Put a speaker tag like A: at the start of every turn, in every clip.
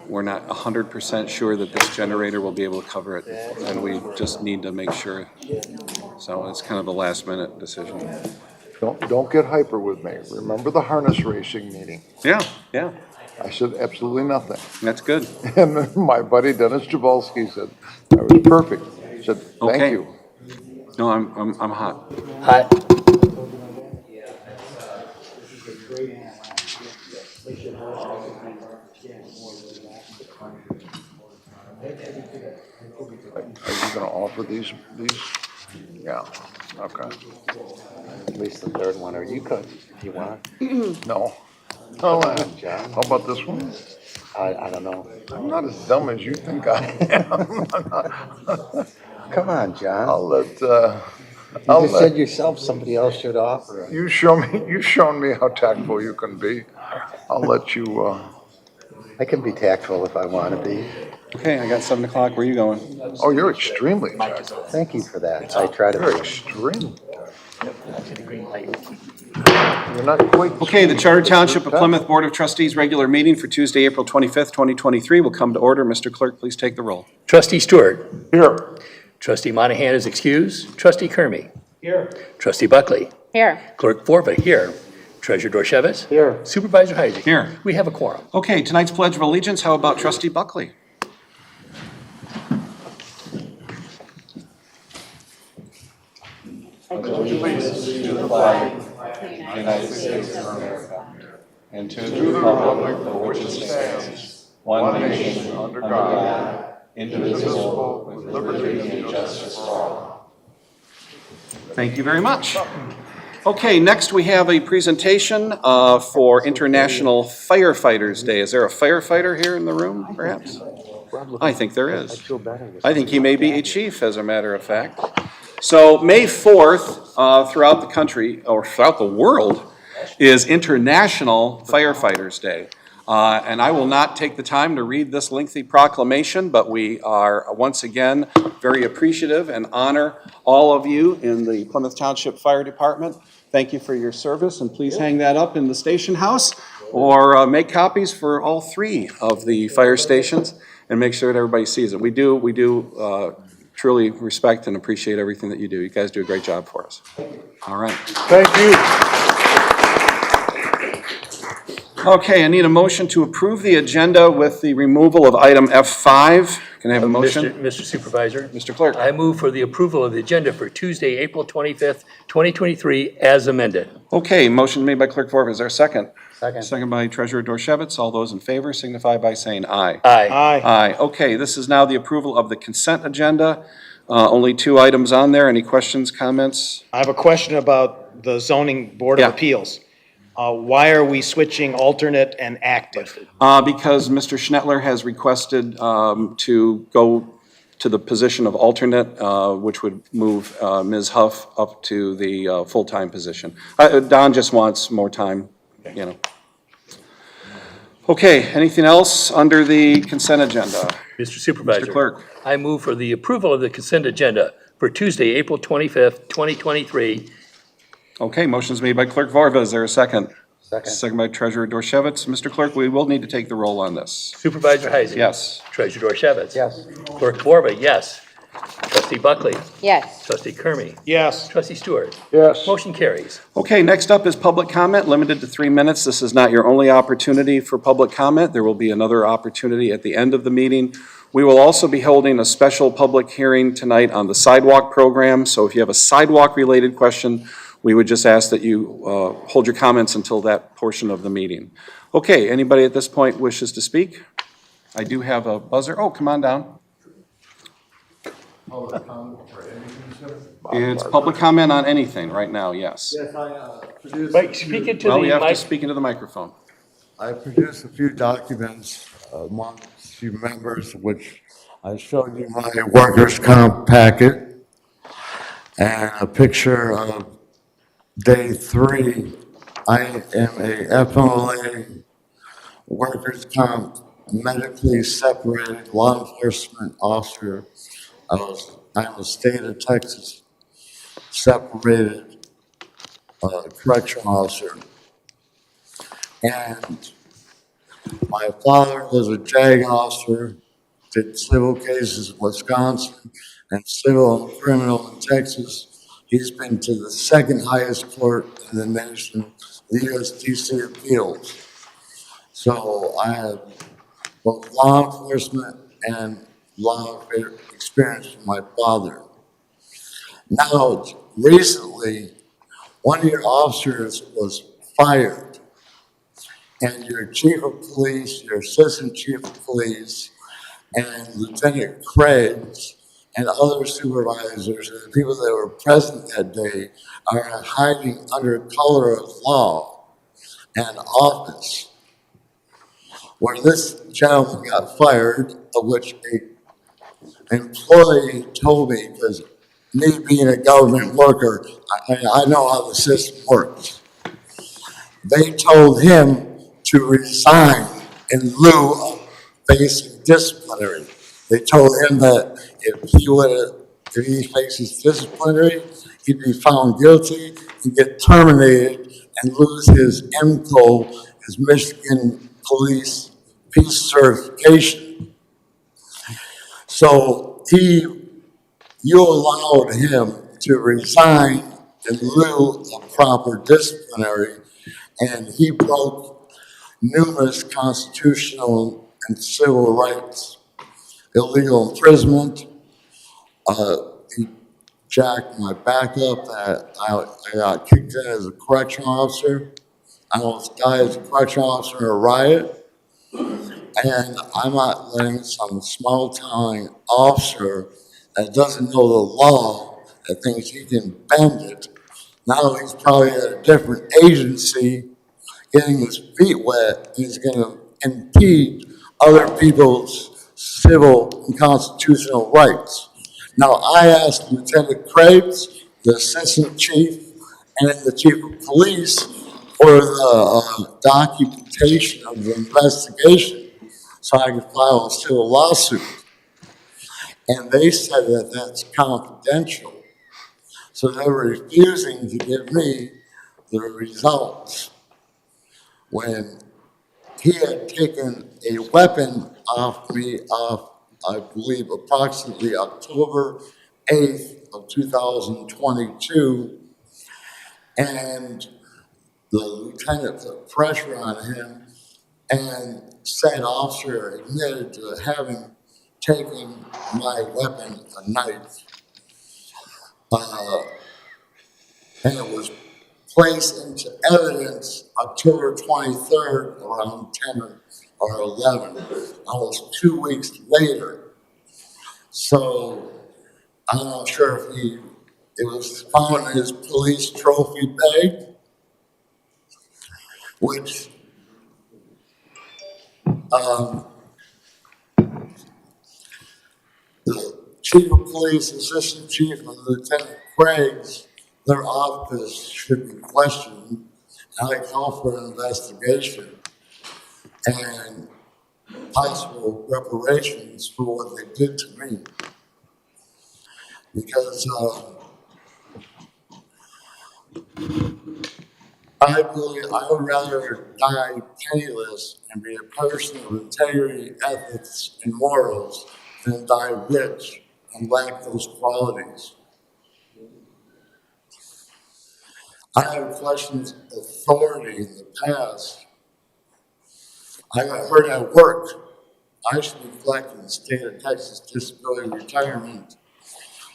A: we're not 100% sure that this generator will be able to cover it, and we just need to make sure. So it's kind of a last minute decision.
B: Don't get hyper with me. Remember the harness racing meeting?
A: Yeah, yeah,
B: I said absolutely nothing.
A: that's good.
B: And my buddy Dennis Jabolski said, I was perfect. He said, thank
A: Okay.
B: you.
A: No, I'm hot.
C: Hi.
B: Are you gonna offer these? Yeah, okay.
C: At least the third one, or you could, if you want.
B: No.
C: Come on, John.
B: How about this one?
C: I don't know.
B: I'm not as dumb as you think I am.
C: Come on, John.
B: I'll let,
C: You just said yourself somebody else should offer it.
B: you've shown me how tactful you can be. I'll let you,
C: I can be tactful if I want to be.
A: Okay, I got 7 o'clock. Where are you going?
B: oh, you're extremely tactful.
C: Thank you for that. I try to
B: You're
C: be.
B: extreme. You're not quite.
A: Okay, the Charter Township of Plymouth Board of Trustees regular meeting for Tuesday, April 25th, 2023 will come to order. Mr. Clerk, please take the roll.
D: Trustee Stewart.
B: Here.
D: Trustee Monahan is excused. Trustee Kermy. Here. Trustee Buckley.
E: Here.
D: Clerk Forva here. Treasurer Dorshevitz.
C: Here.
D: Supervisor Heising.
A: Here.
D: We have a quorum.
A: Okay, tonight's Pledge of Allegiance. How about Trustee Buckley?
F: United States of America, and to the republic for which it stands, one nation, under God, indivisible, with liberty and justice for all.
A: Thank you very much. Okay, next we have a presentation for International Firefighters Day. Is there a firefighter here in the room, perhaps? I think there is. I think he may be a chief, as a matter of fact. So May 4th, throughout the country, or throughout the world, is International Firefighters Day. And I will not take the time to read this lengthy proclamation, but we are once again very appreciative and honor all of you in the Plymouth Township Fire Department. Thank you for your service, and please hang that up in the station house or make copies for all 3 of the fire stations and make sure that everybody sees it. We do truly respect and appreciate everything that you do. You guys do a great job for us. All right.
B: Thank you.
A: Okay, I need a motion to approve the agenda with the removal of item F5. Can I have a motion?
D: Mr. Supervisor.
A: Mr. Clerk.
D: I move for the approval of the agenda for Tuesday, April 25th, 2023, as amended.
A: Okay, motion made by Clerk Forva. Is there a second?
C: Second.
A: Second by Treasurer Dorshevitz. All those in favor signify by saying aye.
D: Aye.
A: Aye. Okay, this is now the approval of the consent agenda. Only 2 items on there. Any questions, comments?
G: I have a question about the zoning board
A: Yeah.
G: of appeals. Why are we switching alternate and active?
A: Because Mr. Schnettler has requested to go to the position of alternate, which would move Ms. Huff up to the full-time position. Don just wants more time, you know. Okay, anything else under the consent agenda?
D: Mr. Supervisor.
A: Mr. Clerk.
D: I move for the approval of the consent agenda for Tuesday, April 25th, 2023.
A: Okay, motion's made by Clerk Varva. Is there a second?
C: Second.
A: Second by Treasurer Dorshevitz. Mr. Clerk, we will need to take the roll on this.
D: Supervisor Heising.
A: Yes.
D: Treasurer Dorshevitz.
C: Yes.
D: Clerk Forva, yes. Trustee Buckley.
E: Yes.
D: Trustee Kermy.
G: Yes.
D: Trustee Stewart.
B: Yes.
D: Motion carries.
A: Okay, next up is public comment, limited to 3 minutes. This is not your only opportunity for public comment. There will be another opportunity at the end of the meeting. We will also be holding a special public hearing tonight on the sidewalk program. So if you have a sidewalk-related question, we would just ask that you hold your comments until that portion of the meeting. Okay, anybody at this point wishes to speak? I do have a buzzer. Oh, come on down. It's public comment on anything right now, yes.
H: Yes, I produced.
D: Mike, speak into
A: Well,
D: the
A: we have to
D: mic.
A: speak into the microphone.
H: I produced a few documents amongst a few members, which I showed you my workers' comp packet and a picture of day 3. I am a FMLA workers' comp medically separated law enforcement officer. I'm a state of Texas separated correctional officer. And My father was a JAG officer, did civil cases in Wisconsin and civil and criminal in Texas. He's been to the second highest court in the nation, the USDC appeals. So I have both law enforcement and law experience from my father. Now, recently, one of your officers was fired, and your chief of police, your assistant chief of police, and Lieutenant Craigs and other supervisors and the people that were present that day are hiding under color of law and office. Where this gentleman got fired, of which a employee told me, because me being a government worker, I know how the system works. They told him to resign in lieu of facing disciplinary. They told him that if he faces disciplinary, he'd be found guilty and get terminated and lose his MCO, his Michigan Police Peace Certification. So you allowed him to resign in lieu of proper disciplinary, and he broke numerous constitutional and civil rights. Illegal imprisonment, he jacked my back up, that I got kicked in as a correctional officer. I almost died as a correctional officer in a riot. And I'm not letting some small town officer that doesn't know the law, that thinks he can bend it. Now he's probably at a different agency getting his feet wet, he's going to impede other people's civil and constitutional rights. Now, I asked Lieutenant Krabs, the assistant chief, and the chief of police for the documentation of the investigation so I could file a civil lawsuit. And they said that that's confidential. So they were refusing to give me the results when he had taken a weapon off me I believe, approximately October 8th of 2022, and the lieutenant put pressure on him, and said officer admitted to having taken my weapon, a knife, and it was placed into evidence October 23rd around 10 or 11, almost 2 weeks later. So I'm not sure if it was found in his police trophy bag, which the chief of police, assistant chief, and Lieutenant Craigs, their office should be questioned. And I call for an investigation and possible reparations for what they did to me. Because I believe I would rather die penniless and be a person of integrity, ethics, and morals than die rich and lack those qualities. I have questioned authority in the past. I got hurt at work. I should be collecting the state of Texas disability retirement,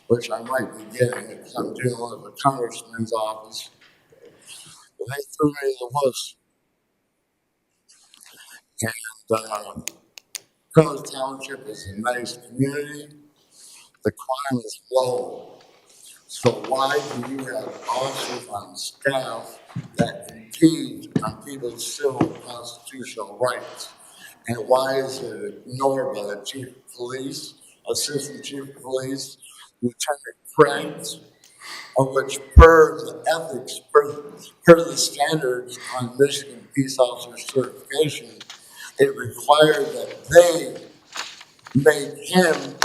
H: which I might be getting because I'm dealing with a congressman's office. But they threw me in the woods. And Plymouth Township is a nice community. The crime is low. So why do you have officers on staff that impede on people's civil and constitutional rights? And why is it ignored by the chief of police, assistant chief of police, Lieutenant Craigs, of which per the ethics, per the standards on Michigan Peace Officer certification, it required that they make him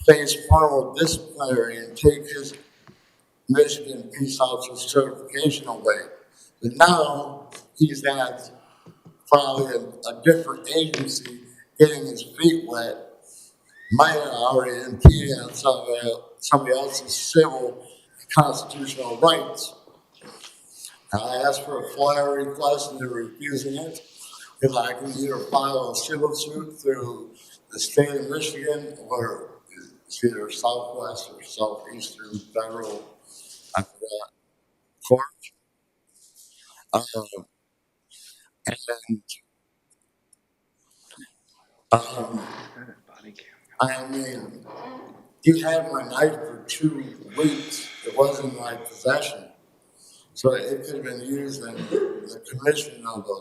H: face formal disciplinary and take his Michigan Peace Officer certification away. But now he's at probably a different agency getting his feet wet might have already impeded on somebody else's civil and constitutional rights. And I asked for a FOIA request and they're refusing it because I can either file a civil suit through the state of Michigan or it's either Southwest or Southeastern Federal, I forgot, court. And um, I mean, he had my knife for 2 weeks. It wasn't in my possession. So it could have been used in the commission of a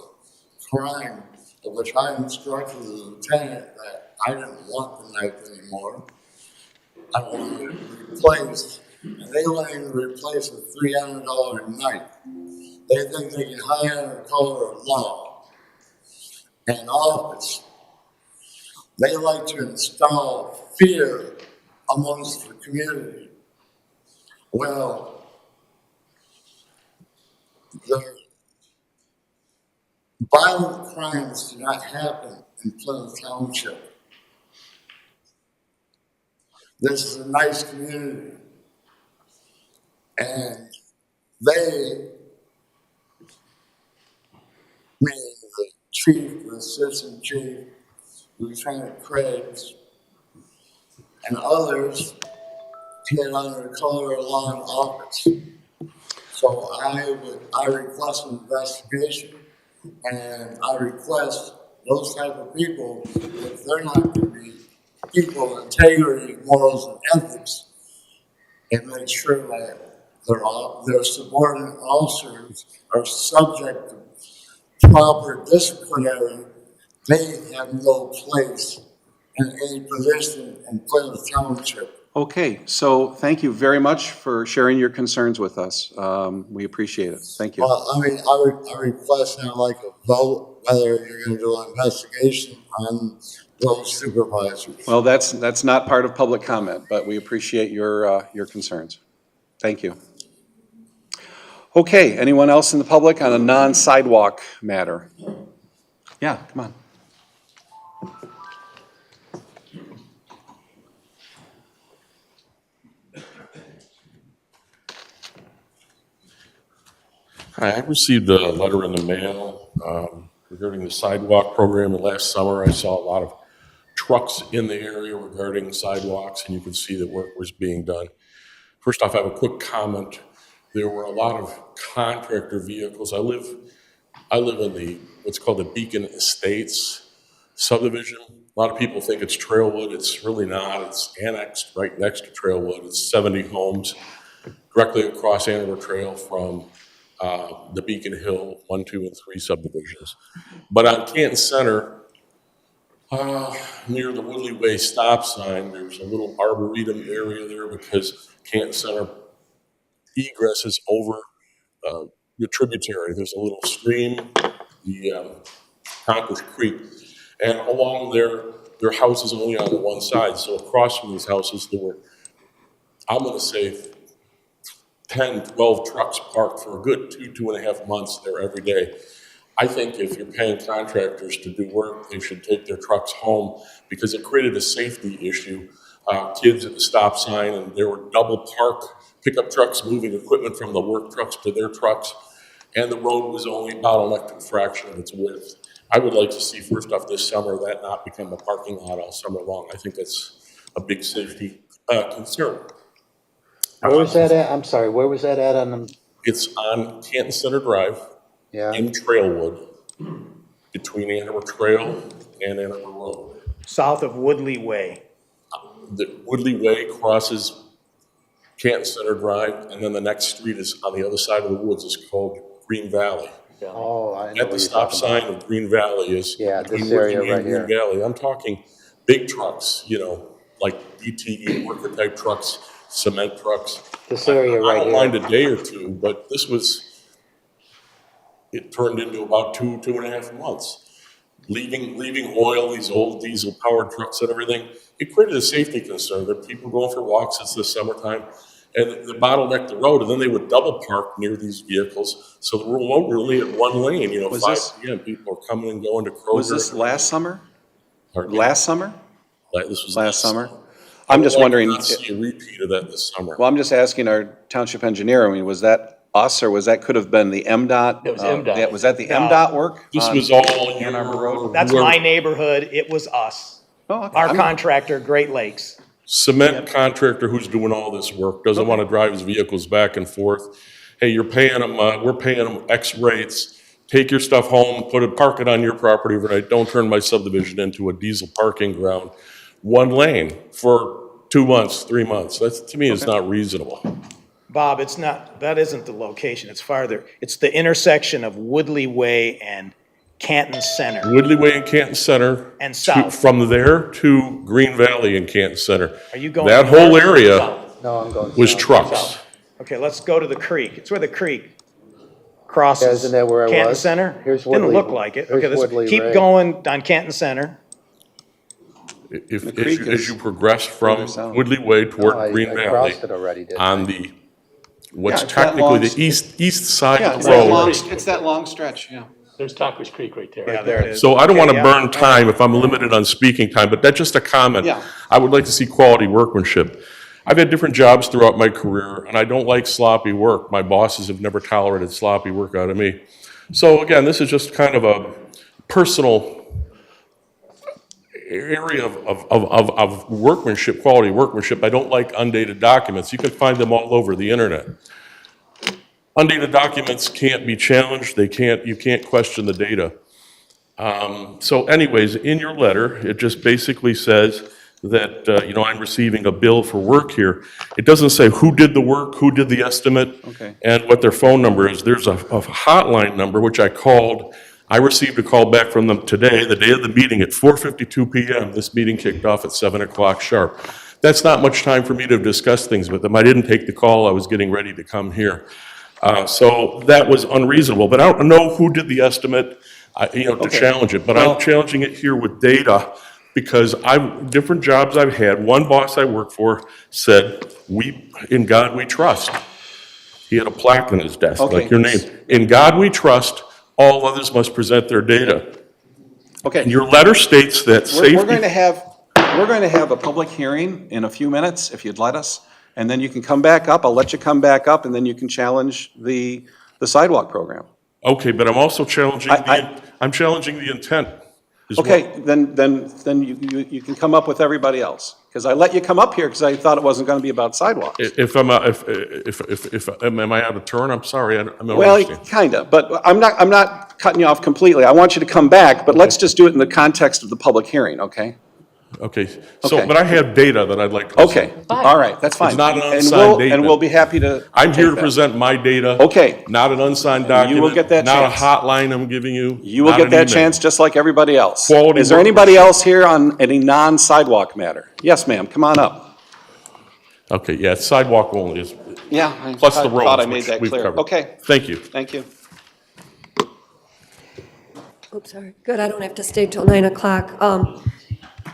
H: crime, of which I instructed the lieutenant that I didn't want the knife anymore. I wanted it replaced. And they wanted to replace a $300 knife. They think they can hide under color of law and office. They like to install fear amongst the community. Well, the violent crimes do not happen in Plymouth Township. This is a nice community. And they, meaning the chief, the assistant chief, Lieutenant Craigs, and others, get under the color of law and office. So I request an investigation, and I request those type of people, if they're not going to be people of integrity, morals, and ethics, and make sure that their subordinate officers are subject to proper disciplinary. They have no place in any position in Plymouth Township.
A: Okay, so thank you very much for sharing your concerns with us. We appreciate it. Thank you.
H: Well, I mean, I request now like a vote whether you're going to do an investigation on those supervisors.
A: Well, that's not part of public comment, but we appreciate your concerns. Thank you. Okay, anyone else in the public on a non-sidewalk matter? Yeah, come on.
E: Hi, I received a letter in the mail regarding the sidewalk program. And last summer, I saw a lot of trucks in the area regarding sidewalks, and you could see that work was being done. First off, I have a quick comment. There were a lot of contractor vehicles. I live in the what's called the Beacon Estates subdivision. A lot of people think it's Trailwood. It's really not. It's annexed right next to Trailwood. It's 70 homes directly across Andover Trail from the Beacon Hill 1, 2, and 3 subdivisions. But on Canton Center, near the Woodley Way stop sign, there's a little arboretum area there because Canton Center egresses over the tributary. There's a little stream, the Conquest Creek, and along their houses only on the one side. So across from these houses, there were, I'm going to say, 10, 12 trucks parked for a good 2.5 months there every day. I think if you're paying contractors to do work, they should take their trucks home because it created a safety issue. Kids at the stop sign, and there were double park pickup trucks moving equipment from the work trucks to their trucks, and the road was only about an electric fraction of its width. I would like to see, first off, this summer that not become a parking lot all summer long. I think that's a big safety concern.
C: Where was that at? I'm sorry, where was that at on the,
E: It's on Canton Center Drive
C: yeah?
E: in Trailwood, between Andover Trail and Andover Road.
G: South of Woodley Way.
E: The Woodley Way crosses Canton Center Drive, and then the next street is on the other side of the woods is called Green Valley.
C: Oh, I know
E: At
C: what
E: the
C: you're
E: stop
C: talking
E: sign
C: about.
E: of Green Valley is
C: Yeah,
E: between
C: this area
E: Woodley and
C: right
E: Green
C: here.
E: Valley. I'm talking big trucks, like DTE worker type trucks, cement trucks.
C: This area
E: I
C: right
E: don't mind
C: here.
E: a day or two, but it turned into about 2.5 months. Leaving oil, these old diesel powered trucks and everything, it created a safety concern that people going for walks, it's the summertime, and the bottleneck the road, and then they would double park near these vehicles. So the road were only at one lane, you know,
A: Was
E: 5
A: this-
E: p.m. People are coming and going to Kroger.
A: Was this last summer?
E: Pardon me?
A: Last summer?
E: This was
A: Last summer?
E: I
A: I'm
E: would
A: just
E: like to
A: wondering,
E: not see a repeat of that this summer.
A: well, I'm just asking our township engineer, I mean, was that us or was that could have been the MDOT?
D: That was MDOT.
A: Yeah, was that the
G: No.
A: MDOT work?
E: This
A: on
E: was all
A: Ann Arbor Road?
G: That's
E: whoever-
G: my neighborhood, it was us.
A: Oh, okay.
G: Our
A: I'm-
G: contractor, Great Lakes.
E: Cement contractor who's doing all this work, doesn't want to drive his vehicles back and forth. Hey, you're paying them, we're paying them X rates. Take your stuff home, park it on your property overnight. Don't turn my subdivision into a diesel parking ground. One lane for 2 months, 3 months. That's, to me, is not reasonable.
G: Bob, it's not, that isn't the location, it's farther. It's the intersection of Woodley Way and Canton Center.
E: Woodley Way and Canton Center.
G: And south.
E: From there to Green Valley and Canton Center.
G: Are you going
E: That whole
G: north or
E: area
C: No, I'm going.
E: was
C: south.
E: trucks.
G: Okay, let's go to the creek. It's where the creek crosses.
C: Yeah, isn't that where I
G: Canton
C: was?
G: Center?
C: Here's
G: Didn't
C: Woodley-
G: look like it.
C: here's
G: Okay, let's
C: Woodley
G: keep
C: Way.
G: going on Canton Center.
E: If,
A: creek
E: as
A: is
E: you progress from
A: further south.
E: Woodley Way
C: No,
E: toward Green
C: I
E: Valley,
C: crossed it already, didn't I?
E: on the, what's
A: Yeah, it's that
E: technically
A: long-
E: the east side
A: Yeah,
E: of
A: it's
E: the
A: that long,
E: road.
A: it's that long stretch, yeah.
D: There's Talker's Creek right there.
G: Yeah, there it is.
E: So I don't want to
G: Okay,
E: burn
G: yeah.
E: time if I'm limited on speaking time, but that's just a comment.
A: Yeah.
E: I would like to see quality workmanship. I've had different jobs throughout my career, and I don't like sloppy work. My bosses have never tolerated sloppy work out of me. So again, this is just kind of a personal area of workmanship, quality workmanship. I don't like undated documents. You can find them all over the internet. Undated documents can't be challenged. You can't question the data. So anyways, in your letter, it just basically says that, I'm receiving a bill for work here. It doesn't say who did the work, who did the estimate,
A: Okay.
E: and what their phone number is. There's a hotline number, which I called. I received a call back from them today, the day of the meeting, at 4:52 PM. This meeting kicked off at 7 o'clock sharp. That's not much time for me to discuss things with them. I didn't take the call. I was getting ready to come here. So that was unreasonable, but I don't know who did the estimate, to challenge it. But I'm challenging it here with data because different jobs I've had, one boss I worked for said, in God we trust. He had a plaque on his desk,
A: Okay.
E: like your name. In God we trust, all others must present their data.
A: Okay.
E: And your letter states that safety.
A: We're going to have a public hearing in a few minutes, if you'd let us, and then you can come back up. I'll let you come back up, and then you can challenge the sidewalk program.
E: Okay, but I'm also challenging,
A: I-
E: I'm challenging the intent as well.
A: Okay, then you can come up with everybody else, because I let you come up here because I thought it wasn't going to be about sidewalks.
E: If I'm, am I out of turn? I'm sorry, I don't
A: Well,
E: understand.
A: kinda, but I'm not cutting you off completely. I want you to come back, but let's just do it in the context of the public hearing, okay?
E: Okay, so,
A: Okay.
E: but I have data that I'd like to.
A: Okay, all right, that's fine.
E: It's not an
A: And
E: unsigned
A: we'll-
E: data.
A: And we'll be happy to.
E: I'm here
A: take
E: to
A: that.
E: present my data.
A: Okay.
E: Not an unsigned
A: You will
E: document.
A: get that
E: Not a
A: chance.
E: hotline I'm giving you.
A: You will
E: not
A: get
E: an
A: that
E: email.
A: chance just like everybody else.
E: Quality
A: Is there anybody
E: workmanship.
A: else here on any non-sidewalk matter? Yes, ma'am, come on up.
E: Okay, yeah, it's sidewalk only, is
A: Yeah.
E: plus the
A: Thought I
E: roads,
A: made
E: which
A: that
E: we've
A: clear.
E: covered.
A: Okay,
E: Thank you.
A: thank you.
I: Oops, sorry. Good, I don't have to stay till 9 o'clock.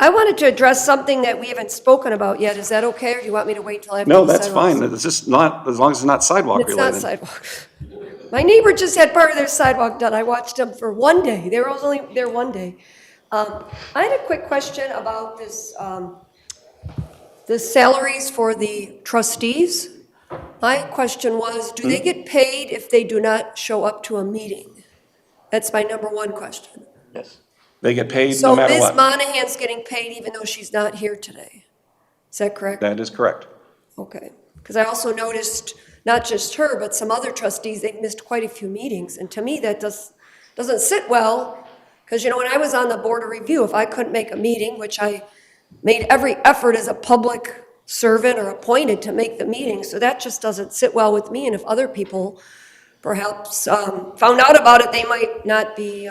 I: I wanted to address something that we haven't spoken about yet. Is that okay, or do you want me to wait till after
A: No,
I: the
A: that's
I: sidewalks?
A: fine. It's just not, as long as it's not sidewalk
I: It's not
A: related.
I: sidewalk. My neighbor just had part of their sidewalk done. I watched them for one day. They were only there one day. I had a quick question about this, the salaries for the trustees. My question was, do they get paid if they do not show up to a meeting? That's my number one question.
D: Yes.
A: They get paid no
I: So
A: matter
I: Ms.
A: what.
I: Monahan's getting paid even though she's not here today. Is that correct?
A: That is correct.
I: Okay. Because I also noticed, not just her, but some other trustees, they've missed quite a few meetings. And to me, that doesn't sit well. Because, when I was on the Board of Review, if I couldn't make a meeting, which I made every effort as a public servant or appointed to make the meeting, so that just doesn't sit well with me. And if other people perhaps found out about it, they might not be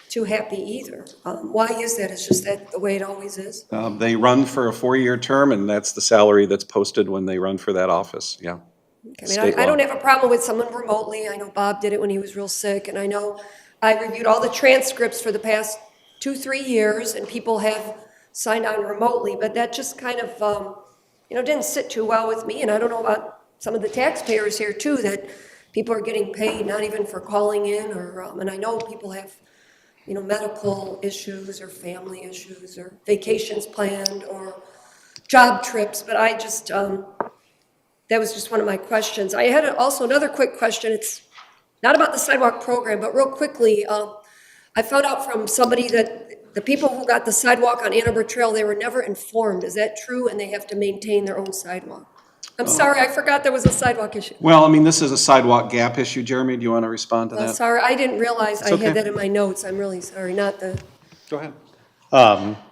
I: too happy either. Why is that? It's just that the way it always is.
A: They run for a 4-year term, and that's the salary that's posted when they run for that office, yeah.
I: I
A: State
I: mean, I
A: law.
I: don't have a problem with someone remotely. I know Bob did it when he was real sick, and I know I reviewed all the transcripts for the past 2-3 years, and people have signed on remotely, but that just kind of, didn't sit too well with me, and I don't know about some of the taxpayers here too, that people are getting paid not even for calling in or, and I know people have, you know, medical issues or family issues or vacations planned or job trips, but I just, that was just one of my questions. I had also another quick question. It's not about the sidewalk program, but real quickly, I found out from somebody that the people who got the sidewalk on Ann Arbor Trail, they were never informed. Is that true? And they have to maintain their own sidewalk? I'm sorry, I forgot there was a sidewalk issue.
A: Well, I mean, this is a sidewalk gap issue. Jeremy, do you want to respond to that?
I: Sorry, I didn't realize I
A: okay.
I: had that in my notes. I'm really sorry, not the,
A: Go ahead.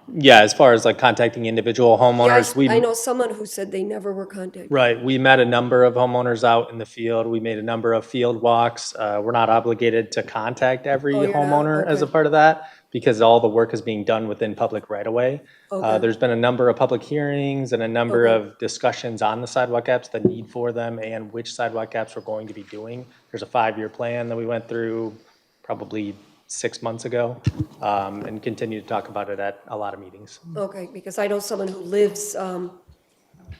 J: Yeah, as far as like contacting individual homeowners,
I: yes, I know someone who said they never were contacted.
J: right, we met a number of homeowners out in the field. We made a number of field walks. We're not obligated to contact every
I: Oh, you're not?
J: homeowner as a
I: Okay.
J: part of that because all the work is being done within public right of way.
I: Okay.
J: There's been a number of public hearings and a number
I: Okay.
J: of discussions on the sidewalk gaps, the need for them and which sidewalk gaps we're going to be doing. There's a 5-year plan that we went through probably 6 months ago, and continue to talk about it at a lot of meetings.
I: Okay, because I know someone who lives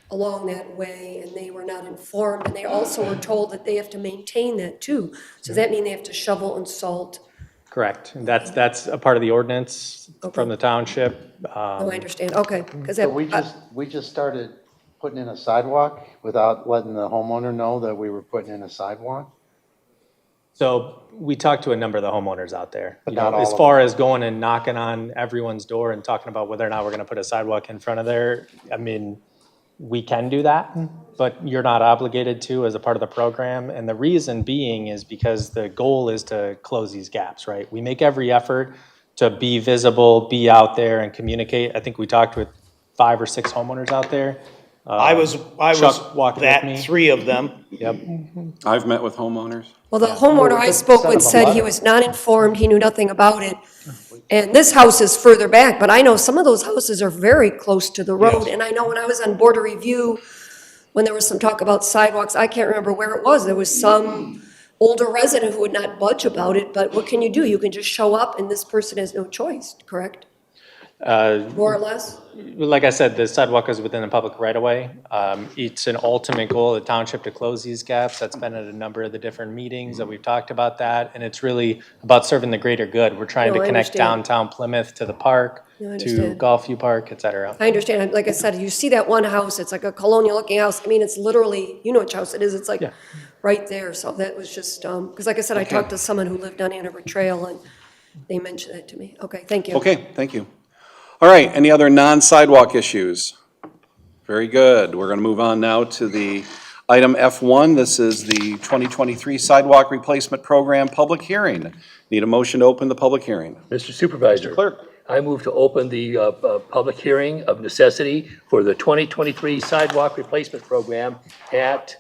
I: along that way, and they were not informed, and they also were told that they have to maintain that too. So does that mean they have to shovel and salt?
J: Correct. And that's a part of the ordinance from the township.
I: Oh, I understand, okay, because
C: So
I: that,
C: we just started putting in a sidewalk without letting the homeowner know that we were putting in a sidewalk?
J: So we talked to a number of the homeowners out there.
C: But
J: You know,
C: not all
J: as
C: of
J: far as going and knocking on everyone's door and talking about whether or not we're going to put a sidewalk in front of there, I mean, we can do that, but you're not obligated to as a part of the program. And the reason being is because the goal is to close these gaps, right? We make every effort to be visible, be out there and communicate. I think we talked with 5 or 6 homeowners out there.
G: I was
J: Chuck walked with me.
G: that, 3 of them.
J: Yep.
A: I've met with homeowners.
I: well, the homeowner I spoke with said he was not informed, he knew nothing about it. And this house is further back, but I know some of those houses are very close to the road. And I know when I was on Board of Review, when there was some talk about sidewalks, I can't remember where it was. There was some older resident who would not budge about it, but what can you do? You can just show up and this person has no choice, correct? More or less?
J: Like I said, the sidewalk is within the public right-of-way. It's an ultimate goal of the township to close these gaps. That's been at a number of the different meetings that we've talked about that, and it's really about serving the greater good. We're trying
I: No,
J: to
I: I
J: connect
I: understand.
J: downtown Plymouth to the park,
I: No, I
J: to
I: understand.
J: Golfview Park, et cetera.
I: I understand, like I said, you see that one house, it's like a colonial-looking house. I mean, it's literally, you know which house it is, it's like
J: Yeah.
I: right there. So that was just, because like I said, I talked to someone who lived on Ann Arbor Trail, and they mentioned that to me. Okay, thank you.
A: Okay, thank you. All right, any other non-sidewalk issues? Very good. We're going to move on now to the item F1. This is the 2023 Sidewalk Replacement Program Public Hearing. Need a motion to open the public hearing.
D: Mr. Supervisor.
A: Clerk.
D: I move to open the public hearing of necessity for the 2023 sidewalk replacement program at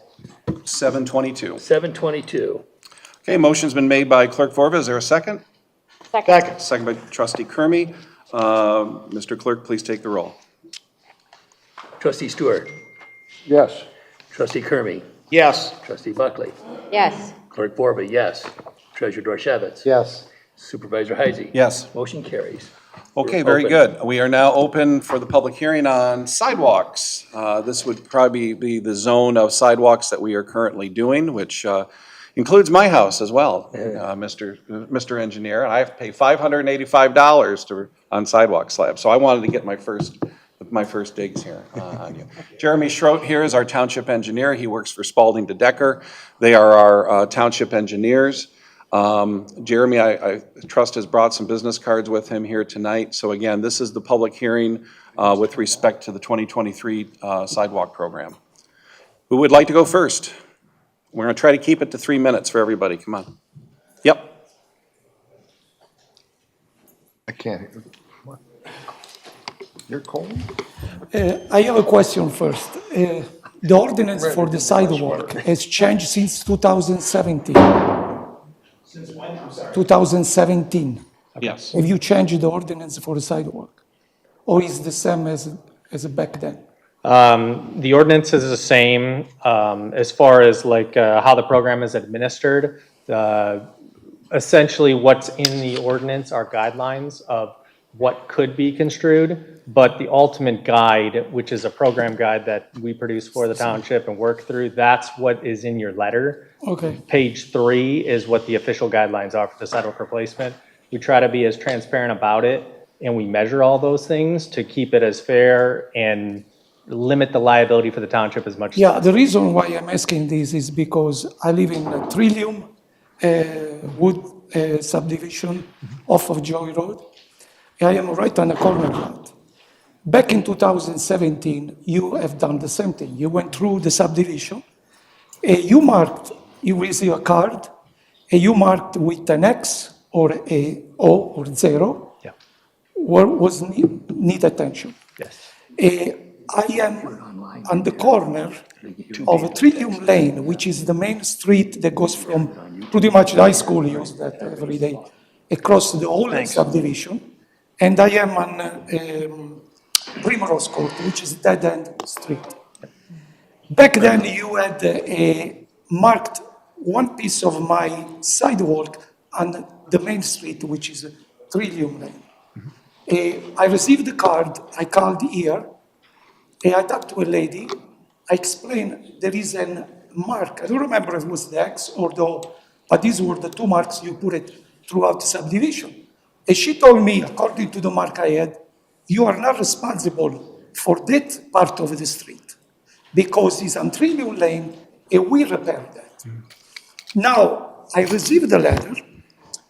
A: 7:22.
D: 7:22.
A: Okay, motion's been made by Clerk Vorva. Is there a second?
G: Second.
A: Second by Trustee Kermy. Mr. Clerk, please take the roll.
D: Trustee Stewart.
B: Yes.
D: Trustee Kermy.
G: Yes.
D: Trustee Buckley.
K: Yes.
D: Clerk Borba, yes. Treasurer Dorchevitz.
C: Yes.
D: Supervisor Heisey.
A: Yes.
D: Motion carries.
A: Okay,
D: We're
A: very
D: open.
A: good. We are now open for the public hearing on sidewalks. This would probably be the zone of sidewalks that we are currently doing, which includes my house as well, Mr. Engineer. I have to pay $585 on sidewalk slabs, so I wanted to get my first digs here on you. Jeremy Schroet here is our township engineer. He works for Spalding to Decker. They are our township engineers. Jeremy, I trust, has brought some business cards with him here tonight. So again, this is the public hearing with respect to the 2023 sidewalk program. Who would like to go first? We're going to try to keep it to 3 minutes for everybody. Come on. Yep.
B: I can't hear. What? You're cold?
L: I have a question first. The ordinance for the sidewalk has changed since 2017. Since when? I'm sorry. 2017.
A: Yes.
L: Have you changed the ordinance for the sidewalk? Or is the same as back then?
J: The ordinance is the same as far as like how the program is administered. Essentially, what's in the ordinance are guidelines of what could be construed. But the ultimate guide, which is a program guide that we produce for the township and work through, that's what is in your letter.
L: Okay.
J: Page 3 is what the official guidelines are for the sidewalk replacement. We try to be as transparent about it, and we measure all those things to keep it as fair and limit the liability for the township as much as
L: Yeah,
J: possible.
L: the reason why I'm asking this is because I live in a Trillium Wood subdivision off of Joy Road. I am right on the corner lot. Back in 2017, you have done the same thing. You went through the subdivision, you marked, you received a card, and you marked with an X or a O or 0,
J: Yeah.
L: where was need attention.
J: Yes.
L: I am on the corner of a Trillium Lane, which is the main street that goes from pretty much the high school, use that every day, across the whole subdivision. And I am on Primrose Court, which is dead-end street. Back then, you had marked one piece of my sidewalk on the main street, which is Trillium Lane. I received the card, I called here, I talked to a lady, I explained there is a mark, I don't remember if it was the X or the O, but these were the two marks you put it throughout the subdivision. And she told me, according to the mark I had, you are not responsible for that part of the street because it's on Trillium Lane and we repaired that. Now, I received the letter,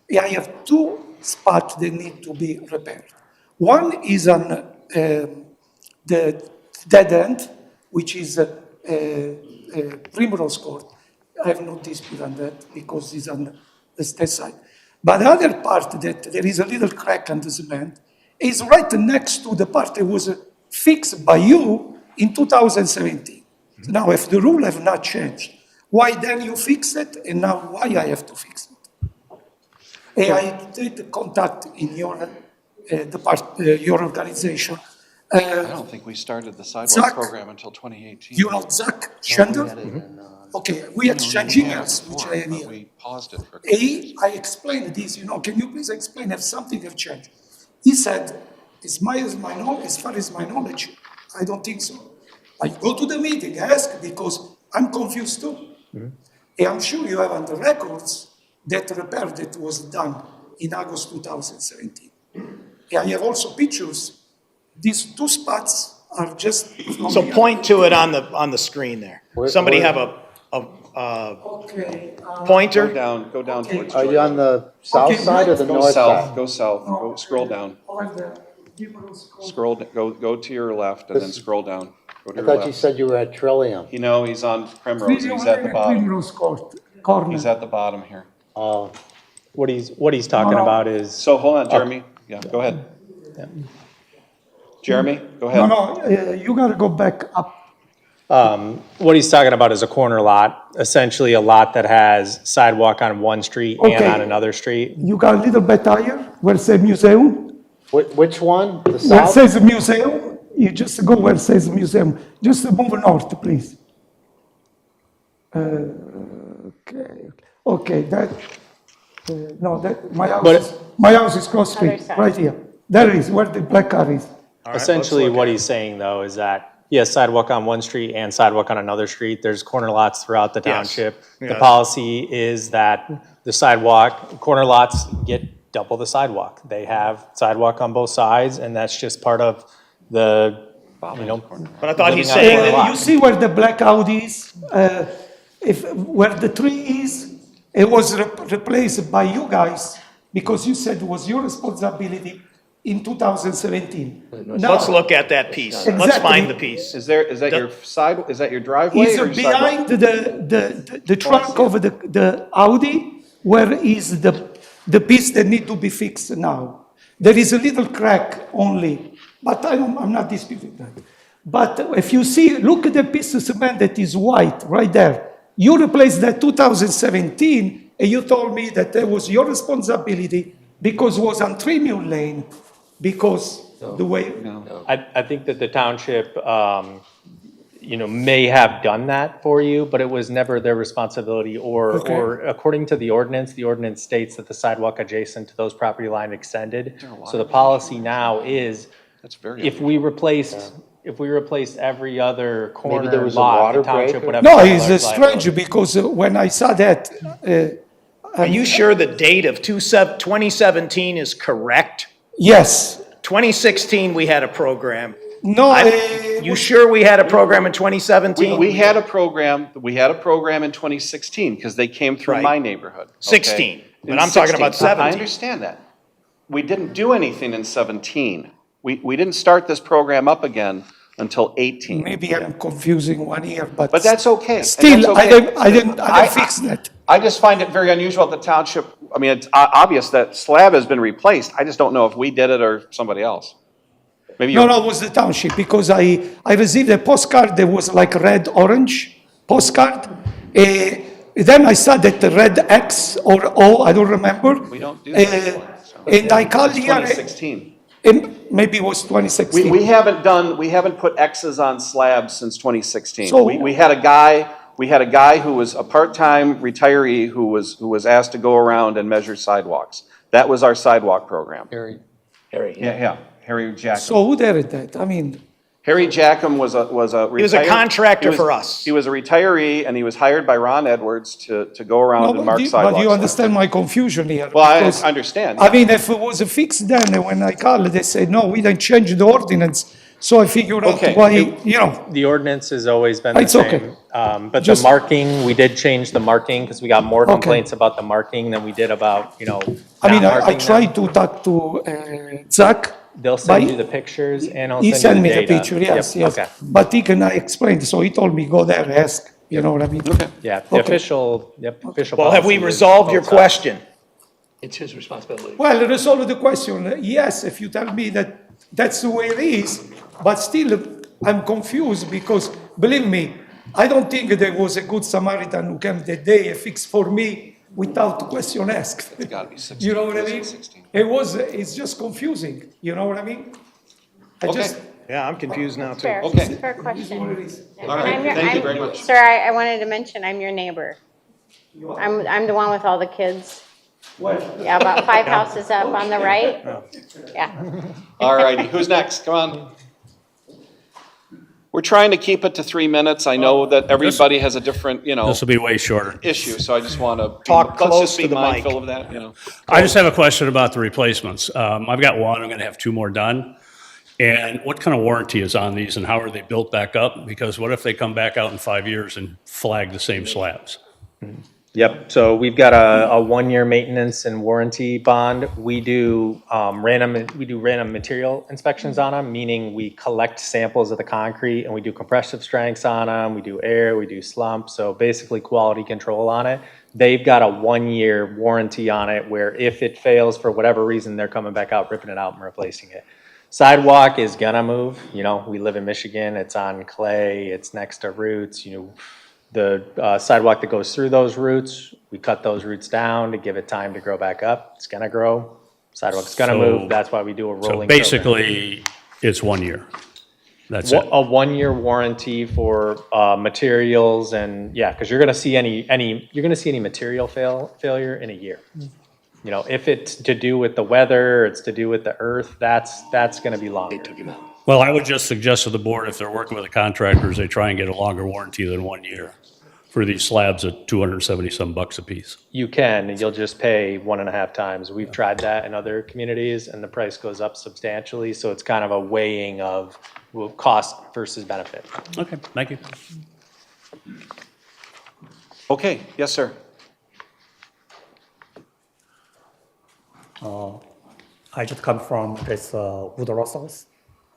L: and I have two spots that need to be repaired. One is on the dead end, which is Primrose Court. I have no dispute on that because it's on the state side. But the other part that there is a little crack on the cement is right next to the part that was fixed by you in 2017. So now, if the rule have not changed, why then you fix it, and now why I have to fix it? And I did contact in your your organization.
F: I don't think we started the sidewalk
L: Zach,
F: program until 2018.
L: you know Zach Schender? Okay, we exchanged emails, which I have
F: But
L: here.
F: we paused it for a couple years.
L: I explained this, can you please explain if something have changed? He said, as far as my knowledge, I don't think so. I go to the meeting, ask, because I'm confused too. And I'm sure you have on the records that repair that was done in August 2017. And I have also pictures. These two spots are just.
G: So point to it on the screen there. Somebody have a
L: Okay.
G: pointer?
F: Go down towards
C: Are you
F: Joy.
C: on the south
L: Okay,
C: side or the
F: Go
C: north
F: south,
C: side?
F: go south, go, scroll down. Scroll, go to your left and then scroll down. Go to
C: I
F: your
C: thought you
F: left.
C: said you were at Trillium.
F: You know, he's on Primrose, he's at the bottom.
L: Primrose Court, corner.
F: He's at the bottom here.
C: Oh,
J: What he's talking about is,
F: So hold on, Jeremy. Yeah, go ahead. Jeremy, go ahead.
L: No, you gotta go back up.
J: what he's talking about is a corner lot, essentially a lot that has sidewalk on one street and
L: Okay.
J: on another street.
L: You got a little bit higher, where it says museum.
C: which one? The
L: Where it
C: south?
L: says museum, you just go where it says museum. Just move north, please. Okay, that, no, that, my house is cross street, right here. There is, where the black car is.
J: Essentially, what he's saying, though, is that, yes, sidewalk on one street and sidewalk on another street. There's corner lots throughout the township. The
G: Yes.
J: policy is that the sidewalk, corner lots get double the sidewalk. They have sidewalk on both sides, and that's just part of the,
G: But I thought he's
J: living on
G: saying
J: corner
G: that
J: lot.
L: You see where the black Audi is? Where the tree is, it was replaced by you guys because you said it was your responsibility in 2017. Now,
G: Let's look at that piece. Let's
L: Exactly.
G: find the piece.
F: Is that your side, is that your driveway
L: Is
F: or your sidewalk?
L: behind the trunk of the Audi, where is the piece that need to be fixed now. There is a little crack only, but I'm not disputing that. But if you see, look at the piece of cement that is white right there. You replaced that 2017, and you told me that that was your responsibility because it was on Trillium Lane, because the way.
J: I think that the township, may have done that for you, but it was never their responsibility or according to the ordinance states that the sidewalk adjacent to those property line extended. So the policy now is
A: That's very
J: If we replaced every other
C: there
J: corner
C: was a
J: lot,
C: water
J: the township
C: break
J: would
C: or-
J: have.
L: No,
J: $10
L: it's strange
J: liability.
L: because when I saw that,
G: Are you sure the date of 2017 is correct?
L: yes,
G: 2016, we had a program.
L: no,
G: You sure we had a program in 2017?
A: We had a program in 2016 because they came through
G: Right.
A: my neighborhood. okay?
G: 16, but
A: In
G: I'm talking about
A: 16. I
G: 17.
A: understand that. We didn't do anything in 17. We didn't start this program up again until 18.
L: maybe I'm confusing 1 year, but.
A: But that's okay. and
L: Still,
A: that's
L: I
A: okay.
L: didn't fix that.
A: I just find it very unusual at the township. I mean, it's obvious that slab has been replaced. I just don't know if we did it or somebody else. Maybe
L: No,
A: you're.
L: no, it was the township, because I received a postcard that was like red-orange postcard. Then I saw that the red X or O, I don't remember.
A: We don't do that anymore, so.
L: And I called
A: It's
L: here,
A: 2016.
L: maybe it was 2016.
A: We haven't put X's on slabs since 2016.
L: So-
A: We had a guy who was a part-time retiree who was asked to go around and measure sidewalks. That was our sidewalk program.
D: Harry.
A: Yeah, Harry Jackum.
L: So who did that? I mean,
A: Harry Jackum was a
G: He was a contractor for us.
A: He was a retiree, and he was hired by Ron Edwards to go around
L: no,
A: and mark
L: but
A: sidewalks.
L: you understand my confusion here.
A: Well, I
L: because-
A: understand.
L: I mean, if it was fixed then, when I called, they said, no, we didn't change the ordinance. So I figured
A: Okay.
L: out why,
J: The ordinance has always been the
L: It's okay.
J: same. But the
L: Just-
J: marking, we did change the marking because we got more
L: Okay.
J: complaints about the marking than we did about,
L: I mean,
J: not
L: I
J: marking
L: tried
J: them.
L: to talk to Zach.
J: They'll send
L: but
J: you the pictures and I'll
L: He
J: send
L: sent
J: you
L: me
J: the
L: the
J: data.
L: picture, yes,
J: Yep,
L: yes.
J: okay.
L: But he can explain, so he told me, go there, ask, you know what I mean?
J: Yeah, the
L: Okay.
J: official
G: Well, have we
J: policy is
G: resolved your
J: both sides.
G: question?
D: It's his responsibility.
L: Well, resolve the question, yes, if you tell me that that's the way it is, but still, I'm confused because, believe me, I don't think there was a good Samaritan who came that day and fixed for me without question asked.
A: It's gotta be 16.
L: You know what I mean?
A: 16.
L: It's just confusing, you know what I mean? I
A: Okay.
L: just,
G: Yeah, I'm confused now, too.
K: Fair,
A: Okay.
K: fair question.
A: All right, thank you very much.
K: Sir, I wanted to mention, I'm your neighbor. I'm the one with all the kids. Yeah, about 5 houses up on the right. Yeah.
A: All righty, who's next? Come on. We're trying to keep it to 3 minutes. I know that everybody has a different,
M: This will be way shorter.
A: issue, so I just want to.
G: Talk
A: Let's
G: close
A: just be
G: to the mic.
A: mindful of that.
M: I just have a question about the replacements. I've got one, I'm gonna have two more done. And what kind of warranty is on these and how are they built back up? Because what if they come back out in 5 years and flag the same slabs?
J: Yep, so we've got a 1-year maintenance and warranty bond. We do random material inspections on them, meaning we collect samples of the concrete and we do compressive strengths on them, we do air, we do slump, so basically quality control on it. They've got a 1-year warranty on it where if it fails for whatever reason, they're coming back out, ripping it out and replacing it. Sidewalk is gonna move, we live in Michigan, it's on clay, it's next to roots, the sidewalk that goes through those roots, we cut those roots down to give it time to grow back up. It's gonna grow, sidewalk's gonna
M: So-
J: move, that's why we do a rolling
M: So
J: program.
M: basically, it's 1 year. That's it.
J: A 1-year warranty for materials and, yeah, because you're gonna see any material failure in a year. If it's to do with the weather, it's to do with the earth, that's gonna be longer.
M: Well, I would just suggest to the board, if they're working with the contractors, they try and get a longer warranty than 1 year for these slabs at 270 some bucks a piece.
J: You can, and you'll just pay 1.5 times. We've tried that in other communities, and the price goes up substantially, so it's kind of a weighing of cost versus benefit.
M: Okay, thank you.
A: Okay, yes, sir.
N: I just come from this Woodrow South.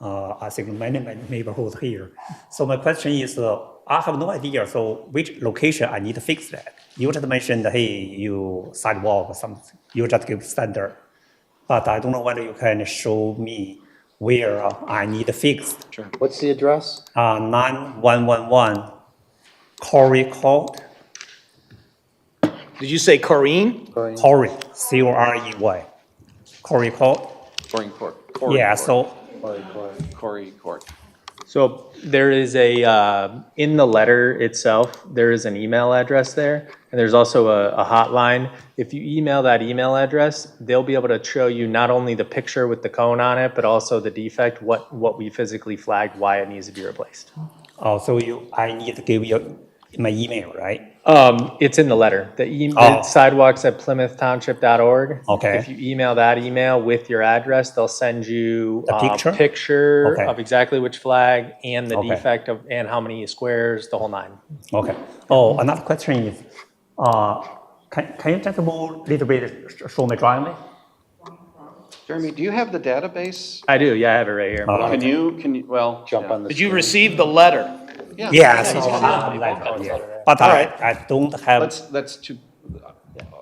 N: I think many neighborhoods here. So my question is, I have no idea. So which location I need to fix that? You just mentioned, hey, you sidewalk or something. You just give standard, but I don't know whether you can show me where I need to fix.
A: Sure.
C: What's the address?
N: 9111 Corey Court.
G: Did you say Corrine?
N: Corey, C-O-R-E-Y. Corey Court.
A: Corey Court.
N: Yeah, so
A: Corey Court.
J: So there is in the letter itself, there is an email address there, and there's also a hotline. If you email that email address, they'll be able to show you not only the picture with the cone on it, but also the defect, what we physically flagged, why it needs to be replaced.
N: Oh, so I need to give you my email, right?
J: It's in the letter. The sidewalks@plymouthtownship.org.
N: Okay.
J: If you email that email with your address, they'll send you
N: A picture?
J: picture
N: Okay.
J: of exactly which flag and the
N: Okay.
J: defect and how many squares, the whole nine.
N: Okay. Oh, another question is, can you just move a little bit, show my driveway?
A: Jeremy, do you have the database?
J: I do, yeah, I have it right here.
A: Can you, well.
C: Jump on the.
G: Did you receive the letter?
A: Yeah.
N: Yes,
A: Yeah,
N: but
A: All
N: I don't have.
A: That's too,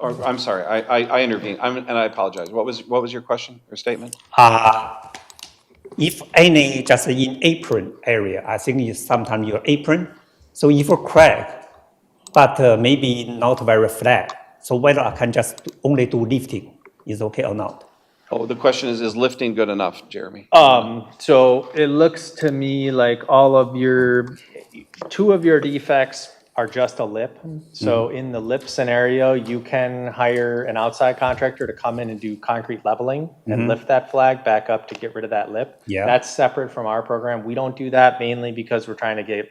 A: or, I'm sorry, I intervened, and I apologize. What was your question or statement?
N: If any, just in apron area, I think it's sometimes your apron. So if a crack, but maybe not very flat. So whether I can just only do lifting is okay or not?
A: Oh, the question is lifting good enough, Jeremy?
J: So it looks to me like two of your defects are just a lip. So in the lip scenario, you can hire an outside contractor to come in and do concrete leveling and lift that flag back up to get rid of that lip.
N: Yeah.
J: That's separate from our program. We don't do that mainly because we're trying to get,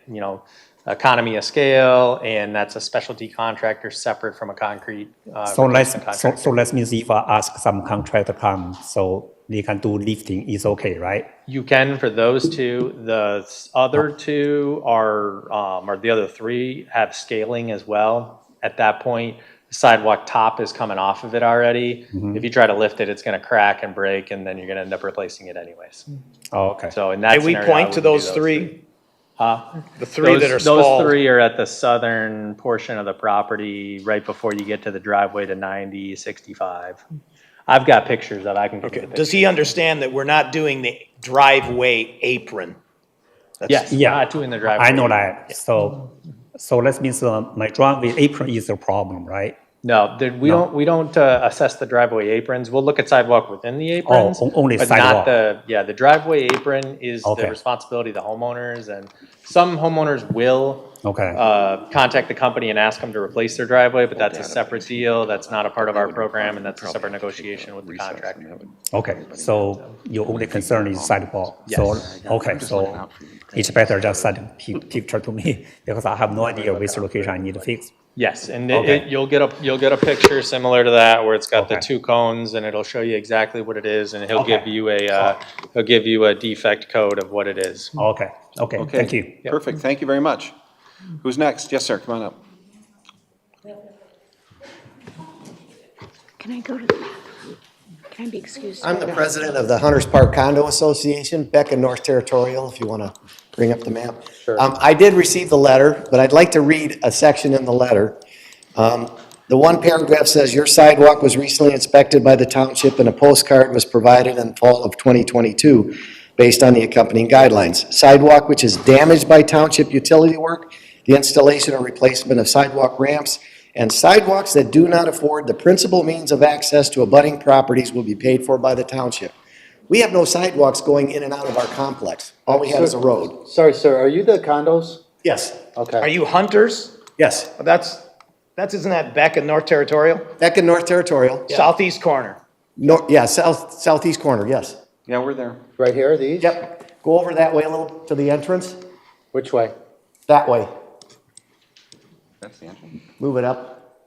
J: economy of scale, and that's a specialty contractor separate from a concrete
N: So
J: replacement contractor.
N: so let me see if I ask some contractor come, so they can do lifting, is okay, right?
J: You can for those two. The other two or the other three have scaling as well. At that point, the sidewalk top is coming off of it already. If you try to lift it, it's going to crack and break, and then you're going to end up replacing it anyways.
N: Oh, okay.
J: So in that
G: Can we
J: scenario, I
G: point to
J: wouldn't do
G: those three? The three that are
J: Those
G: small.
J: three are at the southern portion of the property, right before you get to the driveway to 90, 65. I've got pictures that I can give you.
G: Okay. Does he understand that we're not doing the driveway apron?
J: Yes,
N: Yeah.
J: not doing the driveway.
N: I know that. So that means my driveway apron is the problem, right?
J: No, we don't assess the driveway aprons. We'll look at sidewalk within the aprons.
N: Only
J: but
N: sidewalk.
J: not the driveway apron is
N: Okay.
J: the responsibility of the homeowners, and some homeowners will contact the company and ask them to replace their driveway, but that's a separate deal. That's not a part of our program, and that's a separate negotiation with the contractor.
N: Okay, so your only concern is sidewalk.
J: Yes.
N: So, okay, so it's better just send a picture to me because I have no idea which location I need to fix.
J: Yes, and
N: Okay.
J: you'll get a picture similar to that where it's got the two cones, and it'll show you exactly what it is, and he'll give you a defect code of what it is.
N: Okay, thank you.
A: Perfect, thank you very much. Who's next? Yes, sir, come on up.
K: Can I go to the bathroom? Can I be excused?
O: I'm the president of the Hunters Park Condo Association, Beck and North Territorial, if you want to bring up the map.
C: Sure.
O: I did receive the letter, but I'd like to read a section in the letter. The one paragraph says, "Your sidewalk was recently inspected by the township and a postcard was provided in fall of 2022 based on the accompanying guidelines. Sidewalk which is damaged by township utility work, the installation or replacement of sidewalk ramps, and sidewalks that do not afford the principal means of access to abutting properties will be paid for by the township." We have no sidewalks going in and out of our complex. All we have is a road.
C: Sorry, sir, are you the condos?
O: Yes,
C: Okay.
G: Are you hunters?
O: yes.
G: Isn't that Beck and North Territorial?
O: Beck and North Territorial.
G: Southeast corner.
O: Southeast corner, yes.
A: Yeah, we're there.
C: Right here, these?
O: Yep. Go over that way a little to the entrance.
C: Which way?
O: That way.
A: That's the entrance.
O: Move it up.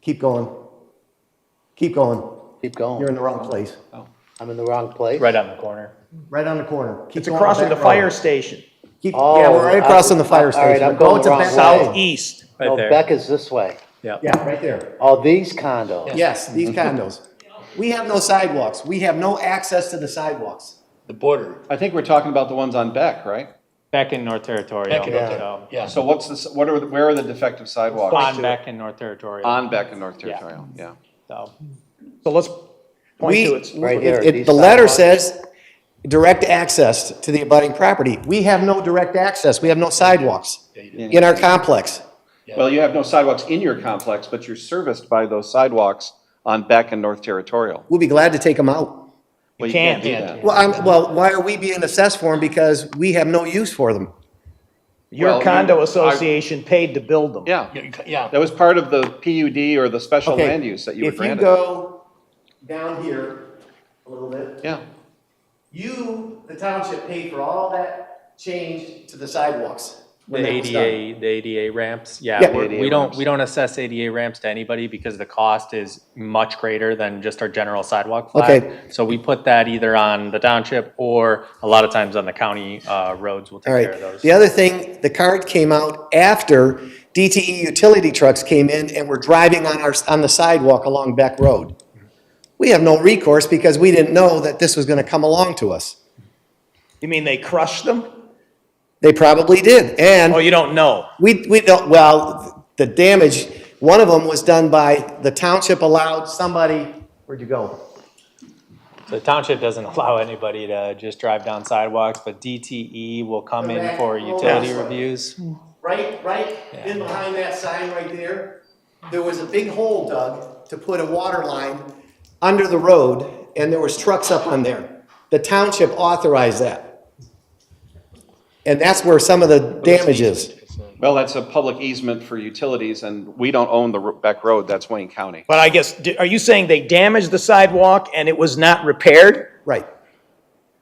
O: Keep going. Keep going.
C: Keep going.
O: You're in the wrong place.
C: I'm in the wrong place?
J: Right on the corner.
O: Right on the corner. Keep
G: It's
O: going
G: across
O: to
G: from the
O: that
G: fire
O: road.
G: station.
O: Yeah, we're right across from the fire
C: all right,
O: station.
C: I'm
O: Go
C: going
O: to
C: wrong
O: Beck
C: way.
O: Way.
G: Southeast.
J: Right
C: No,
J: there.
C: Beck is this way.
J: Yeah.
O: Yeah, right there.
C: Oh, these condos?
O: Yes, these condos. We have no sidewalks. We have no access to the sidewalks.
D: The border.
A: I think we're talking about the ones on Beck, right?
J: Beck and North Territorial.
D: Beck and North Territorial. Yeah.
A: So where are the defective sidewalks?
J: On Beck and North Territorial.
A: On Beck and North Territorial, yeah.
J: So,
G: Let's point to it.
C: Right here, these
O: The letter
C: sidewalks?
O: says direct access to the abutting property. We have no direct access. We have no sidewalks in our complex.
A: Well, you have no sidewalks in your complex, but you're serviced by those sidewalks on Beck and North Territorial.
O: We'll be glad to take them out.
A: Well, you
G: can't.
A: do that.
O: Well, why are we being assessed for them? Because we have no use for them.
G: Your
A: Well,
G: condo
A: I-
G: association paid to build them.
A: Yeah,
D: Yeah.
A: that was part of the PUD or the special
O: Okay,
A: land use that you were
O: if you
A: granted.
O: go down here a little bit,
A: Yeah,
O: you, the township, paid for all that change to the sidewalks.
J: The
O: when that was done.
J: ADA ramps,
O: Yeah.
J: yeah,
A: ADA
J: we don't,
A: ramps.
J: we don't assess ADA ramps to anybody because the cost is much greater than just our general sidewalk flag.
O: Okay.
J: So we put that either on the township or a lot of times on the county, roads, we'll
O: All
J: take care
O: right.
J: of those.
O: The other thing, the card came out after DTE utility trucks came in and were driving on the sidewalk along Beck Road. We have no recourse because we didn't know that this was gonna come along to us.
G: You mean they crushed them?
O: They probably did, and
G: Oh, you don't know?
O: we don't, well, the damage, one of them was done by, the township allowed somebody, where'd you go?
J: So the township doesn't allow anybody to just drive down sidewalks, but DTE will come in for utility reviews.
O: Right in behind that sign right there, there was a big hole dug to put a water line under the road, and there was trucks up on there. The township authorized that. And that's where some of the damage is.
A: well, that's a public easement for utilities, and we don't own the Beck Road, that's Wayne County.
G: But I guess, are you saying they damaged the sidewalk and it was not repaired?
O: Right.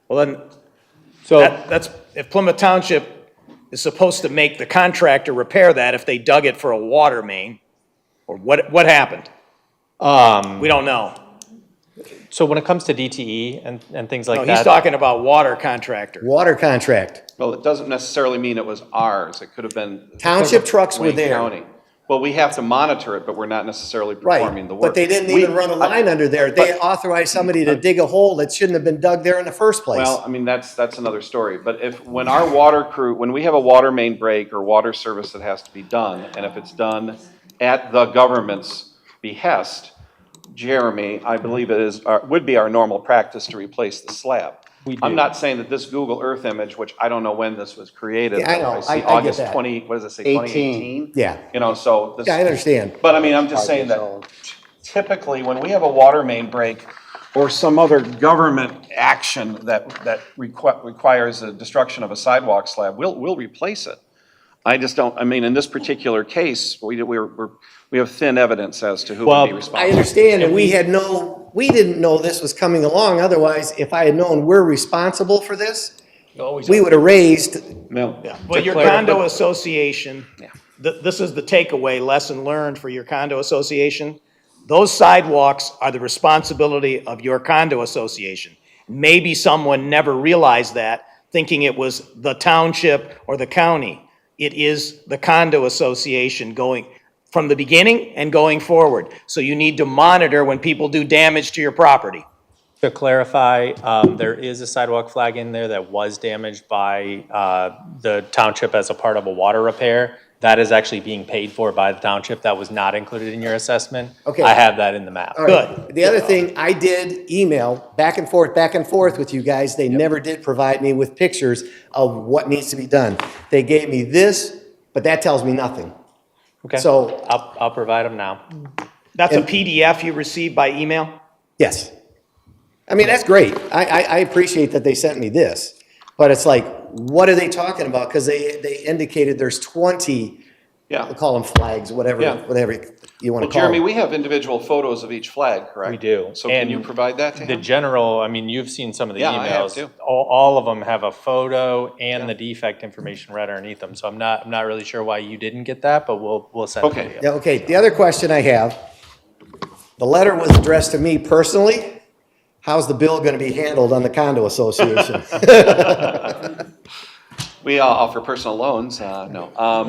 G: Well, then,
J: So,
G: that's, if Plymouth Township is supposed to make the contractor repair that if they dug it for a water main, or what happened? We don't know.
J: so when it comes to DTE and things like
G: No,
J: that.
G: he's talking about water contractor.
O: Water contract.
A: Well, it doesn't necessarily mean it was ours, it could have been.
O: Township trucks were
A: Wayne
O: there.
A: County. Well, we have to monitor it, but we're not necessarily performing the
O: Right,
A: work.
O: but they didn't
A: We-
O: even run a line under there. They authorized somebody to dig a hole that shouldn't have been dug there in the first place.
A: Well, I mean, that's another story, but when our water crew, when we have a water main break or water service that has to be done, and if it's done at the government's behest, Jeremy, I believe it is, would be our normal practice to replace the slab. I'm not saying that this Google Earth image, which I don't know when this was created.
O: Yeah, I know.
A: see
O: I get
A: August
O: that.
A: 20, what does it say,
C: 18.
A: 2018?
O: Yeah.
A: You know, so this.
O: Yeah, I understand.
A: But I mean, I'm just saying that typically, when we have a water main break or some other government action that requires the destruction of a sidewalk slab, we'll replace it. I just don't, I mean, in this particular case, we have thin evidence as to who would be
O: I
A: responsible.
O: understand, and we didn't know this was coming along. Otherwise, if I had known we're responsible for this, we would have raised,
A: No.
G: Well, your condo association, this is the takeaway, lesson learned for your condo association. Those sidewalks are the responsibility of your condo association. Maybe someone never realized that, thinking it was the township or the county. It is the condo association going from the beginning and going forward. So you need to monitor when people do damage to your property.
J: To clarify, there is a sidewalk flag in there that was damaged by the township as a part of a water repair. That is actually being paid for by the township. That was not included in your assessment.
O: Okay.
J: I have that in the map.
O: all right. The other thing, I did email back and forth with you guys. They never did provide me with pictures of what needs to be done. They gave me this, but that tells me nothing.
J: Okay,
O: So,
J: I'll provide them now.
G: That's a PDF you received by email?
O: yes. I mean, that's great. I appreciate that they sent me this, but it's like, what are they talking about? Because they indicated there's 20,
A: Yeah.
O: we'll call them flags, whatever
A: Yeah.
O: you want
A: Well,
O: to call
A: Jeremy,
O: them.
A: we have individual photos of each flag, correct?
J: We do.
A: So can
J: And
A: you provide that to
J: The
A: him?
J: general, I mean, you've seen some of the
A: Yeah, I have
J: emails.
A: too.
J: All of them have a photo and the defect information right underneath them. So I'm not really sure why you didn't get that, but we'll send it to you.
O: Yeah, okay. The other question I have, the letter was addressed to me personally. How's the bill going to be handled on the condo association?
A: We offer personal loans, no.
G: Bob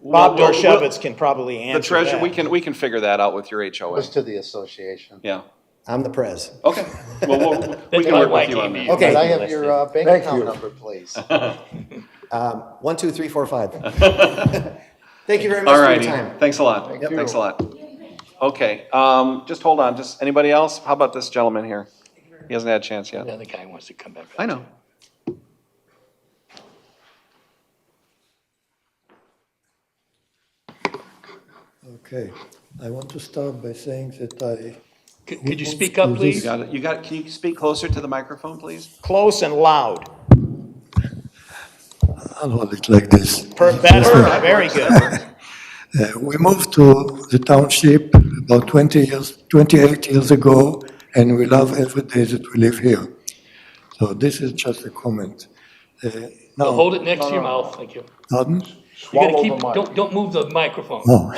A: we'll-
G: Dorshevitz can probably
A: The
G: answer
A: treasurer,
G: that.
A: we can figure that out with your
C: It
A: HOA.
C: was to the association.
A: Yeah,
O: I'm the prez.
A: okay. Well, we can work with you on that.
O: Okay.
C: Could I have your bank
B: Thank
C: account
B: you.
C: number, please?
O: 1, 2, 3, 4, 5. Thank you very much
A: All
O: for your
A: righty,
O: time.
A: thanks a lot.
O: Yep.
A: Thanks a lot. Okay, just hold on, just anybody else? How about this gentleman here? He hasn't had a chance yet.
D: The other guy wants to come back.
A: I know.
P: Okay, I want to start by saying that I
D: Could you speak up,
A: You
D: please?
A: got it, can you speak closer to the microphone, please?
G: Close and loud.
H: I'll hold it like this.
G: Better, very good.
H: We moved to the township about 28 years ago, and we love every day that we live here. So this is just a comment.
D: Well, hold it next to your mouth, thank you.
H: Pardon?
D: You gotta keep, don't move the microphone.
H: No,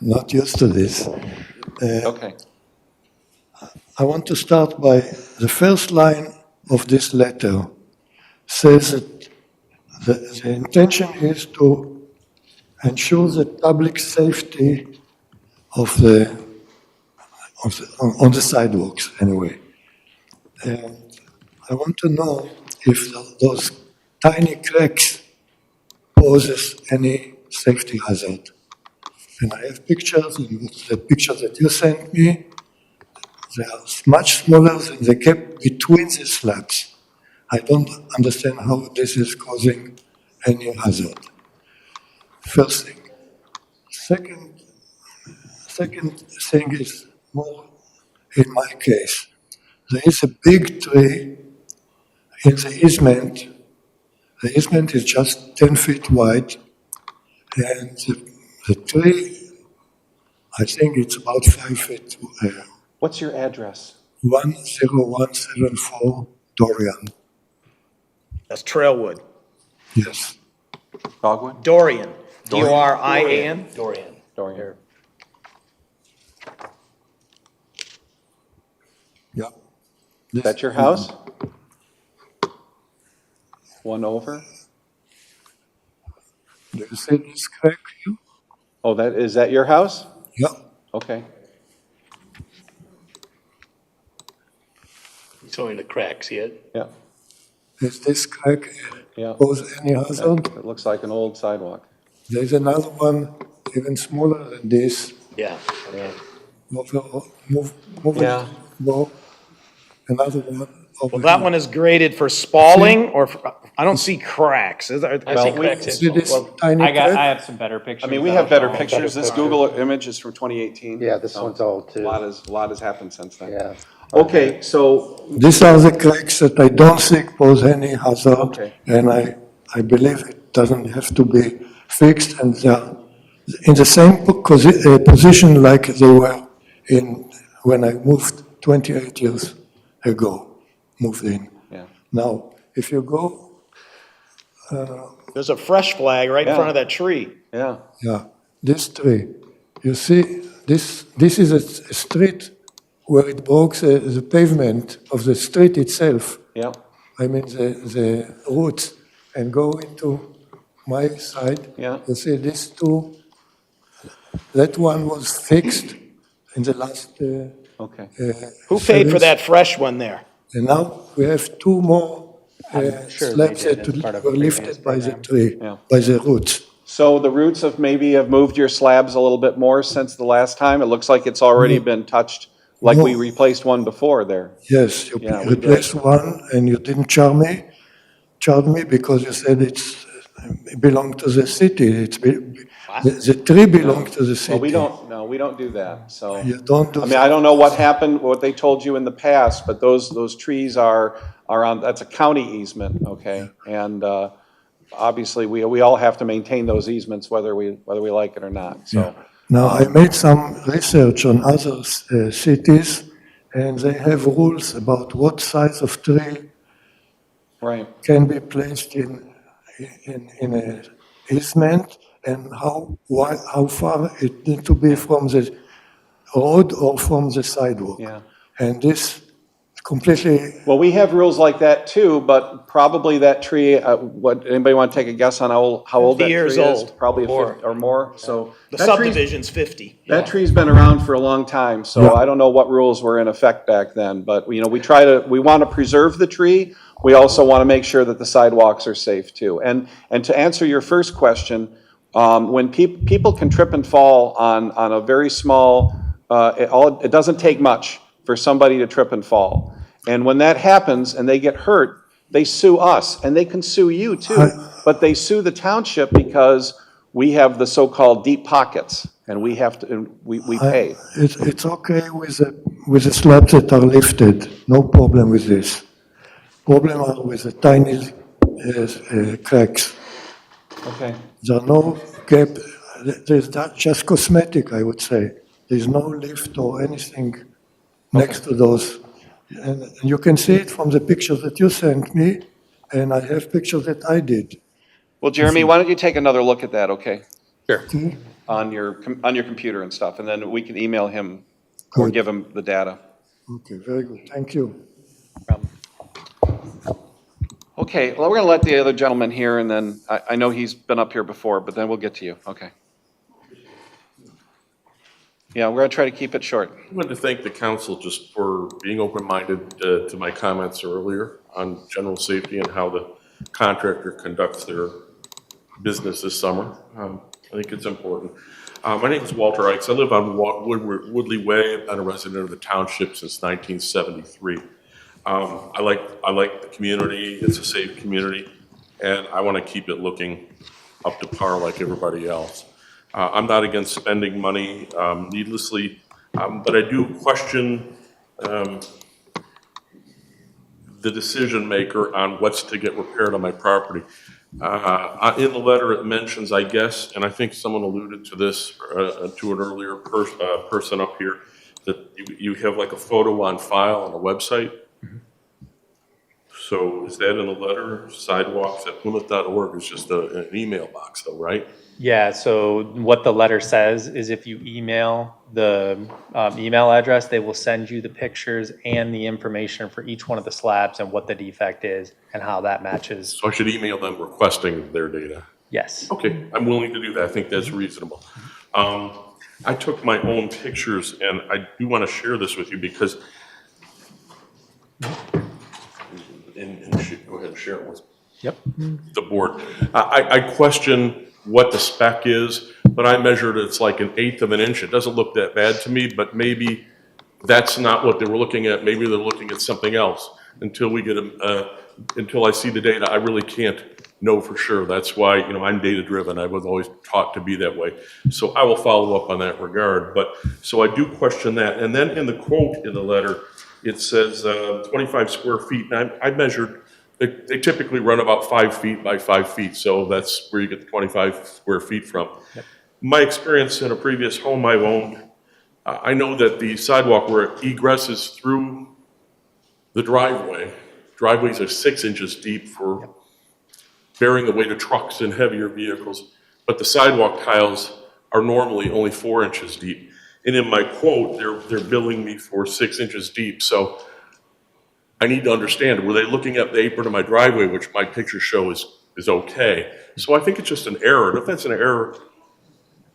H: not used to this.
A: Okay.
H: I want to start by the first line of this letter says that the intention is to ensure the public safety on the sidewalks anyway. And I want to know if those tiny cracks poses any safety hazard. And I have pictures, and the pictures that you sent me, they are much smaller than the gap between the slabs. I don't understand how this is causing any hazard. First thing. Second thing is more in my case. There is a big tree in the easement. The easement is just 10 feet wide, and the tree, I think it's about 5 feet.
A: What's your address?
H: 10174 Dorian.
G: That's Trailwood.
H: Yes.
A: Dogwood?
G: Dorian, D-O-R-I-A-N.
D: Dorian.
A: Dorian.
H: Yeah.
A: Is that your house? One over?
H: Do you see this crack here?
A: Oh, is that your house?
H: Yeah.
A: Okay.
D: Showing the crack, see it?
A: Yeah.
H: Is this crack
A: Yeah.
H: pose any hazard?
A: It looks like an old sidewalk.
H: There's another one even smaller than this.
D: Yeah.
H: Move
A: Yeah.
H: it. Go. Another one.
G: Well, that one is graded for spalling, or, I don't see cracks. Is there?
D: I see cracks.
H: See this tiny
J: I
H: crack?
J: have some better pictures.
A: I mean, we have better pictures. This Google image is from 2018.
C: Yeah, this
A: so
C: one's old too.
A: A lot has happened since then.
C: Yeah.
A: Okay, so,
H: These are the cracks that I don't think pose any hazard,
A: Okay.
H: and I believe it doesn't have to be fixed, and they are in the same position like they were in when I moved 28 years ago, moved in.
A: yeah.
H: Now, if you go,
G: There's a fresh flag right in
A: Yeah.
G: front of that tree.
A: Yeah.
H: this tree, you see, this is a street where it broke the pavement of the street itself.
A: Yeah.
H: I mean, the roots, and go into my side.
A: Yeah.
H: You see these two, that one was fixed in the last.
A: Okay.
G: Who paid for
H: service.
G: that fresh one there?
H: And now we have two more
J: sure
H: slabs
J: they did
H: that
J: as part of a
H: were lifted by the
J: previous
H: tree,
A: Yeah.
H: by the roots.
A: So the roots have moved your slabs a little bit more since the last time? It looks like it's already been touched, like we
H: No.
A: replaced one before there.
H: Yes, you
A: Yeah, we did.
H: replaced one, and you didn't charge me because you said it belonged to the city. The tree belonged to the city.
A: Well, we don't do that, so.
H: You don't do
A: I mean, I don't know what happened, what they told you in the past, but those trees are on, that's a county easement, okay? And obviously, we all have to maintain those easements whether we like it or not, so.
H: Now, I made some research on other cities, and they have rules about what size of tree
A: Right.
H: can be placed in an easement, and how far it need to be from the road or from the sidewalk.
A: Yeah.
H: And this completely,
A: Well, we have rules like that too, but probably that tree, anybody want to take a guess on how old that
G: 50
A: tree
G: years
A: is?
G: old.
A: Probably
G: More.
A: 50 or more, so.
G: The
A: that tree's-
G: subdivision's 50.
A: That tree's been around for a long time, so
H: Yeah.
A: I don't know what rules were in effect back then, but, we want to preserve the tree. We also want to make sure that the sidewalks are safe too. And to answer your first question, when people can trip and fall on a very small, it doesn't take much for somebody to trip and fall. And when that happens and they get hurt, they sue us, and they can sue you too. But they sue the township because we have the so-called deep pockets. and we have to, and we pay.
H: It's okay with the slabs that are lifted, no problem with this. Problem are with the tiny cracks.
A: Okay.
H: There are no gap, there's just cosmetic, I would say. There's no lift or anything next to those. And you can see it from the pictures that you sent me, and I have pictures that I did.
A: Well, Jeremy, why don't you take another look at that, okay?
D: Sure.
H: Okay?
A: On your computer and stuff, and then we can email him or
H: Good.
A: give him the data.
H: Okay, very good, thank you.
A: Okay, well, we're gonna let the other gentleman here, and then, I know he's been up here before, but then we'll get to you, okay? Yeah, we're gonna try to keep it short.
E: I wanted to thank the council just for being open-minded to my comments earlier on general safety and how the contractor conducts their business this summer. I think it's important. My name is Walter Ikes. I live on Woodley Way. I've been a resident of the township since 1973. I like the community. It's a safe community, and I want to keep it looking up to par like everybody else. I'm not against spending money needlessly, but I do question the decision maker on what's to get repaired on my property. In the letter, it mentions, I guess, and I think someone alluded to this to an earlier person up here, that you have like a photo on file on a website. So is that in the letter? Sidewalks at Plymouth.org is just an email box though, right?
J: Yeah, so what the letter says is if you email the email address, they will send you the pictures and the information for each one of the slabs and what the defect is and how that matches.
E: So I should email them requesting their data?
J: Yes.
E: Okay, I'm willing to do that. I think that's reasonable. I took my own pictures, and I do want to share this with you because, go ahead and share it with the board. I question what the spec is, but I measured it's like 1/8 of an inch. It doesn't look that bad to me, but maybe that's not what they were looking at. Maybe they're looking at something else. Until we get until I see the data, I really can't know for sure. That's why, I'm data driven. I was always taught to be that way. So I will follow up on that regard. But so I do question that. And then in the quote in the letter, it says 25 square feet. And I measured. They typically run about 5 feet by 5 feet, so that's where you get the 25 square feet from. Yep. My experience in a previous home I owned, I know that the sidewalk where it egresses through the driveways are 6 inches deep for bearing the weight of trucks and heavier vehicles, but the sidewalk tiles are normally only 4 inches deep. And in my quote, they're billing me for 6 inches deep, so I need to understand, were they looking at the apron of my driveway, which my pictures show is okay? So I think it's just an error. And if that's an error,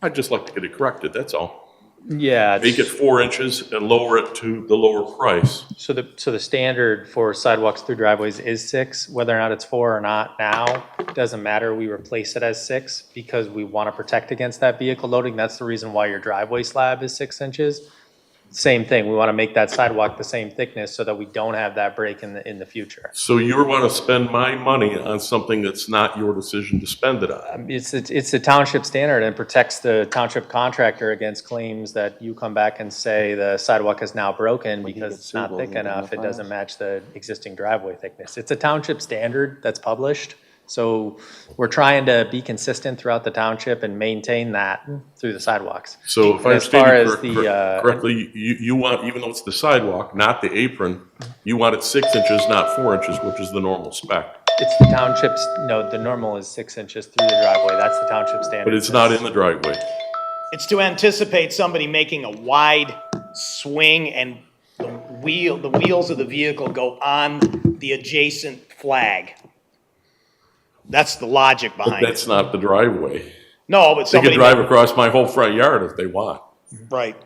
E: I'd just like to get it corrected, that's all.
J: Yeah.
E: Make it 4 inches and lower it to the lower price.
J: So the standard for sidewalks through driveways is 6, whether or not it's 4 or not now, doesn't matter. We replace it as 6 because we want to protect against that vehicle loading. That's the reason why your driveway slab is 6 inches. Same thing, we want to make that sidewalk the same thickness so that we don't have that break in the future.
E: So you want to spend my money on something that's not your decision to spend it on?
J: It's a township standard and protects the township contractor against claims that you come back and say the sidewalk is now broken because it's not thick enough, it doesn't match the existing driveway thickness. It's a township standard that's published. So we're trying to be consistent throughout the township and maintain that through the sidewalks.
E: So if I understand you correctly, you want, even though it's the sidewalk, not the apron, you want it 6 inches, not 4 inches, which is the normal spec.
J: It's the township's, no, the normal is 6 inches through the driveway. That's the township standard.
E: But it's not in the driveway.
G: It's to anticipate somebody making a wide swing and the wheels of the vehicle go on the adjacent flag. That's the logic behind it.
E: But that's not the driveway.
G: No, but somebody...
E: They can drive across my whole front yard if they want.
G: Right.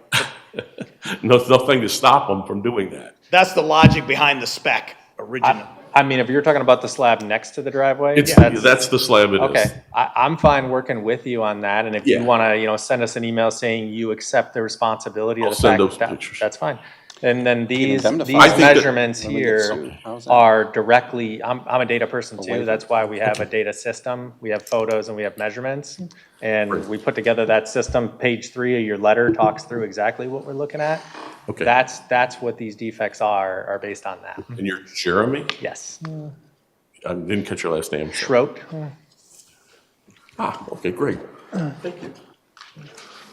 E: Nothing to stop them from doing that.
G: That's the logic behind the spec original.
J: I mean, if you're talking about the slab next to the driveway,
E: that's the slab it is.
J: Okay, I'm fine working with you on that, and if you want to, send us an email saying you accept the responsibility of the fact, that's fine. And then these
A: indemnify.
E: I think that-
J: measurements
A: When we get
J: here
A: sued, how's that?
J: are directly, I'm a data person too,
A: waiver.
J: that's why we have a data system. We have photos and we have measurements. And we put together that system. Page 3 of your letter talks through exactly what we're looking at.
E: Okay.
J: That's what these defects are based on that.
E: And you're Jeremy?
J: Yes.
E: I didn't catch your last name.
J: Schroet.
E: Okay, great. Thank you.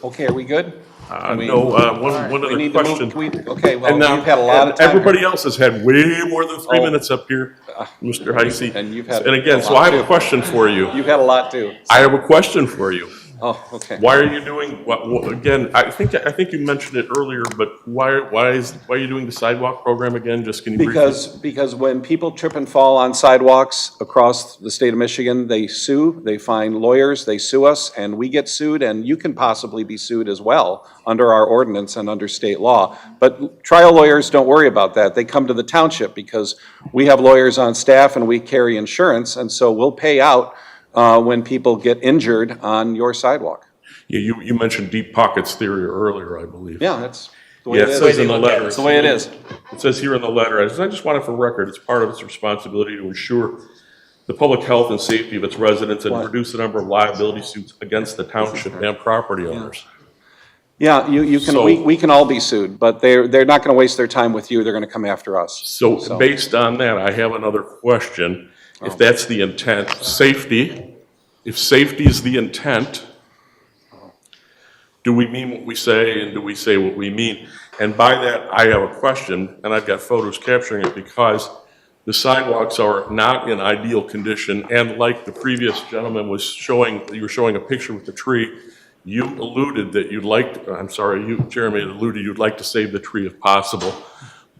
A: Okay, are we good? Can we-
E: No, one
A: We
E: other
A: need to move-
E: question.
A: can we- Okay, well,
E: And now,
A: you've had a lot of time.
E: everybody else has had way more than 3
A: Oh.
E: minutes up here, Mr. Heisey.
A: And you've had
E: And again,
A: a
E: so
A: lot
E: I have a
A: too.
E: question for you.
A: You've had a lot too.
E: I have a question for you.
A: Oh, okay.
E: Why are you doing, again, I think you mentioned it earlier, but why are you doing the sidewalk program again? Just can you briefly?
A: Because when people trip and fall on sidewalks across the state of Michigan, they sue, they find lawyers, they sue us, and we get sued, and you can possibly be sued as well under our ordinance and under state law. But trial lawyers don't worry about that. They come to the township because we have lawyers on staff and we carry insurance, and so we'll pay out when people get injured on your sidewalk.
E: Yeah, you mentioned deep pockets theory earlier, I believe.
A: Yeah, that's the way
E: Yeah,
A: it
E: it
A: is.
E: says in the letter.
A: It's the way it is.
E: It says here in the letter, I just want it for record, it's part of its responsibility to ensure the public health and safety of its residents and reduce the number of liability suits against the township and property owners.
A: Yeah, you can,
E: So-
A: we can all be sued, but they're not gonna waste their time with you, they're gonna come after us.
E: So based on that, I have another question. If that's the intent, if safety is the intent, do we mean what we say and do we say what we mean? And by that, I have a question, and I've got photos capturing it because the sidewalks are not in ideal condition, and like the previous gentleman was showing, you were showing a picture with the tree, you alluded that Jeremy alluded you'd like to save the tree if possible,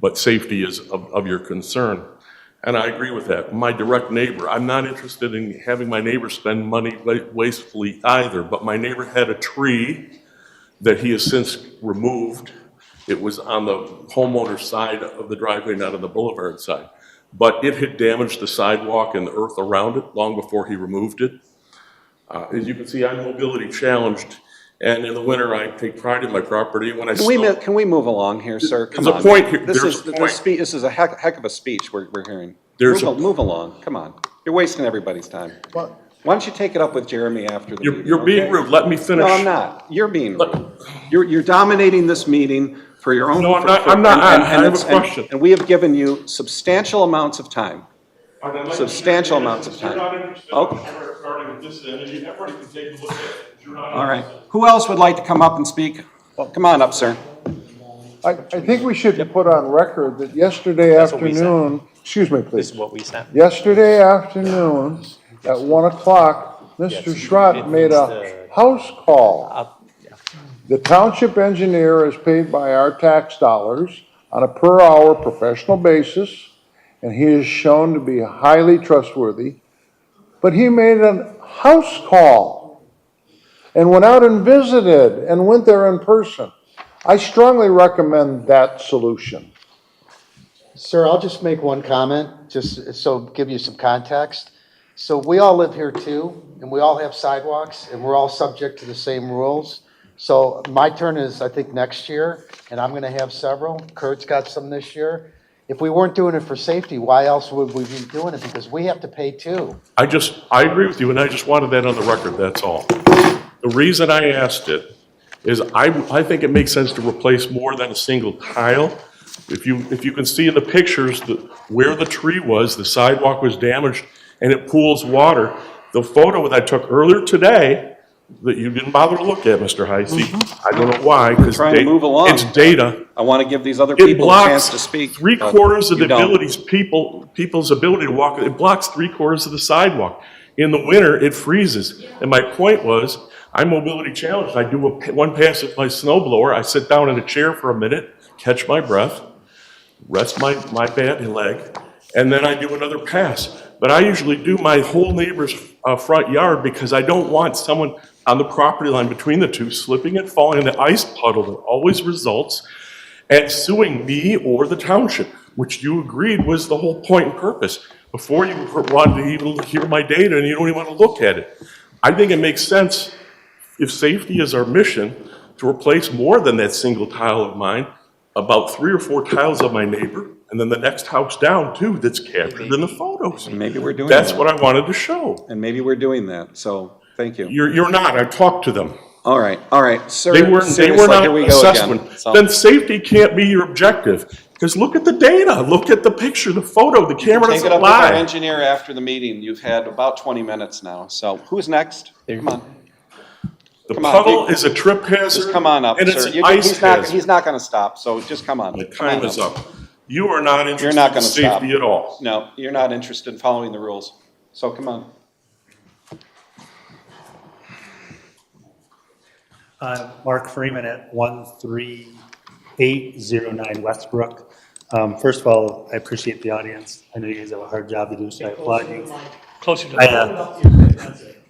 E: but safety is of your concern. And I agree with that. My direct neighbor, I'm not interested in having my neighbor spend money wastefully either, but my neighbor had a tree that he has since removed. It was on the homeowner's side of the driveway, not on the boulevard side. But it had damaged the sidewalk and the earth around it long before he removed it. As you can see, I'm mobility challenged, and in the winter, I take pride in my property. When I
A: Can we move along here, sir? Come
E: There's a
A: on.
E: point here.
A: This
E: There's
A: is,
E: a point.
A: this is a heck of a speech we're hearing.
E: There's
A: Move along, come on. You're wasting everybody's time. Why don't you take it up with Jeremy after the meeting?
E: You're being
A: okay?
E: rude. Let me finish.
A: No, I'm not. You're being rude. You're dominating this meeting for your own.
E: No, I'm not. I'm not. I have a question.
A: And we have given you substantial amounts of time. Substantial amounts of time. Okay.
E: Starting with this end, and everybody can take a look at it. You're not
A: All right. Who else would like to come up and speak? Well, come on up, sir.
B: I think we should put on record that yesterday
J: That's what we said.
B: afternoon, excuse me,
J: This
B: please.
J: is what we sent.
B: Yesterday afternoon, at 1 o'clock, Mr. Schrott made a house call. The township engineer is paid by our tax dollars on a per-hour professional basis, and he is shown to be highly trustworthy. But he made a house call and went out and visited and went there in person. I strongly recommend that solution.
C: Sir, I'll just make one comment, just so give you some context. So we all live here too, and we all have sidewalks, and we're all subject to the same rules. So my turn is, I think, next year, and I'm gonna have several. Kurt's got some this year. If we weren't doing it for safety, why else would we be doing it? Because we have to pay too.
E: I agree with you, and I just wanted that on the record, that's all. The reason I asked it is I think it makes sense to replace more than a single tile. If you can see in the pictures where the tree was, the sidewalk was damaged, and it pools water. The photo that I took earlier today, that you didn't bother to look at, Mr. Heisey, I don't know why, because
A: Trying to move along.
E: it's data.
A: I want to give these other
E: It
A: people a chance
E: blocks
A: to speak.
E: three-quarters of
A: you
E: the
A: don't.
E: people's ability to walk. It blocks three-quarters of the sidewalk. In the winter, it freezes. And my point was, I'm mobility challenged. I do one pass with my snowblower. I sit down in a chair for a minute, catch my breath, rest my bad leg, and then I do another pass. But I usually do my whole neighbor's front yard because I don't want someone on the property line between the two slipping and falling in the ice puddle that always results and suing me or the township, which you agreed was the whole point and purpose. Before you wanted to even hear my data and you don't even want to look at it. I think it makes sense, if safety is our mission, to replace more than that single tile of mine about 3 or 4 tiles of my neighbor, and then the next house down too that's captured in the photos.
A: Maybe we're doing
E: That's
A: that.
E: what I wanted to show.
A: And maybe we're doing that, so, thank you.
E: You're not, I talked to them.
A: All right, sir,
E: They were
A: seriously,
E: not
A: here we go
E: assessment.
A: again. So-
E: Then safety can't be your objective, because look at the data, look at the picture, the photo, the camera
A: Take
E: doesn't
A: it up with our
E: lie.
A: engineer after the meeting. You've had about 20 minutes now, so who's next? Come on.
E: The
A: Come on,
E: puddle
A: you-
E: is a trip hazard.
A: Just come on up,
E: and it's
A: sir.
E: an ice hazard.
A: He's not gonna stop, so just come on.
E: The
A: Come on
E: time is up. You are not
A: You're
E: interested
A: not
E: in
A: gonna stop.
E: safety at all.
A: No, you're not interested in following the rules, so come on.
P: Mark Freeman at 13809 Westbrook. First of all, I appreciate the audience. I know you guys have a hard job to do, so I applaud you.
D: Closer to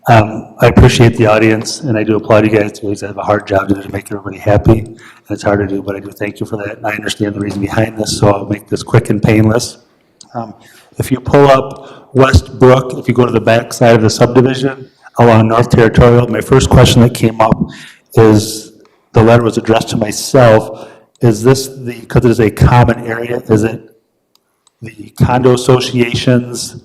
P: I appreciate the audience, and I do applaud you guys. You guys have a hard job to do to make everybody happy, and it's hard to do, but I do thank you for that. And I understand the reason behind this, so I'll make this quick and painless. If you pull up Westbrook, if you go to the back side of the subdivision along North Territorial, my first question that came up is, the letter was addressed to myself, is this because it is a common area, is it the condo associations,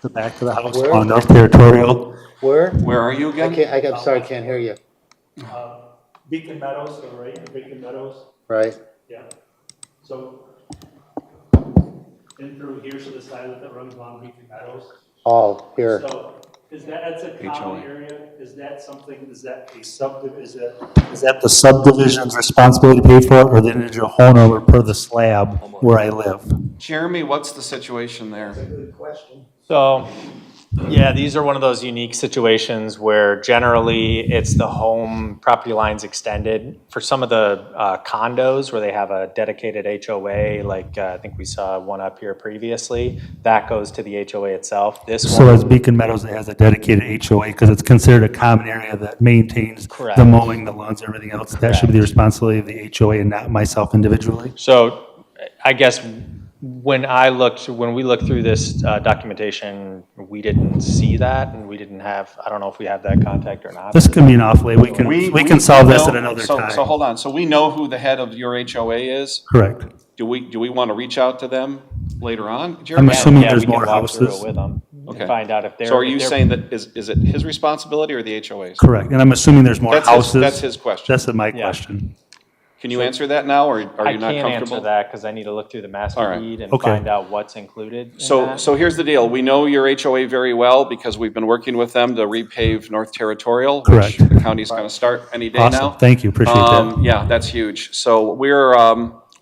P: the back of the house
C: Where?
P: on North Territorial?
A: Where are you again?
C: I'm sorry, I can't hear you.
P: Beacon Meadows, right, Beacon Meadows,
C: Right.
P: yeah. So, in through here's the side that runs along Beacon Meadows.
C: Oh, here.
P: So, that's a
A: HOA.
P: common area, is that something, is that a subdivision, is that the subdivision's responsibility to pay for it, or the individual homeowner per the slab where I live?
A: Jeremy, what's the situation there?
C: Good question.
J: So, yeah, these are one of those unique situations where generally it's the home property lines extended. For some of the condos where they have a dedicated HOA, like I think we saw one up here previously, that goes to the HOA itself. This
P: So
J: one,
P: as Beacon Meadows, it has a dedicated HOA, because it's considered a common area that maintains
J: Correct.
P: the mowing, the lawns, everything else. That should be the responsibility of the HOA and not myself individually.
J: so I guess when we looked through this documentation, we didn't see that, and we didn't have, I don't know if we have that contact or not.
P: This can be an off-lay, we can solve this at
A: know-
P: another
A: so-
P: time.
A: So hold on, so we know who the head of your HOA is?
P: Correct.
A: Do we want to reach out to them later on?
P: I'm
A: Jeremy?
P: assuming
J: Yeah,
P: there's
J: we can
P: more
J: walk through it
P: houses.
J: with them
A: Okay.
J: and find out if they're.
A: So are you
J: if they're-
A: saying that, is it his responsibility or the HOA's?
P: Correct, and I'm assuming there's more
A: That's
P: houses.
A: that's his question.
P: That's my
J: Yeah.
P: question.
A: Can you answer that now, or are you not
J: I can't
A: comfortable?
J: answer that because I need to look through the
A: All
J: master
A: right.
J: deed and
P: Okay.
J: find out what's included in
A: So,
J: that.
A: so here's the deal. We know your HOA very well because we've been working with them to repave North Territorial.
P: Correct.
A: Which the county's going to start any day now.
P: Awesome, thank you, appreciate that.
A: Yeah, that's huge. So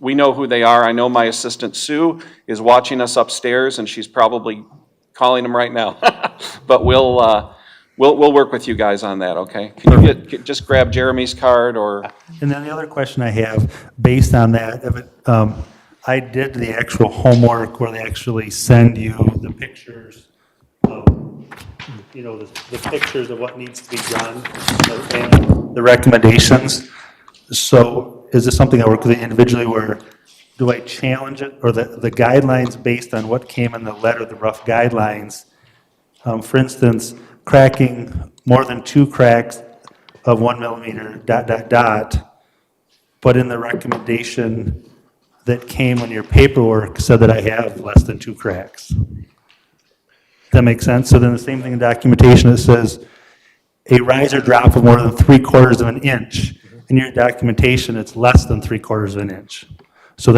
A: we know who they are. I know my assistant Sue is watching us upstairs and she's probably calling them right now. But we'll work with you guys on that, okay? Can you just grab Jeremy's card or?
P: And then the other question I have, based on that, if it, I did the actual homework where they actually send you the pictures of, the pictures of what needs to be done, and the recommendations. So is this something I work with individually where, do I challenge it, or the guidelines based on what came in the letter, the rough guidelines? For instance, cracking more than 2 cracks of 1 millimeter, ... But in the recommendation that came on your paperwork said that I have less than 2 cracks. That makes sense? So then the same thing in documentation, it says a rise or drop of more than 3/4 of an inch. In your documentation, it's less than 3/4 of an inch. So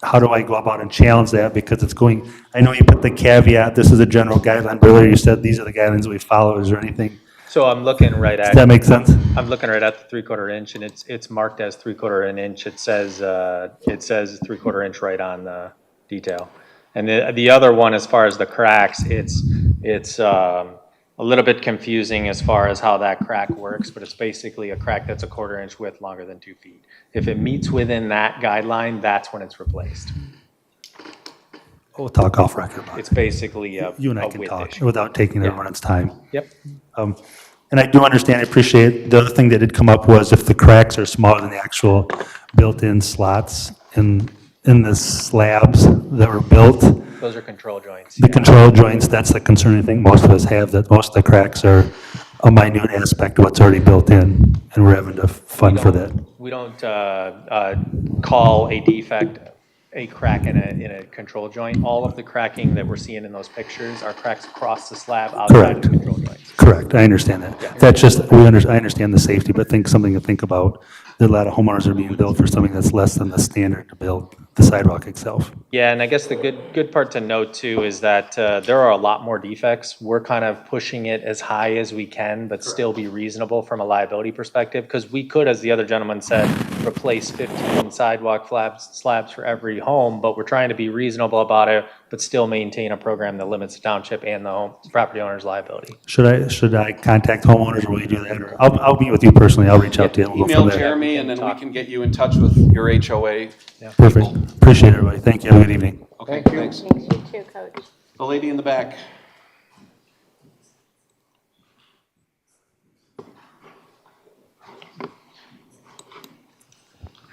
P: how do I go about and challenge that? Because it's going, I know you put the caveat, this is a general guideline, but earlier you said these are the guidelines we follow. Is there anything?
J: So I'm looking right at.
P: Does that make sense?
J: I'm looking right at the 3/4 inch, and it's marked as 3/4 an inch. It says 3/4 inch right on the detail. And the other one, as far as the cracks, it's a little bit confusing as far as how that crack works, but it's basically a crack that's a 1/4 inch width longer than 2 feet. If it meets within that guideline, that's when it's replaced.
P: We'll talk off record about it.
J: It's basically a
P: You and I
J: a
P: can
J: width
P: talk
J: issue.
P: without taking
J: Yeah.
P: everyone's time.
J: Yep.
P: And I do understand, I appreciate, the other thing that did come up was if the cracks are smaller than the actual built-in slots in the slabs that were built.
J: Those are control joints.
P: The control joints, that's the concern I think most of us have, that most of the cracks are a minute aspect of what's already built in, and we're having to fund for that.
J: call a defect a crack in a control joint. All of the cracking that we're seeing in those pictures are cracks across the slab outside of the control joints.
P: Correct, I understand that. That's just, I understand the safety, but something to think about. That a lot of homeowners are being billed for something that's less than the standard to build the sidewalk itself.
J: Yeah, and I guess the good part to note too is that there are a lot more defects. We're kind of pushing it as high as we can, but still be reasonable from a liability perspective, because we could, as the other gentleman said, replace 15 sidewalk slabs for every home, but we're trying to be reasonable about it, but still maintain a program that limits the township and the property owner's liability.
P: Should I contact homeowners, or will you do that? Or I'll meet with you personally, I'll reach out to you. and we'll go
A: Email
P: from there.
A: Jeremy, and then we can get you in touch with your HOA.
P: Perfect, appreciate it, everybody, thank you, have a good evening.
A: Okay, thanks.
K: Thanks, you too, Coach.
A: The lady in the back.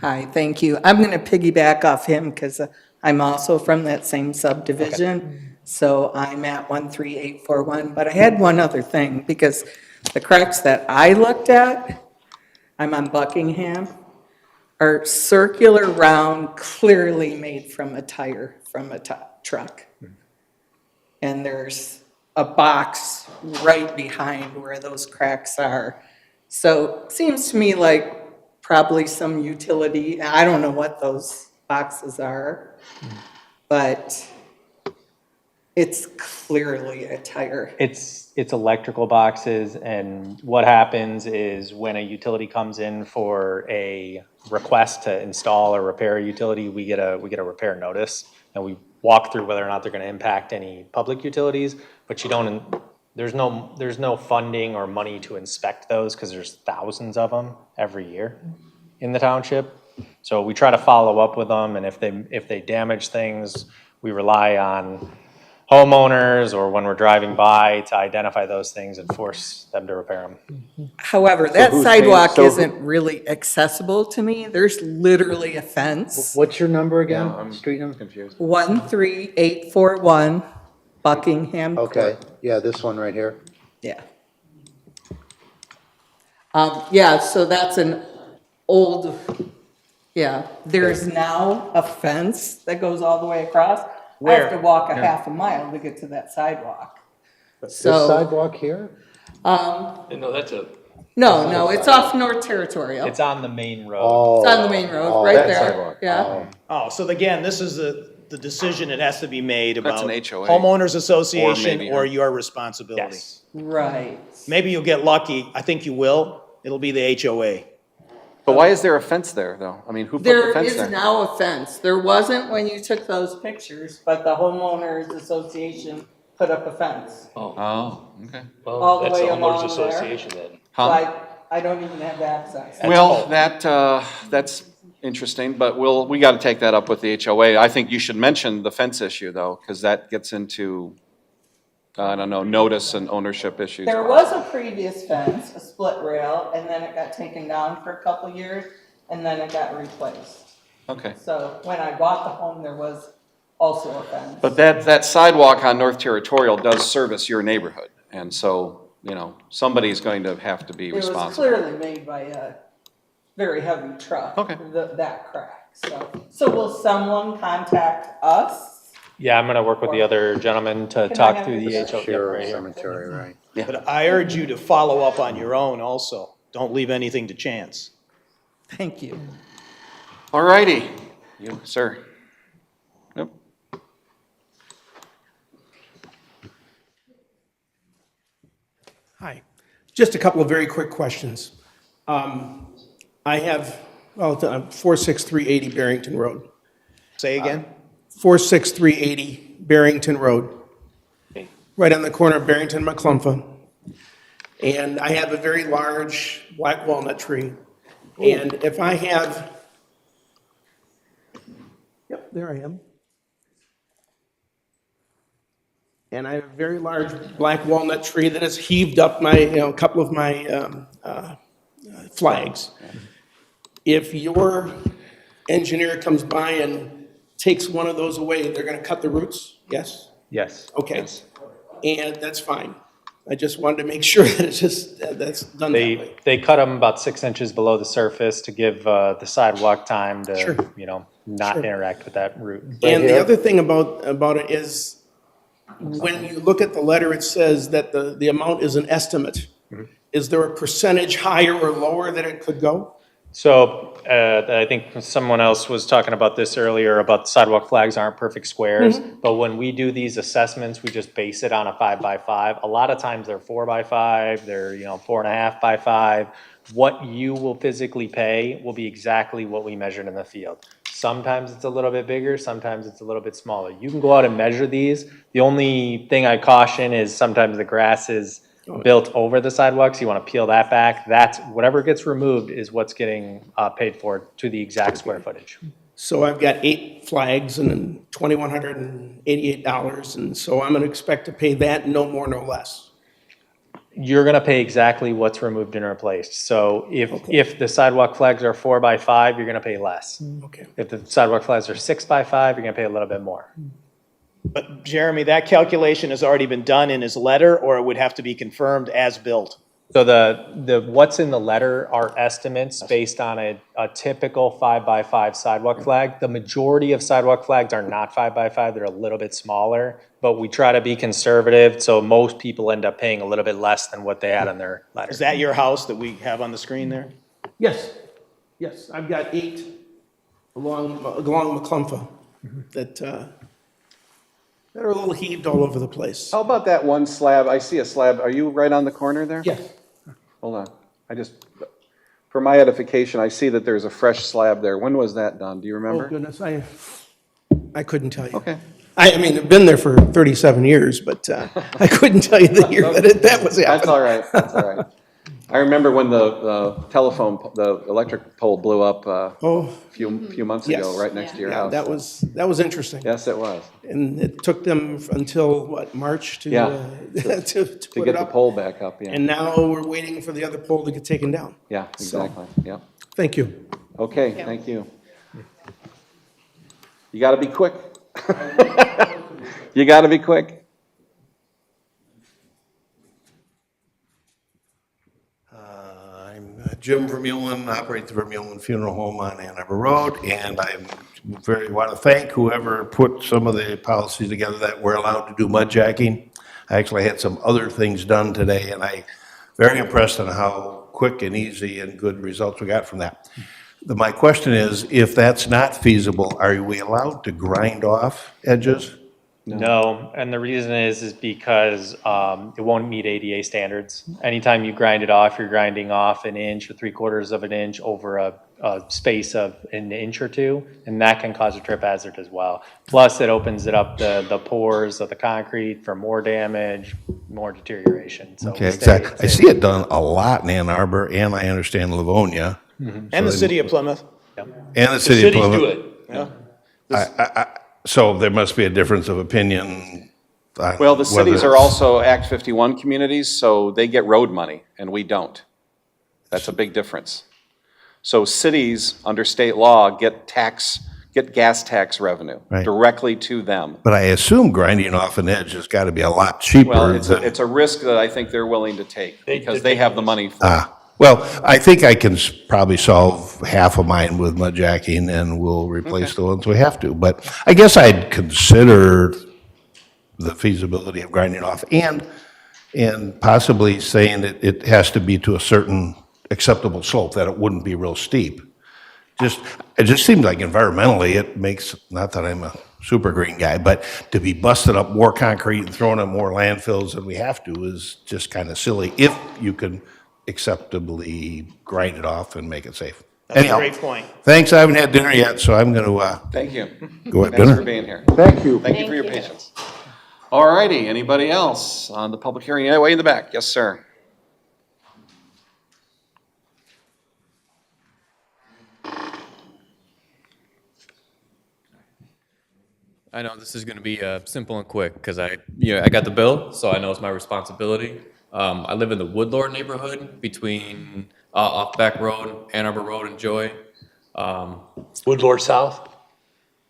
Q: Hi, thank you. I'm going to piggyback off him because I'm also from that same subdivision. So I'm at 13841. But I had one other thing, because the cracks that I looked at, I'm on Buckingham, are circular round, clearly made from a tire from a truck. And there's a box right behind where those cracks are. So it seems to me like probably some utility, I don't know what those boxes are, but it's clearly a tire.
J: It's electrical boxes, and what happens is when a utility comes in for a request to install or repair a utility, we get a repair notice, and we walk through whether or not they're going to impact any public utilities, but there's no funding or money to inspect those, because there's thousands of them every year in the township. So we try to follow up with them, and if they damage things, we rely on homeowners or when we're driving by to identify those things and force them to repair them.
Q: However, that sidewalk isn't really accessible to me. There's literally a fence.
C: What's your number again?
F: I'm
C: Street number?
F: confused.
Q: 13841 Buckingham Court.
C: Okay, yeah, this one right here.
Q: Yeah. Yeah, so that's an old, yeah, there's now a fence that goes all the way across. I have to walk a half a mile to get to that sidewalk.
C: This
Q: So,
C: sidewalk here?
D: No, that's a.
Q: no, it's off North Territorial.
J: It's on the main road.
C: Oh.
Q: It's on the main road, right there, yeah.
G: Oh, so again, this is the decision that has to be made
A: That's
G: about
A: an HOA.
G: homeowners association
A: maybe
G: or
A: her.
G: your responsibility.
J: Yes.
Q: Right.
G: Maybe you'll get lucky. I think you will. It'll be the HOA.
A: But why is there a fence there, though? I mean, who put the
Q: There
A: fence
Q: is
A: there?
Q: now a fence. There wasn't when you took those pictures, but the homeowners association put up a fence.
A: Oh, okay.
Q: All
D: Well,
Q: the
D: that's
Q: way
D: the
Q: along
D: homeowners
Q: there.
D: association then.
Q: So
A: Huh?
Q: I don't even have access.
A: Well, that's interesting, but we got to take that up with the HOA. I think you should mention the fence issue, though, because that gets into, I don't know, notice and ownership issues.
Q: There was a previous fence, a split rail, and then it got taken down for a couple years, and then it got replaced.
A: Okay.
Q: So when I bought the home, there was also a fence.
A: But that sidewalk on North Territorial does service your neighborhood, and so, somebody's going to have to be
Q: It was
A: responsible.
Q: clearly made by a very heavy truck.
A: Okay.
Q: That crack, so will someone contact us?
J: Yeah, I'm gonna work with the other gentleman to
Q: Can I
J: talk
Q: have
J: through the
Q: your
J: HOA.
C: Sure,
J: right here.
C: cemetery, right.
G: But I urge you to follow up on your own also. Don't leave anything to chance.
Q: Thank you.
A: All righty. You, sir. Yep.
R: Hi. Just a couple of very quick questions. I have, 46380 Barrington Road.
G: Say again?
R: 46380 Barrington Road, right on the corner of Barrington and McClumpha. And I have a very large black walnut tree. And if I have, yep, there I am. And I have a very large black walnut tree that has heaved up my, a couple of my flags. If your engineer comes by and takes one of those away, they're gonna cut the roots, yes?
J: Yes.
R: Okay. And that's fine. I just wanted to make sure that it's just, that's done that way.
J: They cut them about 6 inches below the surface to give the sidewalk time to,
R: Sure.
J: not
R: Sure.
J: interact with that route.
R: And the other thing about it is, when you look at the letter, it says that the amount is an estimate. Is there a percentage higher or lower that it could go?
J: So I think someone else was talking about this earlier, about sidewalk flags aren't perfect squares. But when we do these assessments, we just base it on a 5x5. A lot of times they're 4x5, they're 4.5x5. What you will physically pay will be exactly what we measured in the field. Sometimes it's a little bit bigger, sometimes it's a little bit smaller. You can go out and measure these. The only thing I caution is sometimes the grass is built over the sidewalks. You want to peel that back. That's whatever gets removed is what's getting paid for to the exact square footage.
R: So I've got 8 flags and then $2,188, and so I'm going to expect to pay that, no more, no less.
J: You're going to pay exactly what's removed and replaced. So if the sidewalk flags are 4x5, you're going to pay less.
R: Okay.
J: If the sidewalk flags are 6x5, you're going to pay a little bit more.
G: But Jeremy, that calculation has already been done in his letter, or it would have to be confirmed as built?
J: So the what's in the letter are estimates based on a typical 5x5 sidewalk flag. The majority of sidewalk flags are not 5x5, they're a little bit smaller, but we try to be conservative, so most people end up paying a little bit less than what they had in their letter.
G: Is that your house that we have on the screen there?
R: Yes, yes, I've got 8 along McClumpha that are a little heaved all over the place.
A: How about that one slab? I see a slab. Are you right on the corner there?
R: Yes.
A: Hold on. For my edification, I see that there's a fresh slab there. When was that done? Do you remember?
R: Oh, goodness, I couldn't tell you.
A: Okay.
R: I mean, I've been there for 37 years, but I couldn't tell you the year that was happening.
A: That's all right. That's all right. I remember when the electric pole blew up a few months ago, right next to your house.
R: That was interesting.
A: Yes, it was.
R: And it took them until, what, March to
A: to
R: put
A: get
R: it up.
A: the pole back up, yeah.
R: And now we're waiting for the other pole to get taken down.
A: Yeah, exactly, yeah.
R: Thank you.
A: Okay, thank you. You gotta be quick. You gotta be quick.
H: Jim Vermeulen, operate the Vermeulen Funeral Home on Ann Arbor Road, and I want to thank whoever put some of the policies together that we're allowed to do mud jacking. I actually had some other things done today, and I'm very impressed on how quick and easy and good results we got from that. My question is, if that's not feasible, are we allowed to grind off edges?
J: No, and the reason is because it won't meet ADA standards. Anytime you grind it off, you're grinding off 1 inch or 3/4 of an inch over a space of 1 inch or 2, and that can cause a trip hazard as well. Plus, it opens it up the pores of the concrete for more damage, more deterioration. So
H: Okay, exactly. I see it done a lot in Ann Arbor, and I understand Livonia.
G: And the city of Plymouth.
H: And the city of Plymouth.
G: Cities do it. Yeah.
H: So there must be a difference of opinion.
A: Well, the cities are also Act 51 communities, so they get road money, and we don't. That's a big difference. So cities, under state law, get gas tax revenue directly to them.
H: But I assume grinding off an edge has got to be a lot cheaper.
A: Well, it's a risk that I think they're willing to take, because they have the money for it.
H: Well, I think I can probably solve half of mine with mud jacking, and we'll replace the ones we have to. But I guess I'd consider the feasibility of grinding off and possibly saying that it has to be to a certain acceptable slope, that it wouldn't be real steep. It just seems like environmentally it makes, not that I'm a super green guy, but to be busting up more concrete and throwing up more landfills than we have to is just kind of silly if you can acceptably grind it off and make it safe.
G: That's a great point.
H: Thanks. I haven't had dinner yet, so I'm going to
A: Thank you.
H: go have
A: Thanks
H: dinner.
A: for being here.
B: Thank you.
A: Thank you for your patience. All righty, anybody else on the public hearing? Yeah, way in the back. Yes, sir.
S: I know this is going to be simple and quick because I got the bill, so I know it's my responsibility. I live in the Woodlore neighborhood between off Back Road, Ann Arbor Road, and Joy.
D: Woodlore South?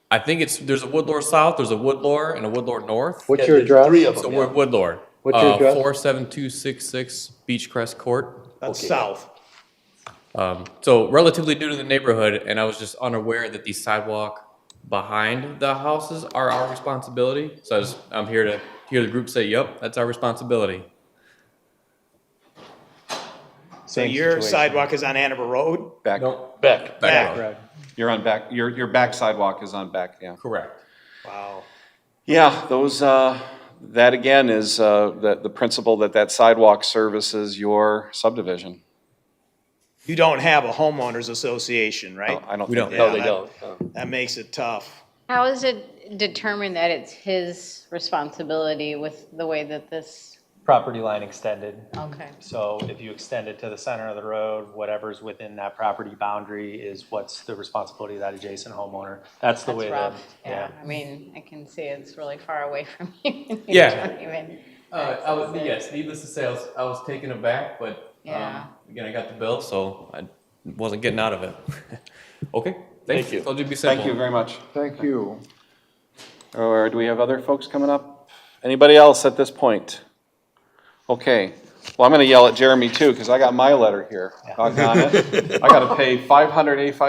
S: I think there's a Woodlore South, there's a Woodlore, and a Woodlore North.
C: What's your address?
S: 3 of them. So we're Woodlore.
C: What's your address?
S: 47266 Beechcrest Court.
G: That's south.
S: So relatively new to the neighborhood, and I was just unaware that the sidewalk behind the houses are our responsibility. So I'm here to hear the group say, yep, that's our responsibility.
G: So your sidewalk is on Ann Arbor Road?
A: Back.
S: No,
G: Back.
S: road.
A: You're on back, your back sidewalk is on back, yeah.
S: Correct.
G: Wow.
A: Yeah, those, that again is, the principle that sidewalk services your subdivision.
G: You don't have a homeowners association, right?
A: No, I don't
S: We
A: think
S: don't.
D: No, they don't.
G: That makes it tough.
K: How is it determined that it's his responsibility with the way that this,
J: Property line extended.
K: okay.
J: So if you extend it to the center of the road, whatever's within that property boundary is what's the responsibility of that adjacent homeowner. That's the
K: That's
J: way that,
K: rough, yeah. I mean, I can see it's really far away from you. You
S: Yeah.
K: don't even
S: Yes, needless to say, I was taken aback, but
K: Yeah.
S: again, I got the bill, so I wasn't getting out of it. Okay,
D: Thank you.
S: Told you to be simple.
A: Thank you very much.
B: Thank you.
A: Or do we have other folks coming up? Anybody else at this point? Okay, well, I'm gonna yell at Jeremy too, because I got my letter here. Doggone it. I gotta pay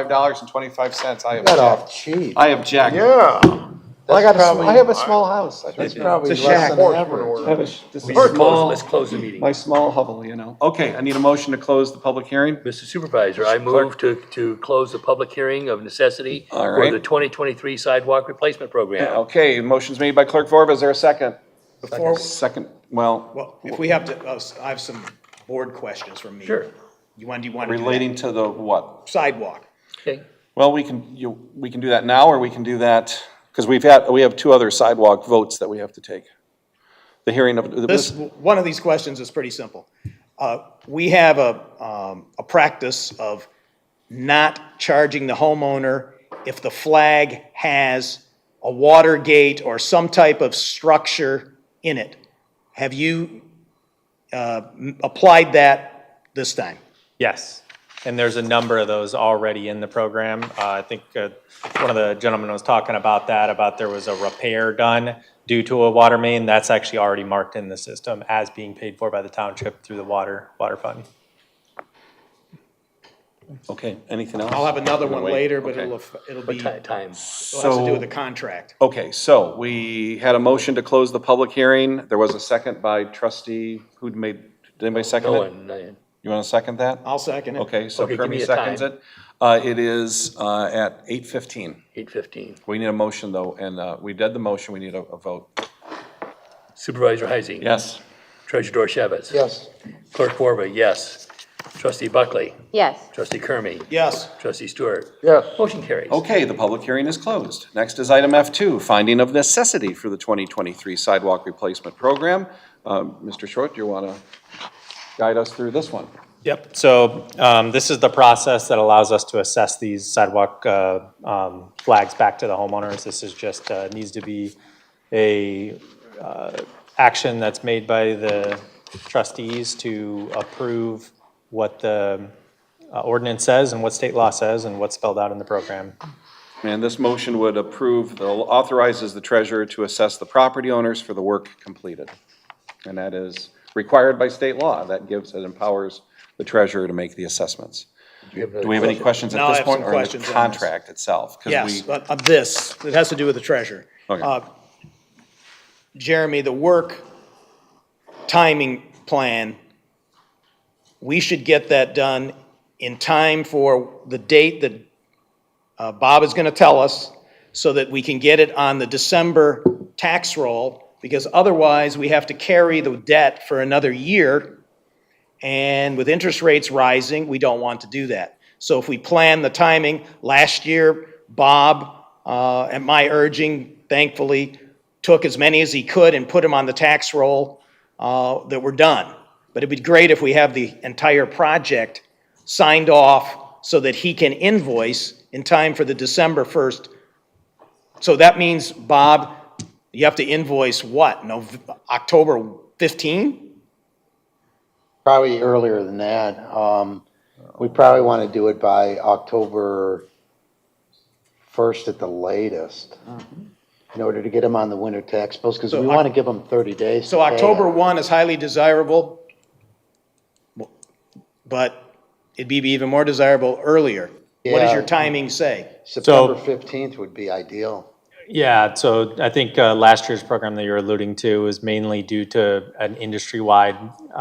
A: $585.25. I
C: Got off
A: object.
C: cheap.
A: I object.
B: Yeah.
A: I have a small house.
C: That's probably
A: It's a
C: less
A: shack.
C: than average.
A: I have a- this is
D: Let's close the meeting.
A: my small hovel, you know. Okay, I need a motion to close the public hearing.
D: Mr. Supervisor, I move to close the public hearing of necessity
A: All
D: for
A: right.
D: the 2023 sidewalk replacement program.
A: Okay, motion's made by Clerk Vorba. Is there a second?
G: Before,
A: Second, well,
G: well, if we have to, I have some board questions from me.
D: Sure.
G: Do you want to do that?
A: relating to the what?
G: Sidewalk.
D: Okay.
A: Well, we can do that now, or we can do that, because we have two other sidewalk votes that we have to take. The hearing of,
G: One of these questions is pretty simple. We have a practice of not charging the homeowner if the flag has a water gate or some type of structure in it. Have you applied that this time?
J: yes. And there's a number of those already in the program. I think one of the gentlemen was talking about that, about there was a repair done due to a water main. That's actually already marked in the system as being paid for by the township through the water fund.
A: okay, anything else?
G: I'll have another one
A: Wait,
G: later, but
A: okay.
G: it'll
D: What
G: be, it'll
D: time?
G: have to do with the contract.
A: Okay, so we had a motion to close the public hearing. There was a second by trustee, did anybody second
D: No
A: it?
D: one,
A: You want to second that?
G: I'll second it.
A: Okay, so
D: Okay, give me
A: Kermit
D: a
A: seconds
D: time.
A: it. It is at 8:15.
D: 8:15.
A: We need a motion though, and we did the motion, we need a vote.
D: Supervisor Heising.
A: Yes.
D: Treasurer Dorchevitz.
C: Yes.
D: Clerk Borba, yes. Trustee Buckley.
K: Yes.
D: Trustee Kermy.
G: Yes.
D: Trustee Stewart.
B: Yes.
D: Motion carries.
A: Okay, the public hearing is closed. Next is item F2, finding of necessity for the 2023 sidewalk replacement program. Mr. Short, do you want to guide us through this one?
J: Yep, so this is the process that allows us to assess these sidewalk flags back to the homeowners. This is just, needs to be a action that's made by the trustees to approve what the ordinance says and what state law says and what's spelled out in the program.
A: And this motion would authorizes the treasurer to assess the property owners for the work completed. And that is required by state law. That empowers the treasurer to make the assessments. Do we have any questions
G: No,
A: at
G: I
A: this
G: have
A: point,
G: some
A: or the
G: questions on this.
A: contract itself? 'Cause
G: Yes, but of this, it has to do with the treasurer.
A: Okay.
G: Jeremy, the work timing plan, we should get that done in time for the date that Bob is going to tell us, so that we can get it on the December tax roll, because otherwise we have to carry the debt for another year. And with interest rates rising, we don't want to do that. So if we plan the timing, last year, Bob, at my urging, thankfully, took as many as he could and put them on the tax roll that were done. But it'd be great if we have the entire project signed off so that he can invoice in time for the December 1st. So that means, Bob, you have to invoice what, October 15?
C: Probably earlier than that. We probably want to do it by October 1st at the latest. in order to get them on the winter tax bills, because
G: So
C: we want to give them 30 days.
G: So
C: to pay
G: October
C: it.
G: 1 is highly desirable, but it'd be even more desirable earlier. What does
C: Yeah.
G: your timing say?
C: September 15th would be ideal.
J: Yeah, so I think last year's program that you're alluding to is mainly due to an industry-wide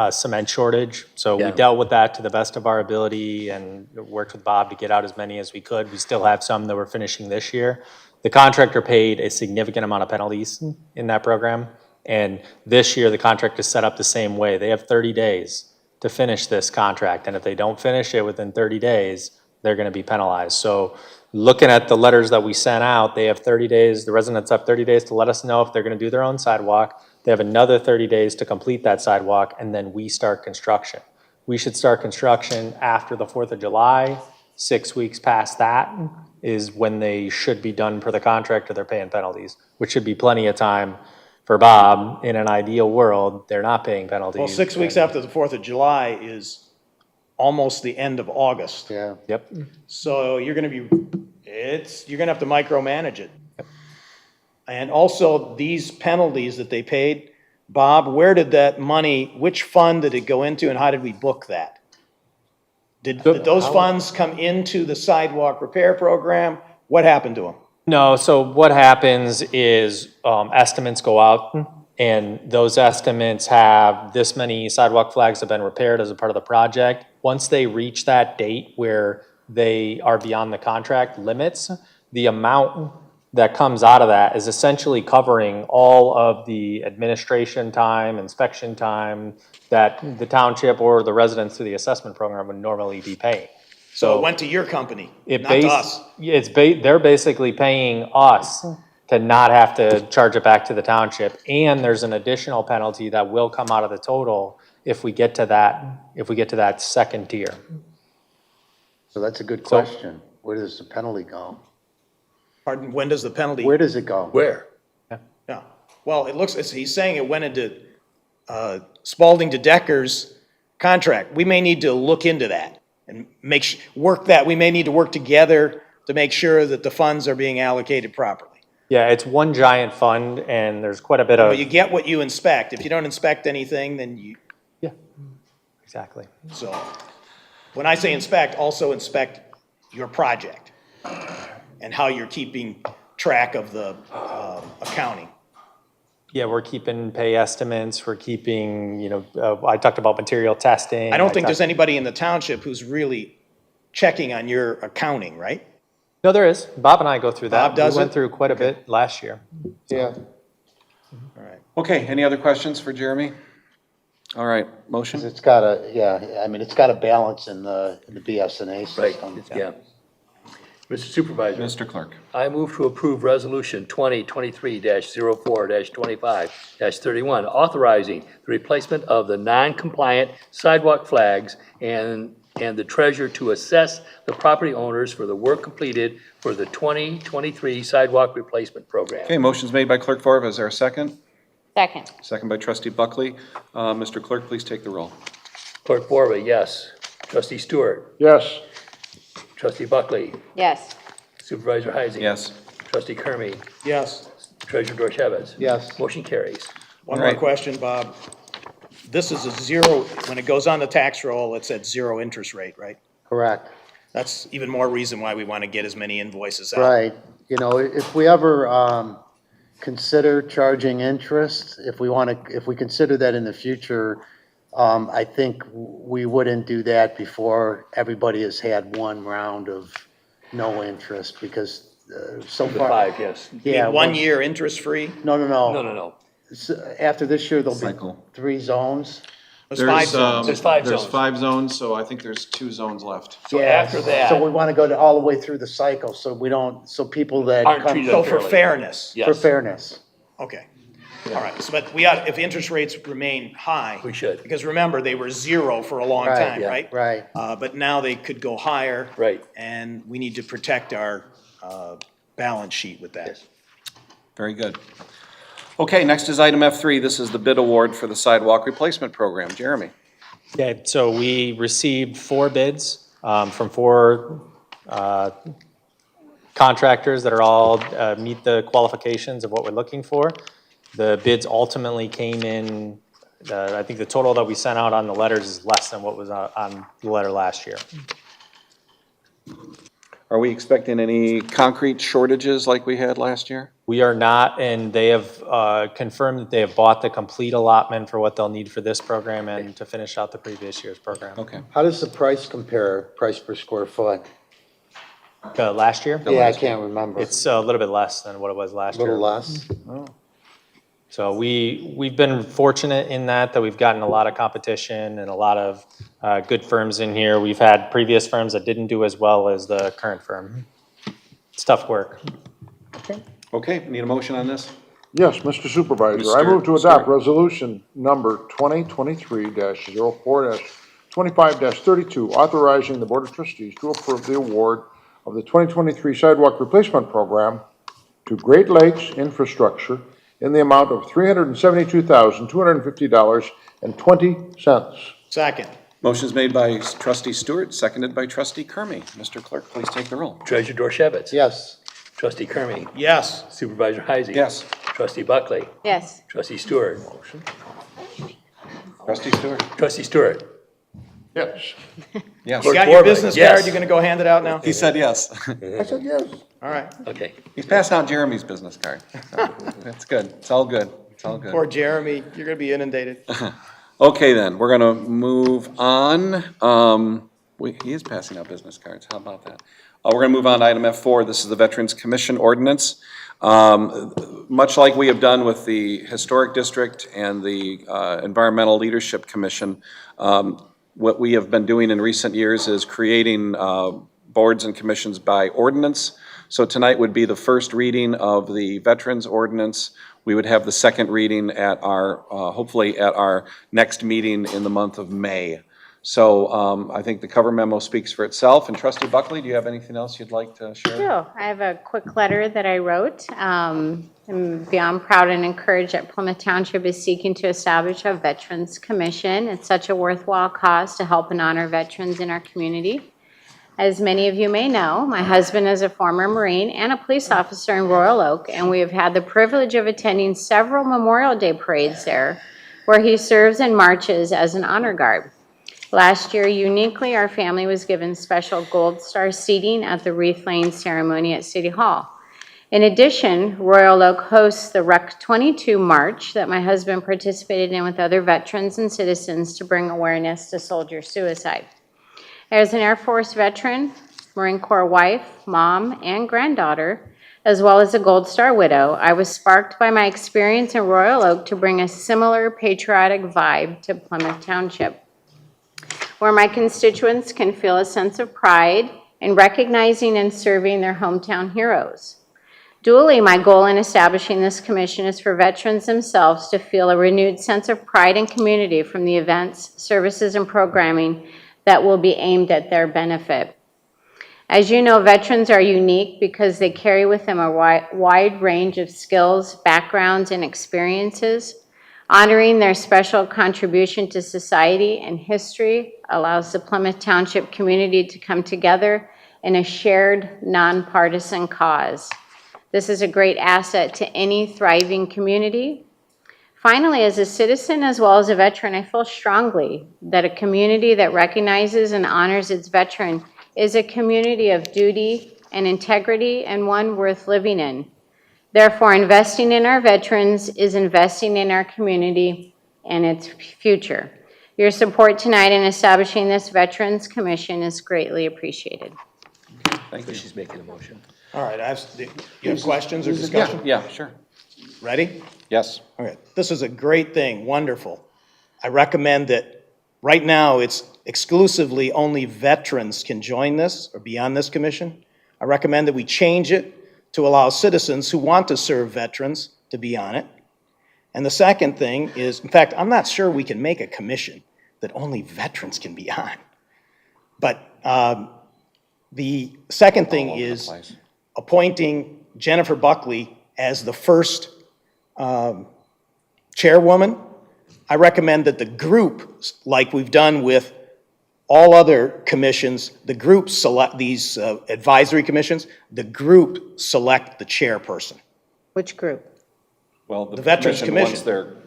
J: cement shortage. So we
D: Yeah.
J: dealt with that to the best of our ability and worked with Bob to get out as many as we could. We still have some that we're finishing this year. The contractor paid a significant amount of penalties in that program. And this year, the contract is set up the same way. They have 30 days to finish this contract. And if they don't finish it within 30 days, they're going to be penalized. So looking at the letters that we sent out, they have 30 days, the residents have 30 days to let us know if they're going to do their own sidewalk. They have another 30 days to complete that sidewalk, and then we start construction. We should start construction after the 4th of July. 6 weeks past that is when they should be done per the contract, or they're paying penalties, which should be plenty of time for Bob. In an ideal world, they're not paying penalties.
G: Well, 6 weeks after the 4th of July is almost the end of August.
C: Yeah.
J: Yep.
G: So you're gonna be, you're gonna have to micromanage it. And also, these penalties that they paid, Bob, where did that money, which fund did it go into, and how did we book that? Did those funds come into the sidewalk repair program? What happened to them?
J: No, so what happens is estimates go out, and those estimates have this many sidewalk flags have been repaired as a part of the project. Once they reach that date where they are beyond the contract limits, the amount that comes out of that is essentially covering all of the administration time, inspection time that the township or the residents through the assessment program would normally be paying.
G: So it went to your company,
J: It
G: not to
J: base,
G: us.
J: they're basically paying us to not have to charge it back to the township. And there's an additional penalty that will come out of the total if we get to that second tier.
C: So that's a good question. Where does the penalty go?
G: Pardon, when does the penalty?
C: Where does it go?
D: Where?
G: Yeah, well, it looks, he's saying it went into Spalding to Decker's contract. We may need to look into that and we may need to work together to make sure that the funds are being allocated properly.
J: Yeah, it's one giant fund, and there's quite a bit of.
G: But you get what you inspect. If you don't inspect anything, then you.
J: Yeah, exactly.
G: So, when I say inspect, also inspect your project and how you're keeping track of the accounting.
J: Yeah, we're keeping pay estimates, we're keeping, I talked about material testing.
G: I don't think there's anybody in the township who's really checking on your accounting, right?
J: No, there is. Bob and I go through that.
G: Bob does
J: We went
G: it?
J: through quite a bit last year.
C: Yeah.
G: All right.
A: Okay, any other questions for Jeremy? All right, motion?
C: It's got it's got a balance in the BSNA system.
D: Right, yeah. Mr. Supervisor.
A: Mr. Clerk.
D: I move to approve Resolution 2023-04-25-31, authorizing the replacement of the non-compliant sidewalk flags and the treasurer to assess the property owners for the work completed for the 2023 sidewalk replacement program.
A: Okay, motion's made by Clerk Favre. Is there a second?
K: Second.
A: Second by Trustee Buckley. Mr. Clerk, please take the roll.
D: Clerk Borba, yes. Trustee Stewart.
B: Yes.
D: Trustee Buckley.
K: Yes.
D: Supervisor Heising.
A: Yes.
D: Trustee Kermy.
G: Yes.
D: Treasurer Dorchevitz.
C: Yes.
D: Motion carries.
G: One more question, Bob. This is a zero, when it goes on the tax roll, it's at zero interest rate, right?
C: Correct.
G: That's even more reason why we want to get as many invoices out.
C: Right. If we ever consider charging interest, if we consider that in the future, I think we wouldn't do that before everybody has had one round of no interest, because so
D: The
C: far.
D: 5, yes.
C: Yeah.
G: 1 year interest-free?
C: No.
D: No.
C: After this year, there'll be
A: Cycle.
C: 3 zones.
G: There's 5 zones.
D: There's 5
A: There's
D: zones.
A: 5 zones, so I think there's 2 zones left.
D: So after that.
C: So we want to go all the way through the cycle, so people that
D: Aren't
C: come.
D: treated
G: So for
D: unfairly.
G: fairness.
D: Yes.
C: For fairness.
G: Okay. All right, so but if interest rates remain high.
D: We should.
G: Because remember, they were zero for a long
C: Right,
G: time,
C: yeah,
G: right?
C: right.
G: But now they could go higher.
D: Right.
G: And we need to protect our balance sheet with that.
D: Yes.
A: Very good. Okay, next is item F3. This is the bid award for the sidewalk replacement program. Jeremy.
J: Okay, so we received 4 bids from 4 contractors that are all meet the qualifications of what we're looking for. The bids ultimately came in, I think the total that we sent out on the letters is less than what was on the letter last year.
A: Are we expecting any concrete shortages like we had last year?
J: We are not, and they have confirmed that they have bought the complete allotment for what they'll need for this program and to finish out the previous year's program.
A: Okay.
C: How does the price compare, price per square foot?
J: Last year?
C: Yeah, I can't remember.
J: It's a little bit less than what it was last
C: A
J: year.
C: little less?
J: Oh. So we've been fortunate in that we've gotten a lot of competition and a lot of good firms in here. We've had previous firms that didn't do as well as the current firm. It's tough work.
A: Okay, need a motion on this?
B: Yes, Mr. Supervisor, I move to adopt resolution number 2023-04-25-32, authorizing the Board of Trustees to approve the award of the 2023 sidewalk replacement program to Great Lakes Infrastructure in the amount of $372,250.20.
G: Second.
A: Motion's made by trustee Stewart, seconded by trustee Kermy. Mr. Clerk, please take the roll.
D: Treasurer Dorchevitz.
C: Yes.
D: Trustee Kermy.
G: Yes.
D: Supervisor Heisey.
A: Yes.
D: Trustee Buckley.
K: Yes.
D: Trustee Stewart.
A: Trustee Stewart?
D: Trustee Stewart.
B: Yes.
A: Yes.
G: You got your business card, you're gonna go hand it out now?
A: He said yes.
B: I said yes.
G: All right.
D: Okay.
A: He's passing out Jeremy's business card. That's good. It's all good. It's all good.
G: Poor Jeremy, you're gonna be inundated.
A: Okay, then, we're gonna move on. He is passing out business cards. How about that? We're gonna move on to item F4. This is the Veterans Commission Ordinance. Much like we have done with the Historic District and the Environmental Leadership Commission, what we have been doing in recent years is creating boards and commissions by ordinance. So tonight would be the first reading of the Veterans Ordinance. We would have the second reading at our, hopefully at our next meeting in the month of May. So I think the cover memo speaks for itself. And Trustee Buckley, do you have anything else you'd like to share?
K: Sure. I have a quick letter that I wrote. I'm beyond proud and encouraged that Plymouth Township is seeking to establish a Veterans Commission. It's such a worthwhile cause to help and honor veterans in our community. As many of you may know, my husband is a former Marine and a police officer in Royal Oak, and we have had the privilege of attending several Memorial Day parades there, where he serves and marches as an honor guard. Last year, uniquely, our family was given special Gold Star seating at the wreath laying ceremony at City Hall. In addition, Royal Oak hosts the Rec 22 March that my husband participated in with other veterans and citizens to bring awareness to soldier suicide. As an Air Force veteran, Marine Corps wife, mom, and granddaughter, as well as a Gold Star widow, I was sparked by my experience in Royal Oak to bring a similar patriotic vibe to Plymouth Township, where my constituents can feel a sense of pride in recognizing and serving their hometown heroes. Dually, my goal in establishing this commission is for veterans themselves to feel a renewed sense of pride and community from the events, services, and programming that will be aimed at their benefit. As you know, veterans are unique because they carry with them a wide range of skills, backgrounds, and experiences. Honoring their special contribution to society and history allows the Plymouth Township community to come together in a shared, nonpartisan cause. This is a great asset to any thriving community. Finally, as a citizen as well as a veteran, I feel strongly that a community that recognizes and honors its veteran is a community of duty and integrity and one worth living in. Therefore, investing in our veterans is investing in our community and its future. Your support tonight in establishing this Veterans Commission is greatly appreciated.
A: Thank you.
D: She's making a motion.
G: All right, you have questions or discussion?
A: Yeah, sure.
G: Ready?
A: Yes.
G: Okay, this is a great thing, wonderful. I recommend that right now it's exclusively only veterans can join this or be on this commission. I recommend that we change it to allow citizens who want to serve veterans to be on it. And the second thing is, in fact, I'm not sure we can make a commission that only veterans can be on. But the second thing is appointing Jennifer Buckley as the first chairwoman. I recommend that the group, like we've done with all other commissions, the groups select, these advisory commissions, the group select the chairperson.
K: Which group?
A: Well,
G: The Veterans
A: once
G: Commission.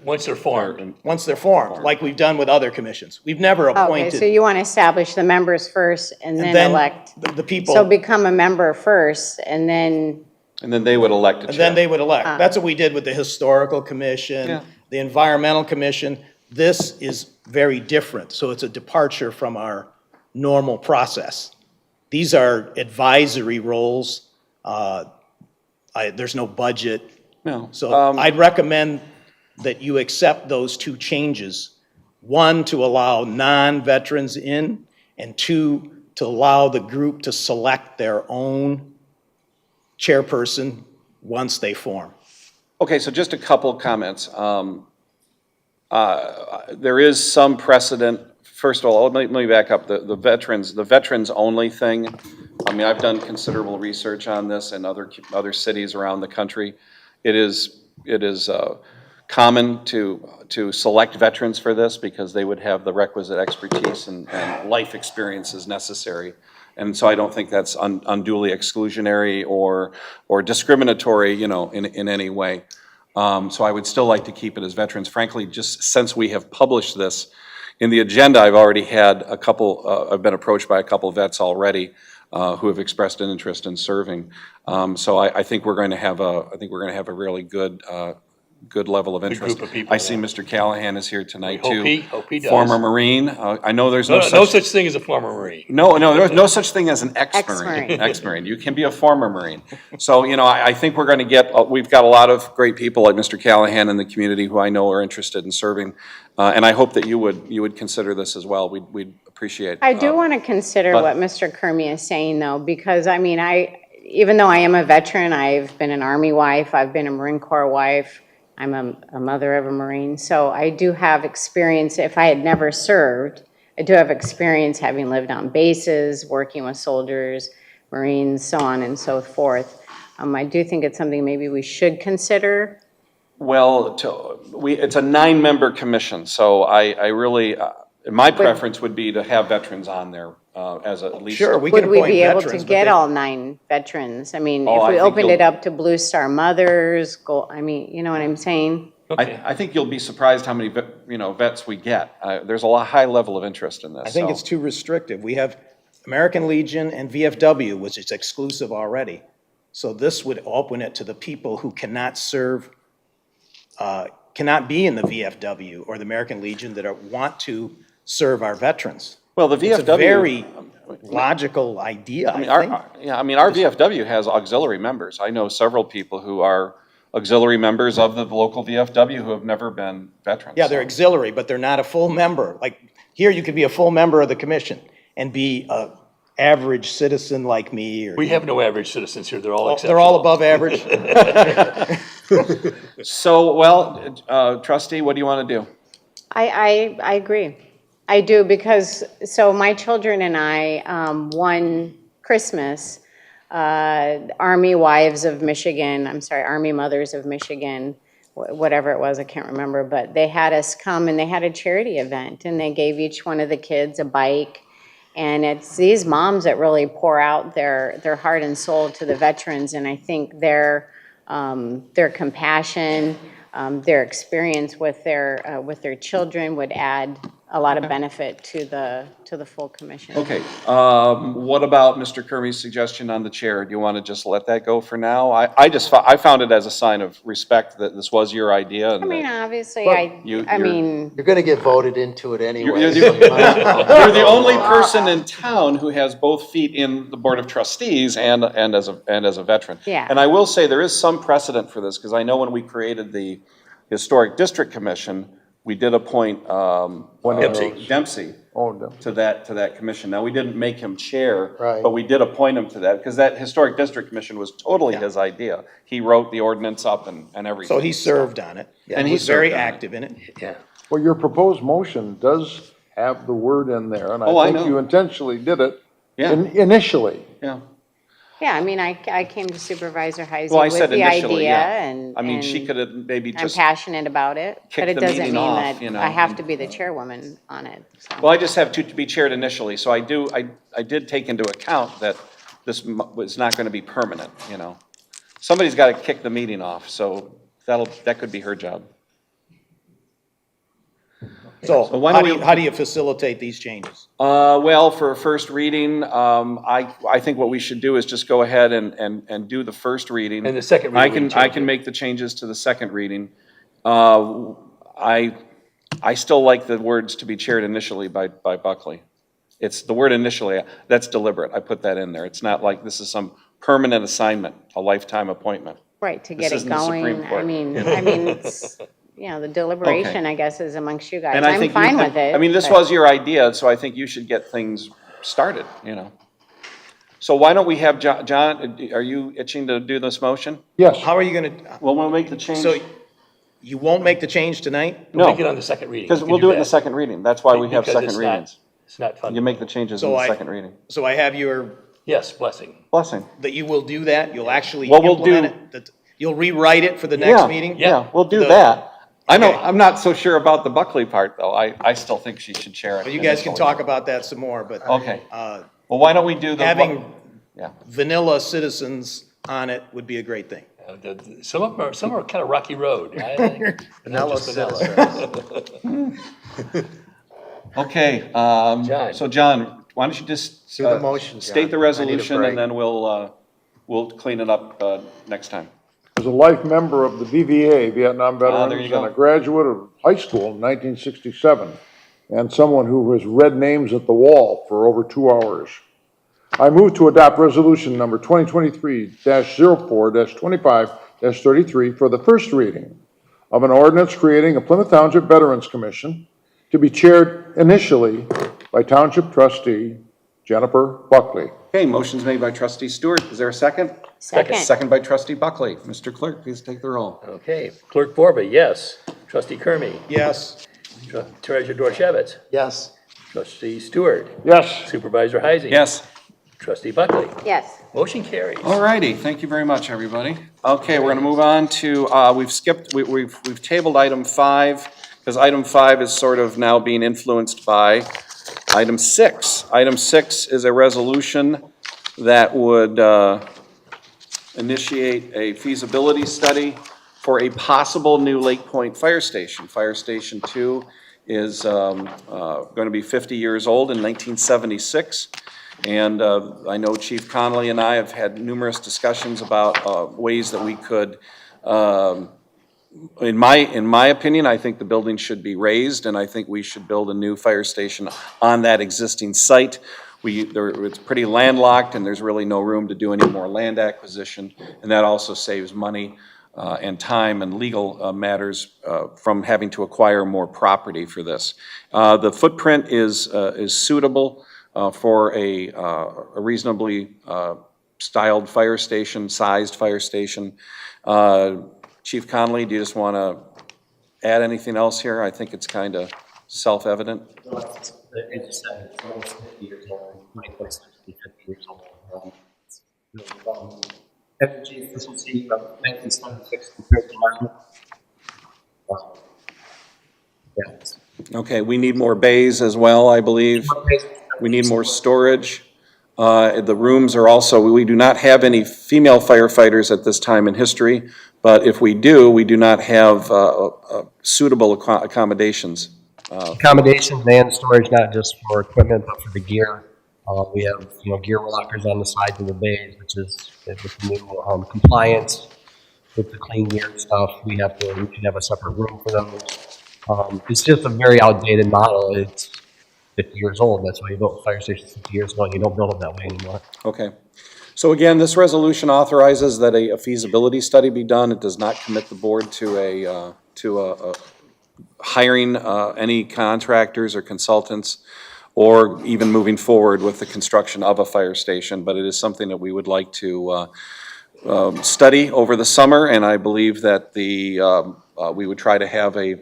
D: Once they're formed.
G: Once they're formed, like we've done with other commissions. We've never
K: Okay, so
G: appointed,
K: you want to establish the members first and
G: and
K: then
G: then
K: elect.
G: the people.
K: So become a member first and then,
A: And then they would elect a chair.
G: And then they would elect. That's what we did with the Historical Commission,
A: Yeah.
G: the Environmental Commission. This is very different, so it's a departure from our normal process. These are advisory roles. There's no budget.
A: No.
G: So I'd recommend that you accept those two changes. One, to allow non-veterans in, and two, to allow the group to select their own chairperson once they form.
A: Okay, so just a couple comments. There is some precedent. First of all, let me back up. The veterans only thing. I mean, I've done considerable research on this in other cities around the country. It is common to select veterans for this because they would have the requisite expertise and life experiences necessary. And so I don't think that's unduly exclusionary or discriminatory, in any way. So I would still like to keep it as veterans. Frankly, just since we have published this in the agenda, I've already had I've been approached by a couple of vets already who have expressed an interest in serving. So I think we're going to have a really good level of interest.
D: group of people,
A: I see Mr. Callahan is here tonight
D: We
A: too.
D: hope he does.
A: Former Marine. I know there's
D: No
A: no
D: such thing as a former Marine.
A: No, there's no such thing as an
K: Ex-Marine.
A: ex-Marine. Ex-Marine. You can be a former Marine. So, I think we're going to we've got a lot of great people like Mr. Callahan in the community who I know are interested in serving. And I hope that you would consider this as well. We'd appreciate.
K: I do want to consider
A: but-
K: what Mr. Kermey is saying though, because I mean, even though I am a veteran, I've been an Army wife, I've been a Marine Corps wife, I'm a mother of a Marine, so I do have experience. If I had never served, I do have experience having lived on bases, working with soldiers, Marines, so on and so forth. I do think it's something maybe we should consider.
A: Well, it's a 9-member commission, so I really, my preference would be to have veterans on there as at least.
G: Sure, we
K: Would
G: can
K: we
G: appoint
K: be able
G: veterans,
K: to
G: but
K: get
G: they-
K: all 9 veterans? I mean,
A: Oh,
K: if
A: I
K: we
A: think
K: opened it
A: you'll-
K: up to Blue Star Mothers, I mean, you know what I'm saying?
A: I think you'll be surprised how many vets we get. There's a high level of interest in this.
G: I think
A: so.
G: it's too restrictive. We have American Legion and VFW, which is exclusive already. So this would open it to the people who cannot serve, cannot be in the VFW or the American Legion that want to serve our veterans.
A: Well, the
G: It's a
A: VFW
G: very logical idea, I think.
A: Our VFW has auxiliary members. I know several people who are auxiliary members of the local VFW who have never been veterans.
G: Yeah, they're auxiliary, but they're not a full member. Like, here you could be a full member of the commission and be a average citizen like me. Or
D: We have no average citizens here, they're all exceptional.
G: They're all above average.
A: So, trustee, what do you want to do?
K: I agree. I do because, so my children and I, one Christmas, Army Wives of Michigan, Army Mothers of Michigan, whatever it was, I can't remember, but they had us come and they had a charity event and they gave each one of the kids a bike. And it's these moms that really pour out their heart and soul to the veterans. And I think their compassion, their experience with their children would add a lot of benefit to the full commission.
A: Okay, what about Mr. Kermey's suggestion on the chair? Do you want to just let that go for now? I found it as a sign of respect that this was your idea.
K: I
A: And
K: mean,
A: that
K: obviously,
A: you're
C: You're going to get voted into it anyway.
A: You're
C: so you might as well.
A: you're the only person in town who has both feet in the Board of Trustees and as a veteran.
K: Yeah.
A: And I will say there is some precedent for this, because I know when we created the Historic District Commission, we did appoint Dempsey to that commission. Now, we didn't make him chair,
C: Right.
A: but we did appoint him to that, because that Historic District Commission was totally his idea. He wrote the ordinance up and everything.
G: So he served on it.
A: And he
G: was very
A: served on it.
G: active in it.
D: Yeah.
B: Well, your proposed motion does have the word in there, and
A: Oh, I
B: I think
A: know.
B: you intentionally did it
A: Yeah.
B: initially.
A: Yeah.
K: Yeah, I mean, I came to Supervisor Heisey
A: Well, I
K: with
A: said
K: the
A: initially,
K: idea,
A: yeah.
K: and
A: I mean, she
K: and
A: could have maybe
K: I'm
A: just,
K: passionate about it,
A: kick
K: but it
A: the
K: doesn't
A: meeting
K: mean
A: off,
K: that
A: you know,
K: I have
A: and-
K: to be the chairwoman on it, so.
A: well, I just have to be chaired initially, so I did take into account that this was not going to be permanent, you know. Somebody's got to kick the meeting off, so that could be her job.
G: So
A: So why don't we-
G: how do you facilitate these changes?
A: Well, for a first reading, I think what we should do is just go ahead and do the first reading.
D: And the second reading, we can
A: I
D: change
A: can
D: it.
A: make the changes to the second reading. I still like the words to be chaired initially by Buckley. It's the word initially, that's deliberate. I put that in there. It's not like this is some permanent assignment, a lifetime appointment.
K: Right, to
A: This
K: get it
A: isn't the Supreme
K: going,
A: Court.
K: I mean, it's, you know, the deliberation, I guess, is amongst you guys.
A: And I
K: I'm
A: think
K: fine with it.
A: I mean, this
K: but-
A: was your idea, so I think you should get things started, you know. So why don't we have John, are you itching to do this motion?
B: Yes.
G: How are you gonna,
A: Well, we'll make the change.
G: so you won't make the change tonight?
A: No.
D: Make it on the second reading.
A: Because
D: We can
A: we'll do it in the
D: that.
A: second reading. That's why we have
D: Because
A: second
D: it's not-
A: readings.
D: It's not fun.
A: You make the changes in
G: So
A: the second reading.
G: So I have your,
D: Yes, blessing.
A: Blessing.
G: that you will do that? You'll actually
A: Well, we'll
G: implement
A: do-
G: it? That you'll rewrite it for the next
A: Yeah,
G: meeting?
A: Yeah, we'll do
G: The-
A: that. I know,
G: Okay.
A: I'm not so sure about the Buckley part, though. I still think she should share it.
G: Well, you guys can
A: initially.
G: talk about that some more, but.
A: Okay.
G: uh,
A: Well, why don't we do the?
G: Having
A: Yeah.
G: vanilla citizens on it would be a great thing.
D: Some are kind of rocky road.
C: Vanilla
D: Vanilla.
A: Okay,
D: John.
A: so John, why don't you just
C: Do the motion, John.
A: state the
C: I need a
A: resolution,
C: break.
A: and then we'll clean it up next time.
B: As a life member of the VVA, Vietnam
A: there
B: Veterans,
A: you go.
B: and a graduate of high school in 1967, and someone who has read names at the wall for over 2 hours, I move to adopt resolution number 2023-04-25-33 for the first reading of an ordinance creating a Plymouth Township Veterans Commission to be chaired initially by Township Trustee Jennifer Buckley.
A: Okay, motion's made by trustee Stewart. Is there a second?
K: Second.
A: Second by trustee Buckley. Mr. Clerk, please take the roll.
D: Okay, Clerk Borba, yes. Trustee Kermy.
G: Yes.
D: Treasurer Dorchevitz.
C: Yes.
D: Trustee Stewart.
B: Yes.
D: Supervisor Heisey.
A: Yes.
D: Trustee Buckley.
K: Yes.
D: Motion carries.
A: All righty, thank you very much, everybody. Okay, we're gonna move on to, we've tabled item 5, because item 5 is sort of now being influenced by item 6. Item 6 is a resolution that would initiate a feasibility study for a possible new Lake Point Fire Station. Fire Station 2 is going to be 50 years old in 1976. And I know Chief Connolly and I have had numerous discussions about ways that we could, in my opinion, I think the building should be raised, and I think we should build a new fire station on that existing site. It's pretty landlocked, and there's really no room to do any more land acquisition, and that also saves money and time and legal matters from having to acquire more property for this. The footprint is suitable for a reasonably styled fire station, sized fire station. Chief Connolly, do you just want to add anything else here? I think it's kind of self-evident.
O: As you said, it's almost 50 years old, 50 years old. Energy efficiency of 1976 compared to now. Yeah.
A: Okay, we need more bays as well, I believe. We need more storage. The rooms are also, we do not have any female firefighters at this time in history, but if we do, we do not have suitable accommodations.
O: Accommodations and storage, not just for equipment, but for the gear. We have, gear lockers on the sides of the bays, which is with the new compliance with the clean gear and stuff. We should have a separate room for those. It's just a very outdated model. It's 50 years old. That's why you built fire stations 50 years ago, and you don't build them that way anymore.
A: Okay. So again, this resolution authorizes that a feasibility study be done. It does not commit the board to hiring any contractors or consultants, or even moving forward with the construction of a fire station, but it is something that we would like to study over the summer, and I believe that we would try to have a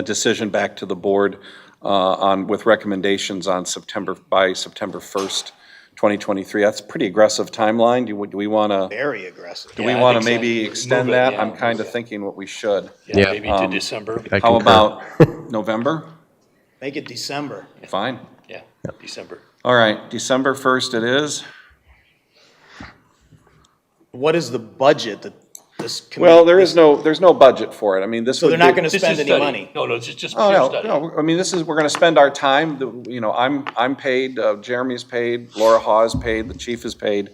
A: decision back to the board with recommendations on by September 1st, 2023. That's a pretty aggressive timeline. Do we want to?
G: Very aggressive.
A: Do we
D: Yeah, I
A: want to
D: think so.
A: maybe extend
D: Move it,
A: that?
D: yeah.
A: I'm kind of thinking what we should.
D: Yeah, maybe to December.
A: How about November?
G: Make it December.
A: Fine.
D: Yeah, December.
A: All right, December 1st it is.
G: What is the budget that this committee?
A: Well, there's no budget for it. I mean, this
G: So
A: would
G: they're not
A: be-
G: going to spend any money?
D: No, it's just
A: Oh,
D: pure
A: no,
D: study.
A: no, I mean, we're gonna spend our time, you know, I'm paid, Jeremy's paid, Laura Haw is paid, the chief is paid.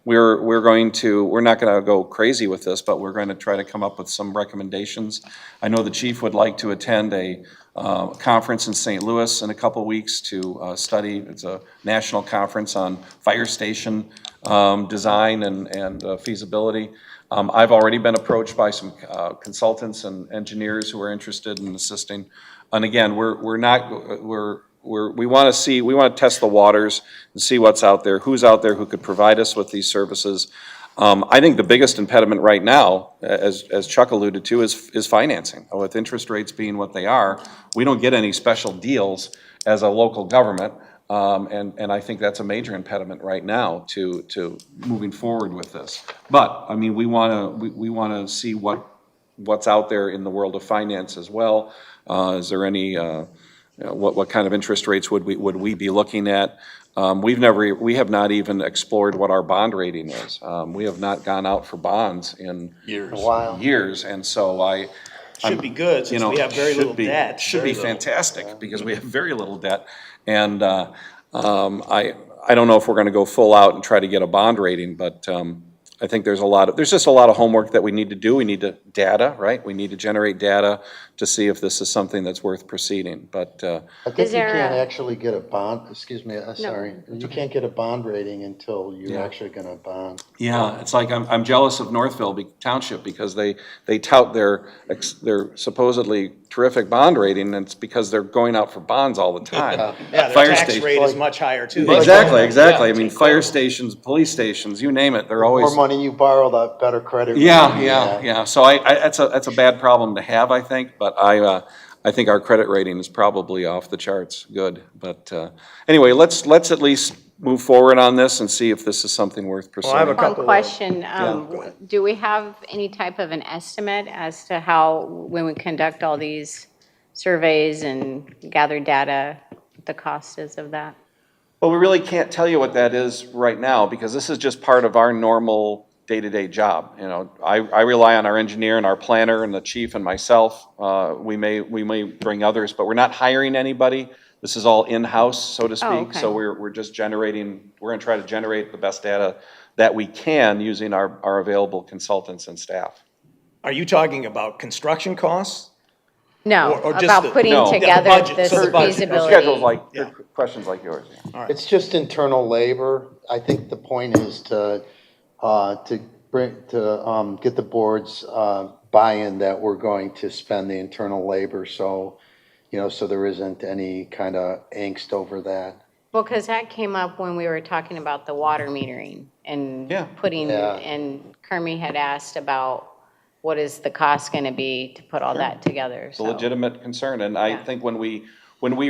A: We're not gonna go crazy with this, but we're gonna try to come up with some recommendations. I know the chief would like to attend a conference in St. Louis in a couple weeks to study. It's a national conference on fire station design and feasibility. I've already been approached by some consultants and engineers who are interested in assisting. And again, we want to test the waters and see what's out there, who's out there who could provide us with these services. I think the biggest impediment right now, as Chuck alluded to, is financing. With interest rates being what they are, we don't get any special deals as a local government. And I think that's a major impediment right now to moving forward with this. But, I mean, we wanna see what's out there in the world of finance as well. Is there any, what kind of interest rates would we be looking at? We have not even explored what our bond rating is. We have not gone out for bonds in years, and so
G: Should be good, since we have very little debt.
A: Should be fantastic, because we have very little debt. And I don't know if we're gonna go full out and try to get a bond rating, but I think there's just a lot of homework that we need to do. We need data, right? We need to generate data to see if this is something that's worth proceeding, but.
C: I think you can't actually get a bond, excuse me, sorry. You can't get a bond rating until you're actually gonna bond.
A: Yeah, it's like I'm jealous of Northville Township because they tout their supposedly terrific bond rating, and it's because they're going out for bonds all the time.
G: Yeah, the
A: Fire
G: tax
A: station-
G: rate is much higher too.
A: Exactly. I mean, fire stations, police stations, you name it, they're always.
C: The more money you borrow, the better credit.
A: Yeah. So that's a bad problem to have, I think, but I think our credit rating is probably off the charts good. But anyway, let's at least move forward on this and see if this is something worth pursuing.
K: One question, do we have any type of an estimate as to how, when we conduct all these surveys and gather data, the cost is of that?
A: Well, we really can't tell you what that is right now, because this is just part of our normal day-to-day job. You know, I rely on our engineer and our planner and the chief and myself. We may bring others, but we're not hiring anybody. This is all in-house, so to speak.
K: okay.
A: So we're just generating, we're gonna try to generate the best data that we can using our available consultants and staff.
G: Are you talking about construction costs?
K: No,
G: Or just
K: about
G: the-
K: putting
A: No.
K: together
G: budget,
K: this
G: so the budget.
K: feasibility.
A: Schedules like, questions like yours. Yeah.
C: It's just internal labor. I think the point is to get the board's buy-in that we're going to spend the internal labor, so, so there isn't any kind of angst over that.
K: Well, because that came up when we were talking about the water metering and and Kermie had asked about what is the cost going to be to put all that together.
A: It's a legitimate concern, and I think when we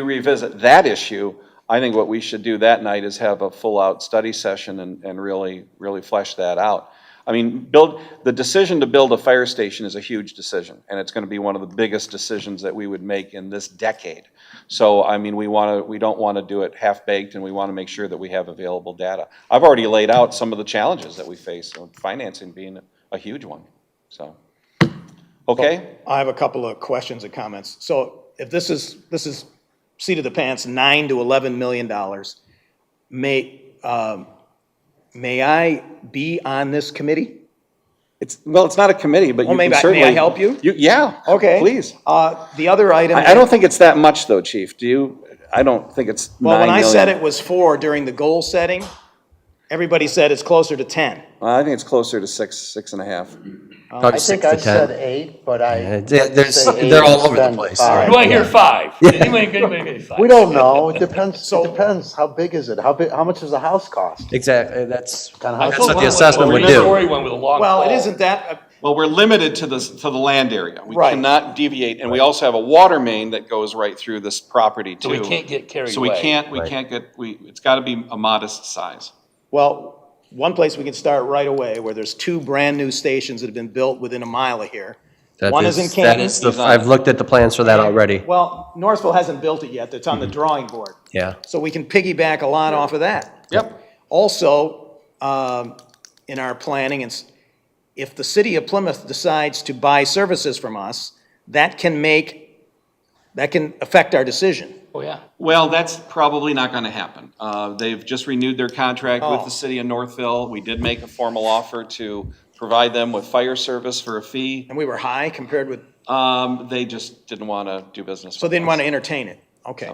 A: revisit that issue, I think what we should do that night is have a full-out study session and really flesh that out. I mean, the decision to build a fire station is a huge decision, and it's going to be one of the biggest decisions that we would make in this decade. So, I mean, we don't want to do it half-baked, and we want to make sure that we have available data. I've already laid out some of the challenges that we face, financing being a huge one. So, okay.
G: I have a couple of questions and comments. So if this is seat of the pants, $9 to $11 million, may I be on this committee?
A: It's not a committee, but
G: Well,
A: you can certainly.
G: may I help you?
A: Yeah.
G: Okay.
A: Please.
G: The other item.
A: I don't think it's that much though, Chief. Do you? I don't think it's 9
G: Well, when I said
A: million.
G: it was 4 during the goal setting, everybody said it's closer to 10.
A: Well, I think it's closer to 6.5.
C: I think I said 8, but
O: they're all over the place.
D: Do I hear 5? Anybody get 5?
C: We don't know. It depends. It depends. How big is it? How much does the house cost?
O: Exactly, that's
C: Kind of
O: what
C: house.
O: the assessment would do.
D: One with a long
G: Well, it
D: pole.
G: isn't that,
A: Well, we're limited to the land area. We
G: Right.
A: cannot deviate, and we also have a water main that goes right through this property too.
D: So we can't get carried
A: So we
D: away.
A: can't get, it's got to be a modest size.
G: Well, one place we can start right away, where there's 2 brand-new stations that have been built within a mile of here. One is in
T: That
G: Canton.
T: is I've looked at the plans for that already.
G: Well, Northville hasn't built it yet. It's on the drawing board.
T: Yeah.
G: So we can piggyback a lot off of that.
A: Yep.
G: Also, in our planning, if the city of Plymouth decides to buy services from us, that can affect our decision.
D: Oh, yeah.
A: Well, that's probably not going to happen. They've just renewed their contract with
G: Oh.
A: the city of Northville. We did make a formal offer to provide them with fire service for a fee.
G: And we were high compared with,
A: They just didn't want to do business
G: so
A: with
G: they didn't
A: us.
G: want to entertain it. Okay.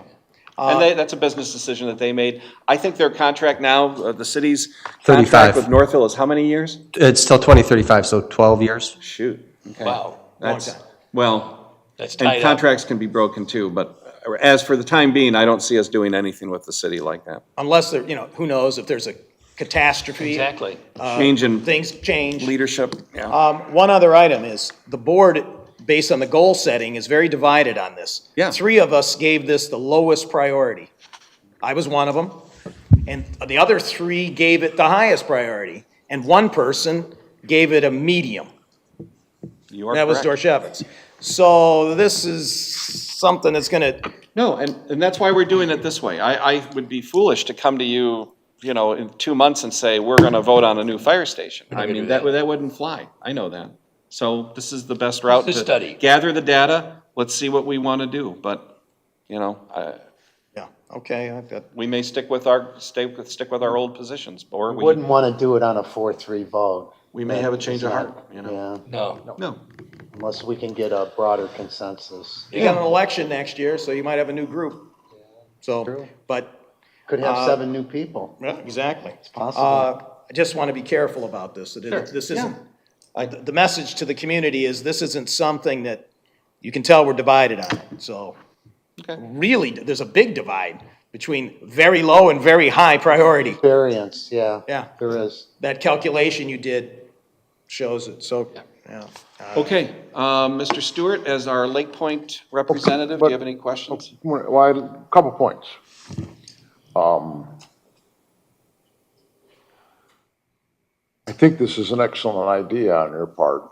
A: And that's a business decision that they made. I think their contract now, the city's
T: 35.
A: contract with Northville is how many years?
T: It's till 2035, so 12 years.
A: Shoot. Okay.
D: Wow, long
A: That's,
D: time.
A: well,
D: That's tied
A: and
D: up.
A: contracts can be broken too, but as for the time being, I don't see us doing anything with the city like that.
G: Unless there, who knows if there's a catastrophe.
D: Exactly.
A: Change in
G: Things change.
A: leadership, yeah.
G: One other item is, the board, based on the goal setting, is very divided on this.
A: Yeah.
G: 3 of us gave this the lowest priority. I was one of them, and the other 3 gave it the highest priority, and 1 person gave it a medium.
A: You are
G: That was
A: correct.
G: Dorshevitz. So this is something that's gonna,
A: No, and that's why we're doing it this way. I would be foolish to come to you, in 2 months and say, we're gonna vote on a new fire station. I mean, that wouldn't fly. I know that. So this is the best route
D: It's a
A: to
D: study.
A: gather the data. Let's see what we want to do. But,
G: yeah, okay.
A: we may stick with our old positions, or
C: We wouldn't want to do it on a 4-3 vote.
A: we may have a change of heart,
C: Yeah,
A: No.
C: unless we can get a broader consensus.
G: You got an election next year, so you might have a new group. So,
C: True.
G: but.
C: Could have 7 new people.
G: Yeah, exactly. It's
C: possible.
G: I just want to be careful about this. That
A: Sure.
G: this isn't, the message to the community is this isn't something that, you can tell we're divided on it. So really, there's a big divide between very low and very high priority.
C: Variance, yeah.
G: Yeah.
C: There is.
G: That calculation you did shows it, so, yeah.
A: Okay, Mr. Stewart, as our Lake Point representative, do you have any questions?
B: Well, a couple points. I think this is an excellent idea on your part,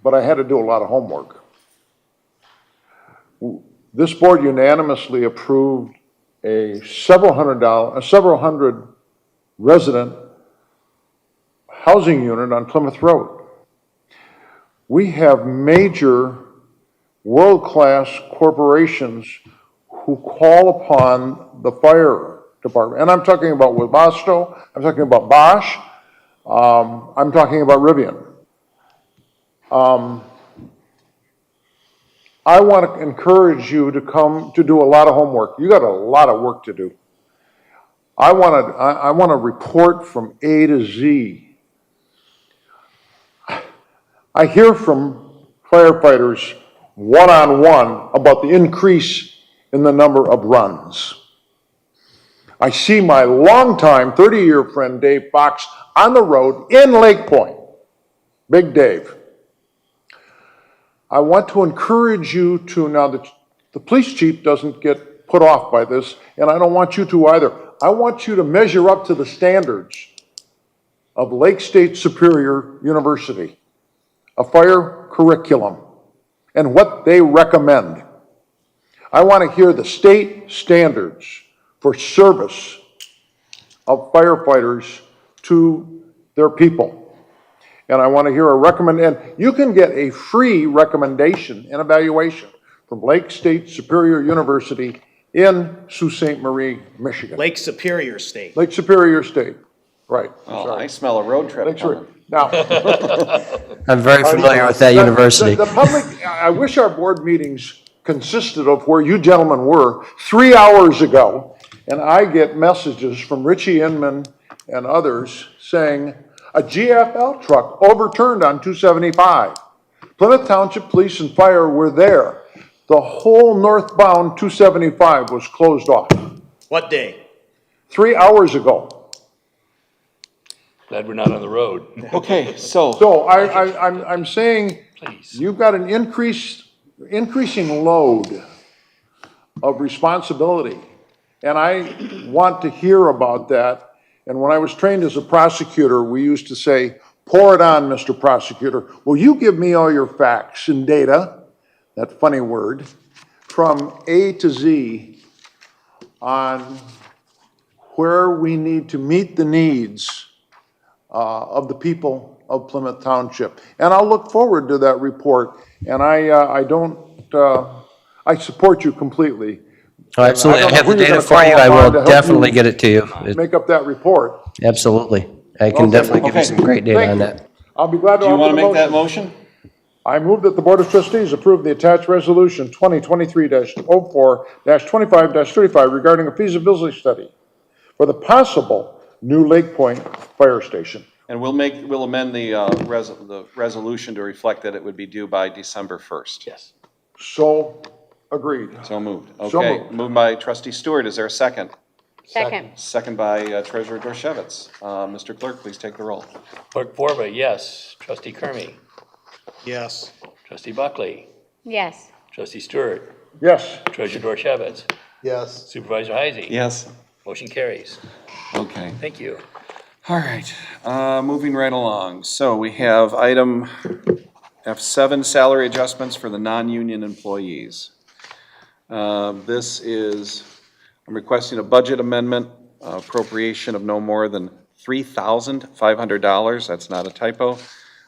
B: but I had to do a lot of homework. This board unanimously approved a several hundred resident housing unit on Plymouth Road. We have major world-class corporations who call upon the fire department. And I'm talking about Webasto, I'm talking about Bosch, I'm talking about Rivian. I want to encourage you to come to do a lot of homework. You got a lot of work to do. I want a report from A to Z. I hear from firefighters one-on-one about the increase in the number of runs. I see my longtime 30-year friend Dave Fox on the road in Lake Point. Big Dave. I want to encourage you to, now that the police chief doesn't get put off by this, and I don't want you to either. I want you to measure up to the standards of Lake State Superior University, a fire curriculum, and what they recommend. I want to hear the state standards for service of firefighters to their people. And I want to hear and you can get a free recommendation and evaluation from Lake State Superior University in Sault Ste. Marie, Michigan.
G: Lake Superior State.
B: Lake Superior State, right.
A: Oh, I smell a road trip.
B: Lake Superior. Now.
T: I'm very familiar with that university.
B: The public, I wish our board meetings consisted of where you gentlemen were 3 hours ago, and I get messages from Richie Inman and others saying, a GFL truck overturned on 275. Plymouth Township Police and Fire were there. The whole northbound 275 was closed off.
G: What day?
B: 3 hours ago.
D: Glad we're not on the road.
A: Okay, so.
B: So I'm saying, you've got an increasing load of responsibility. And I want to hear about that. And when I was trained as a prosecutor, we used to say, pour it on, Mr. Prosecutor. Will you give me all your facts and data, that funny word, from A to Z on where we need to meet the needs of the people of Plymouth Township. And I'll look forward to that report. And I support you completely.
T: Oh, absolutely. I
B: don't know
T: have
B: who
T: the
B: you're
T: data
B: gonna
T: for you.
B: call
T: I
B: upon to
T: will
B: help you
T: definitely get it to you.
B: Make up that report.
T: Absolutely. I can
B: Okay.
T: definitely give you
A: Okay.
T: some great data
B: Thank
T: on
B: you.
T: that.
B: I'll be glad to
A: Do you
B: offer
A: want
B: the
A: to make that motion?
B: I move that the Board of Trustees approve the attached resolution 2023-04-25-35 regarding a feasibility study for the possible new Lake Point Fire Station.
A: And we'll amend the resolution to reflect that it would be due by December 1st.
D: Yes.
B: So agreed.
A: So moved.
B: So
A: Okay,
B: moved.
A: moved by trustee Stewart. Is there a second?
K: Second.
A: Second by treasurer Dorchevitz. Mr. Clerk, please take the roll.
D: Clerk Borba, yes. Trustee Kermy.
G: Yes.
D: Trustee Buckley.
K: Yes.
D: Trustee Stewart.
B: Yes.
D: Treasurer Dorchevitz.
C: Yes.
D: Supervisor Heisey.
A: Yes.
D: Motion carries.
A: Okay.
D: Thank you.
A: All right, moving right along. So we have item F7, salary adjustments for the non-union employees. I'm requesting a budget amendment, appropriation of no more than $3,500, that's not a typo,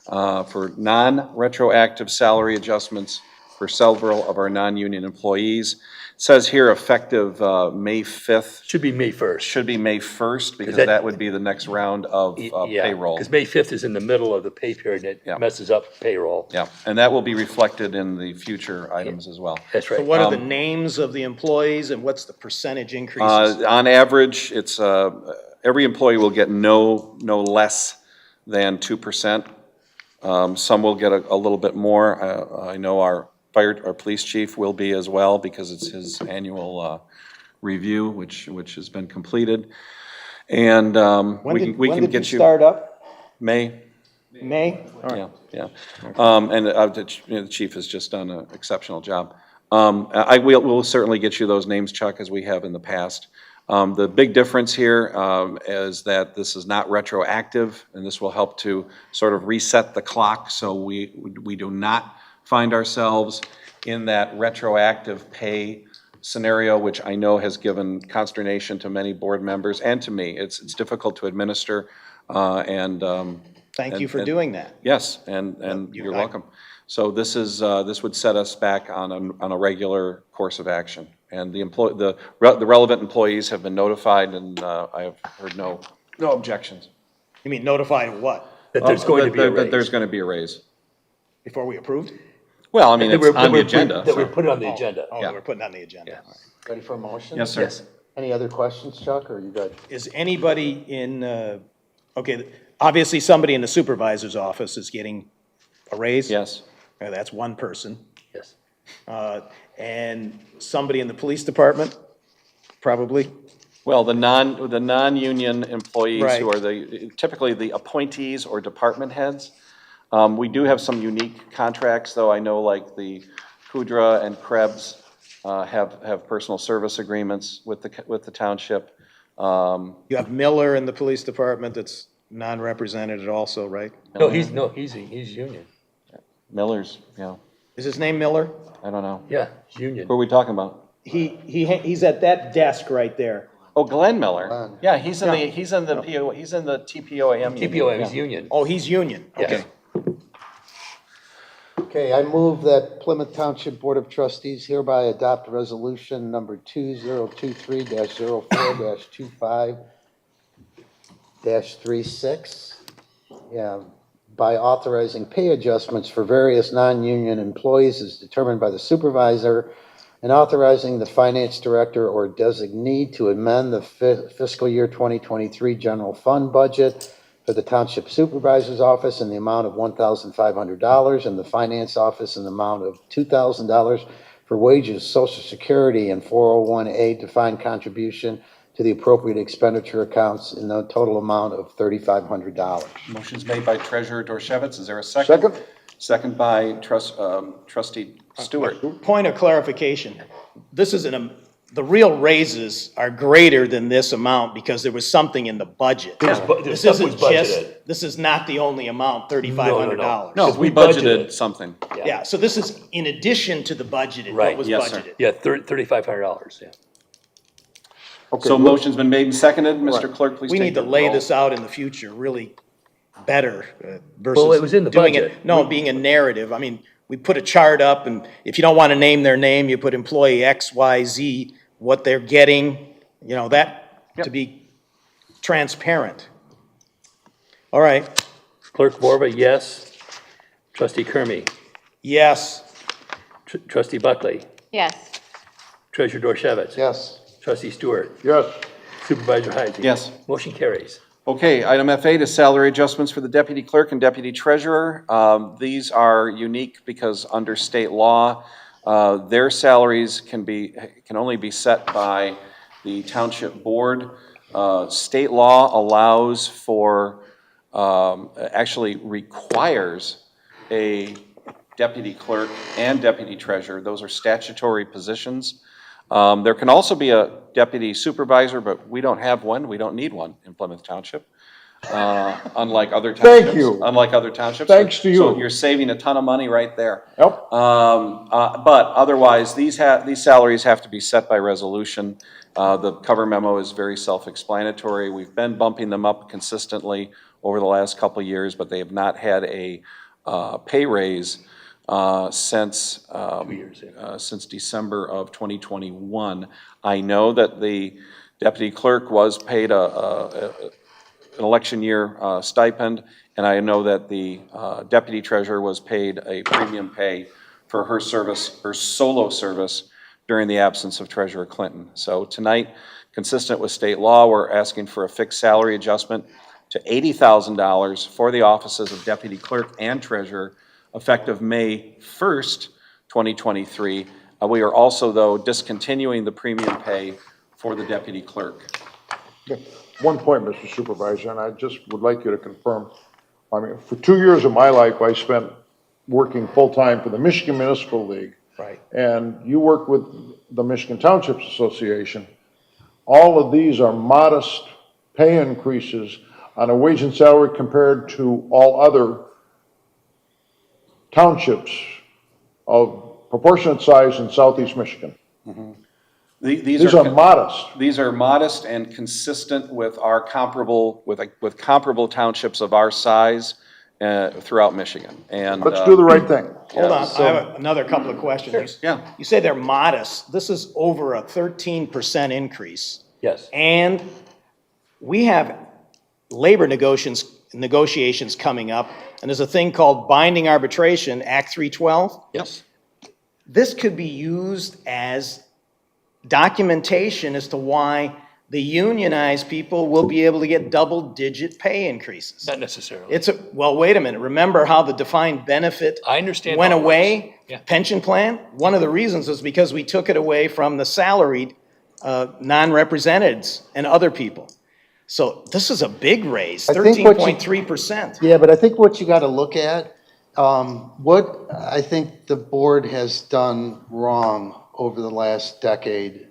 A: for non-retroactive salary adjustments for several of our non-union employees. It says here effective May 5th.
D: Should be May 1st.
A: Should be May 1st, because
D: that-
A: that would be the next round of payroll.
D: Because May 5th is in the middle of the pay period, and it messes up payroll.
A: Yeah, and that will be reflected in the future items as well.
D: That's right.
G: So what are the names of the employees and what's the percentage increases?
A: On average, it's, every employee will get no less than 2%. Some will get a little bit more. I know our police chief will be as well, because it's his annual review, which has been completed. And we can
G: When did
A: get
G: you
A: you.
G: start up?
A: May.
G: May? All right.
A: Yeah. The chief has just done an exceptional job. We'll certainly get you those names, Chuck, as we have in the past. The big difference here is that this is not retroactive, and this will help to sort of reset the clock, so we do not find ourselves in that retroactive pay scenario, which I know has given consternation to many board members and to me. It's difficult to administer, and
G: Thank you for doing that.
A: yes, and you're welcome. So this would set us back on a regular course of action. And the relevant employees have been notified, and I have heard no objections.
G: You mean notified of what?
D: That there's going to be a raise.
A: That there's going to be a raise.
G: Before we approved?
A: Well, I mean, it's on the agenda.
D: That we
A: so-
D: put it on the agenda.
G: Oh, we're putting it on the agenda.
C: Ready for a motion?
A: Yes, sir.
D: Yes.
C: Any other questions, Chuck, or are you good?
G: Is anybody okay, obviously somebody in the supervisor's office is getting a raise?
A: Yes.
G: That's one person.
D: Yes.
G: And somebody in the police department, probably?
A: Well, the non-union employees who
G: Right.
A: are typically the appointees or department heads. We do have some unique contracts, though. I know like the Kudra and Krebs have personal service agreements with the township.
G: You have Miller in the police department that's non-represented also, right?
D: He's union.
A: Miller's, yeah.
G: Is his name Miller?
A: I don't know.
D: Yeah, he's union.
A: Who are we talking about?
G: He's at that desk right there.
A: Oh, Glenn Miller. Yeah, he's in the TPOAM. union.
D: TPOM
A: Yeah.
D: is union.
G: Oh, he's union,
D: Yes.
G: okay.
C: Okay, I move that Plymouth Township Board of Trustees hereby adopt resolution number 2023-04-25-36. Yeah, by authorizing pay adjustments for various non-union employees as determined by the supervisor, and authorizing the finance director or designee to amend the fiscal year 2023 general fund budget for the Township Supervisor's Office in the amount of $1,500 and the Finance Office in the amount of $2,000 for wages, Social Security, and 401A defined contribution to the appropriate expenditure accounts in the total amount of $3,500.
A: Motion's made by Treasurer Dorchevitz. Is there a second?
B: Second.
A: Second by Trustee Stewart.
G: Point of clarification, this is the real raises are greater than this amount because there was something in the budget. This
D: stuff was
G: isn't just,
D: budgeted.
G: this is not the only amount, $3,500.
A: No, we budgeted something.
G: Yeah, so this is in addition to the budgeted, what
D: Right.
G: was
A: Yes, sir.
G: budgeted.
D: Yeah, $3,500, yeah.
A: So motion's been made and seconded. Mr. Clerk, please
G: We
A: take
G: need to
A: the
G: lay
A: roll.
G: this out in the future really better versus.
D: Well, it was in the
G: doing
D: budget.
G: it. No, being a narrative. I mean, we put a chart up and if you don't want to name their name, you put employee X, Y, Z, what they're getting, you know, that to be transparent. All right.
D: Clerk Borba, yes. Trustee Kermy.
G: Yes.
D: Trustee Buckley.
K: Yes.
D: Treasurer Dorchevitz.
C: Yes.
D: Trustee Stewart.
B: Yes.
D: Supervisor Heisey.
A: Yes.
D: Motion carries.
A: Okay, item F8 is salary adjustments for the deputy clerk and deputy treasurer. These are unique because under state law, their salaries can only be set by the township board. State law allows for, actually requires a deputy clerk and deputy treasurer. Those are statutory positions. There can also be a deputy supervisor, but we don't have one. We don't need one in Plymouth Township, unlike other townships.
B: Thank you.
A: Unlike other townships.
B: Thanks to you.
A: So you're saving a ton of money right there.
B: Yep.
A: But otherwise, these salaries have to be set by resolution. The cover memo is very self-explanatory. We've been bumping them up consistently over the last couple of years, but they have not had a pay raise since December of 2021. I know that the deputy clerk was paid an election year stipend, and I know that the deputy treasurer was paid a premium pay for her service, her solo service during the absence of Treasurer Clinton. So tonight, consistent with state law, we're asking for a fixed salary adjustment to $80,000 for the offices of deputy clerk and treasurer effective May 1st, 2023. We are also, though, discontinuing the premium pay for the deputy clerk.
B: One point, Mr. Supervisor, and I just would like you to confirm. I mean, for 2 years of my life, I spent working full-time for the Michigan Municipal League.
G: Right.
B: And you work with the Michigan Townships Association. All of these are modest pay increases on a wage and salary compared to all other townships of proportionate size in southeast Michigan. These are modest.
A: These are modest and consistent with our comparable, with comparable townships of our size throughout Michigan. And
B: let's do the right thing.
G: Hold on, I have another couple of questions.
A: Yeah.
G: You say they're modest. This is over a 13% increase.
D: Yes.
G: And we have labor negotiations coming up, and there's a thing called binding arbitration, Act 312.
A: Yes.
G: This could be used as documentation as to why the unionized people will be able to get double-digit pay increases.
D: Not necessarily.
G: Well, wait a minute. Remember how the defined benefit
D: I understand
G: went
D: how it works.
G: away?
D: Yeah.
G: Pension plan? One of the reasons was because we took it away from the salaried non-represented and other people. So this is a big raise,
C: I think what you-
G: 13.3%.
C: Yeah, but I think what you got to look at, what I think the board has done wrong over the last decade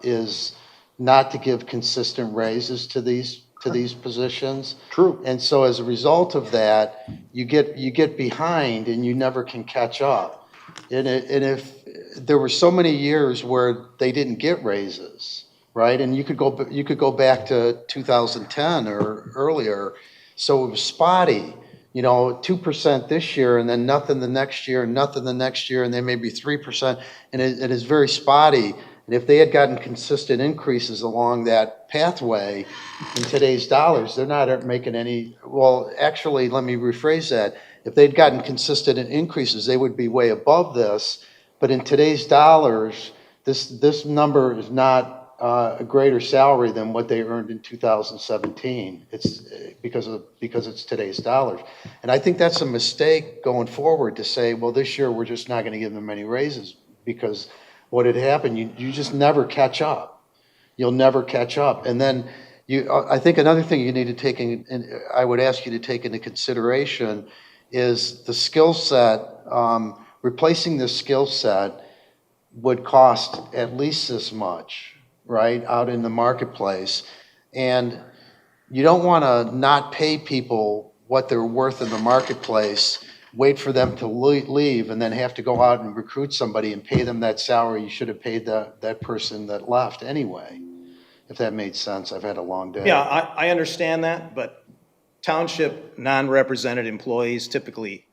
C: is not to give consistent raises to these positions.
B: True.
C: And so as a result of that, you get behind and you never can catch up. And if there were so many years where they didn't get raises, right? And you could go back to 2010 or earlier. So it was spotty, 2% this year and then nothing the next year, nothing the next year, and then maybe 3%. And it is very spotty. And if they had gotten consistent increases along that pathway in today's dollars, they're not making any, well, actually, let me rephrase that. If they'd gotten consistent increases, they would be way above this. But in today's dollars, this number is not a greater salary than what they earned in 2017. It's because it's today's dollars. And I think that's a mistake going forward to say, well, this year we're just not going to give them any raises, because what had happened, you just never catch up. You'll never catch up. And then I think another thing you need to take in, I would ask you to take into consideration is the skill set, replacing the skill set would cost at least this much, right, out in the marketplace. And you don't want to not pay people what they're worth in the marketplace, wait for them to leave, and then have to go out and recruit somebody and pay them that salary you should have paid that person that left anyway, if that made sense. I've had a long day.
G: Yeah, I understand that, but township non-represented employees typically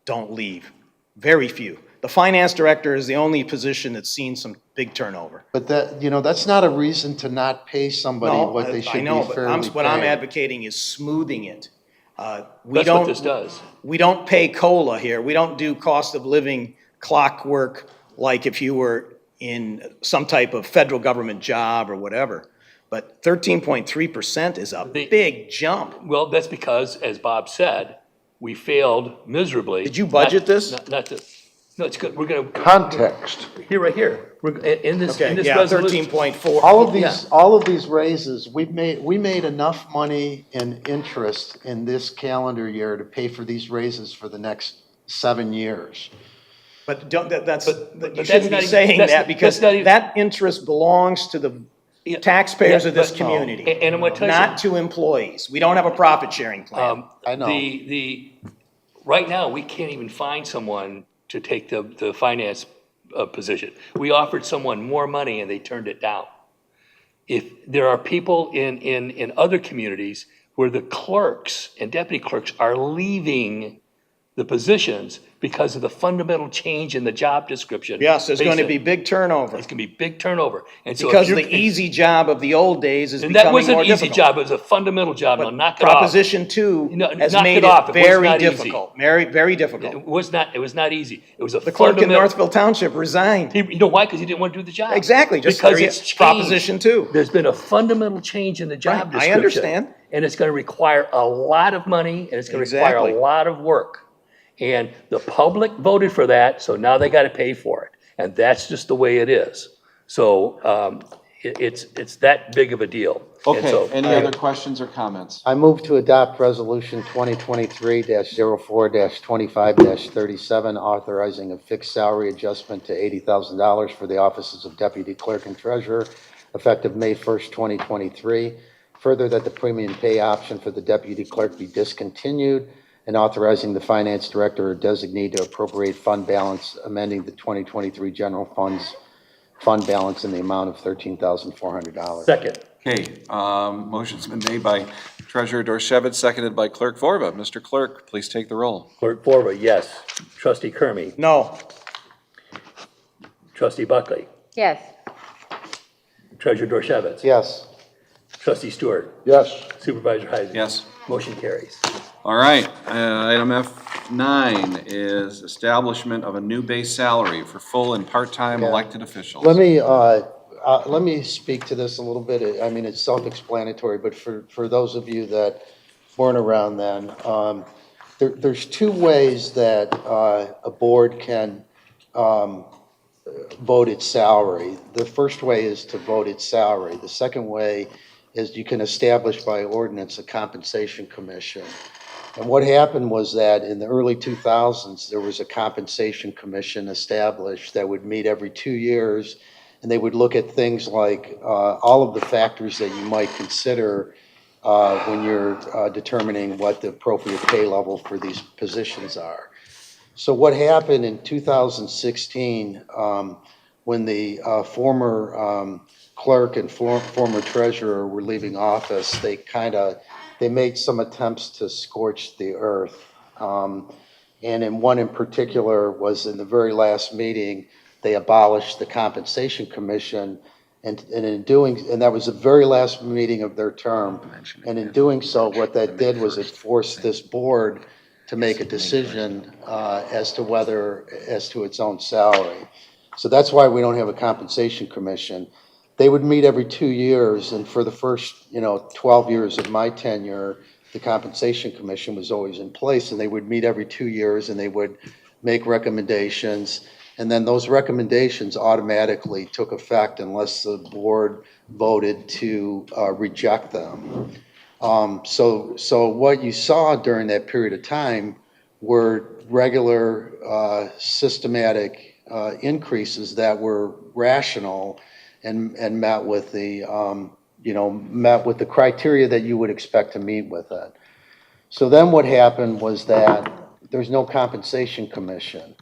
G: don't leave. Very few. The finance director is the only position that's seen some big turnover.
C: But that, that's not a reason to not pay somebody
G: No,
C: what they should
G: I
C: be
G: know,
C: fairly
G: but what I'm
C: paid.
G: advocating is smoothing it.
D: That's what this does.
G: We don't pay COLA here. We don't do cost of living clockwork like if you were in some type of federal government job or whatever. But 13.3% is a big jump.
D: Well, that's because, as Bob said, we failed miserably.
G: Did you budget this?
D: Not to, no, it's good. We're gonna.
B: Context.
D: Here, right here. We're, in this
G: Okay, yeah,
D: resolution.
G: 13.4.
C: All of these raises, we made enough money in interest in this calendar year to pay for these raises for the next 7 years.
G: But don't, you
D: that's
G: shouldn't
D: not
G: be
D: even-
G: saying
D: that's
G: that
D: not-
G: because
D: that's not even-
G: that interest belongs to the taxpayers of this
D: but-
G: community,
D: and I'm gonna tell you
G: not to employees. We don't have a profit sharing plan.
C: I know.
D: Right now, we can't even find someone to take the finance position. We offered someone more money and they turned it down. If there are people in other communities where the clerks and deputy clerks are leaving the positions because of the fundamental change in the job description.
G: Yes, there's going to be big turnover.
D: It's going to be big turnover. And so if
G: Because
D: you're-
G: the easy job of the old days is
D: and that
G: becoming
D: wasn't
G: more
D: an easy
G: difficult.
D: job, it was a fundamental job. Now knock it off.
G: Proposition 2 has
D: knock
G: made
D: it off.
G: it
D: It was
G: very
D: not easy.
G: difficult, very difficult.
D: It was not easy. It was a
G: The clerk in
D: fundamental.
G: Northville Township resigned.
D: You know why? Because he didn't want to do the job.
G: Exactly, just
D: because
G: there you-
D: it's changed.
G: Proposition 2.
D: There's been a fundamental change in the job
G: Right, I
D: description.
G: understand.
D: And it's going to require a lot of money and it's going to require
G: Exactly.
D: a lot of work. And the public voted for that, so now they got to pay for it. And that's just the way it is. So it's that big of a deal. And
A: Okay,
D: so-
A: any other questions or comments?
C: I move to adopt Resolution 2023-04-25-37, authorizing a fixed salary adjustment to $80,000 for the offices of Deputy Clerk and Treasurer, effective May 1st, 2023. Further, that the premium pay option for the Deputy Clerk be discontinued, and authorizing the Finance Director or designee to appropriate fund balance, amending the 2023 general fund balance in the amount of $13,400.
D: Second.
A: Okay, motion's been made by Treasurer Dorshevitz, seconded by Clerk Vorba. Mr. Clerk, please take the roll.
D: Clerk Borba, yes. Trustee Kermy.
G: No.
D: Trustee Buckley.
K: Yes.
D: Treasurer Dorshevitz.
C: Yes.
D: Trustee Stewart.
B: Yes.
D: Supervisor Heisler.
A: Yes.
D: Motion carries.
A: All right, item F9 is establishment of a new base salary for full and part-time
C: Yeah.
A: elected officials.
C: Let me speak to this a little bit. I mean, it's self-explanatory, but for those of you that weren't around then, there's two ways that a board can vote its salary. The first way is to vote its salary. The second way is you can establish by ordinance a compensation commission. And what happened was that in the early 2000s, there was a compensation commission established that would meet every 2 years, and they would look at things like all of the factors that you might consider when you're determining what the appropriate pay level for these positions are. So what happened in 2016, when the former clerk and former treasurer were leaving office, they made some attempts to scorch the earth. And in one in particular was in the very last meeting, they abolished the compensation commission. And in doing, and that was the very last meeting of their term. And in doing so, what that did was it forced this board to make a decision as to its own salary. So that's why we don't have a compensation commission. They would meet every 2 years, and for the first 12 years of my tenure, the compensation commission was always in place, and they would meet every 2 years, and they would make recommendations, and then those recommendations automatically took effect unless the board voted to reject them. So what you saw during that period of time were regular systematic increases that were rational and met with the, met with the criteria that you would expect to meet with it. So then what happened was that there's no compensation commission.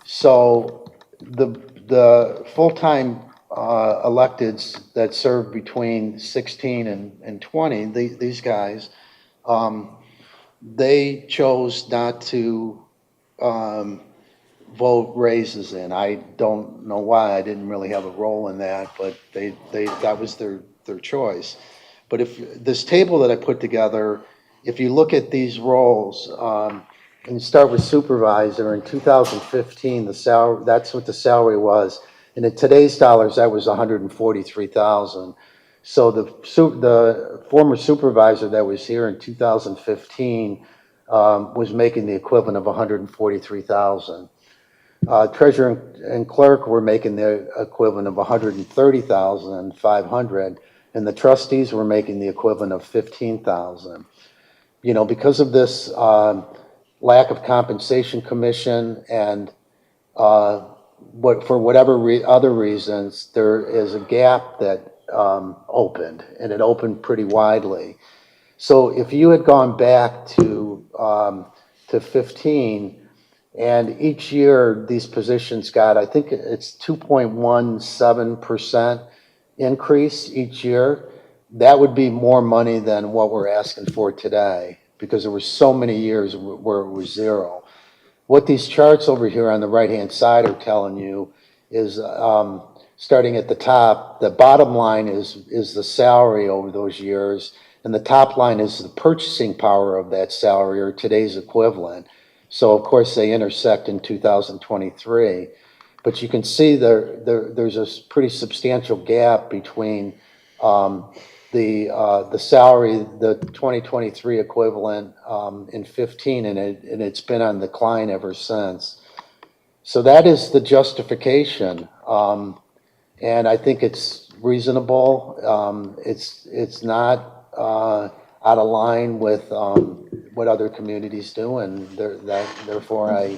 C: So the full-time electeds that served between 16 and 20, these guys, they chose not to vote raises in. I don't know why. I didn't really have a role in that, but that was their choice. But if this table that I put together, if you look at these roles, and you start with supervisor, in 2015, the salary, that's what the salary was. And in today's dollars, that was $143,000. So the former supervisor that was here in 2015 was making the equivalent of $143,000. Treasurer and clerk were making the equivalent of $130,500, and the trustees were making the equivalent of $15,000. Because of this lack of compensation commission and for whatever other reasons, there is a gap that opened, and it opened pretty widely. So if you had gone back to 15, and each year these positions got, I think it's 2.17% increase each year, that would be more money than what we're asking for today, because there were so many years where it was zero. What these charts over here on the right-hand side are telling you is, starting at the top, the bottom line is the salary over those years, and the top line is the purchasing power of that salary, or today's equivalent. So of course they intersect in 2023, but you can see there's a pretty substantial gap between the salary, the 2023 equivalent in 15, and it's been on decline ever since. So that is the justification, and I think it's reasonable. It's not out of line with what other communities do, and therefore I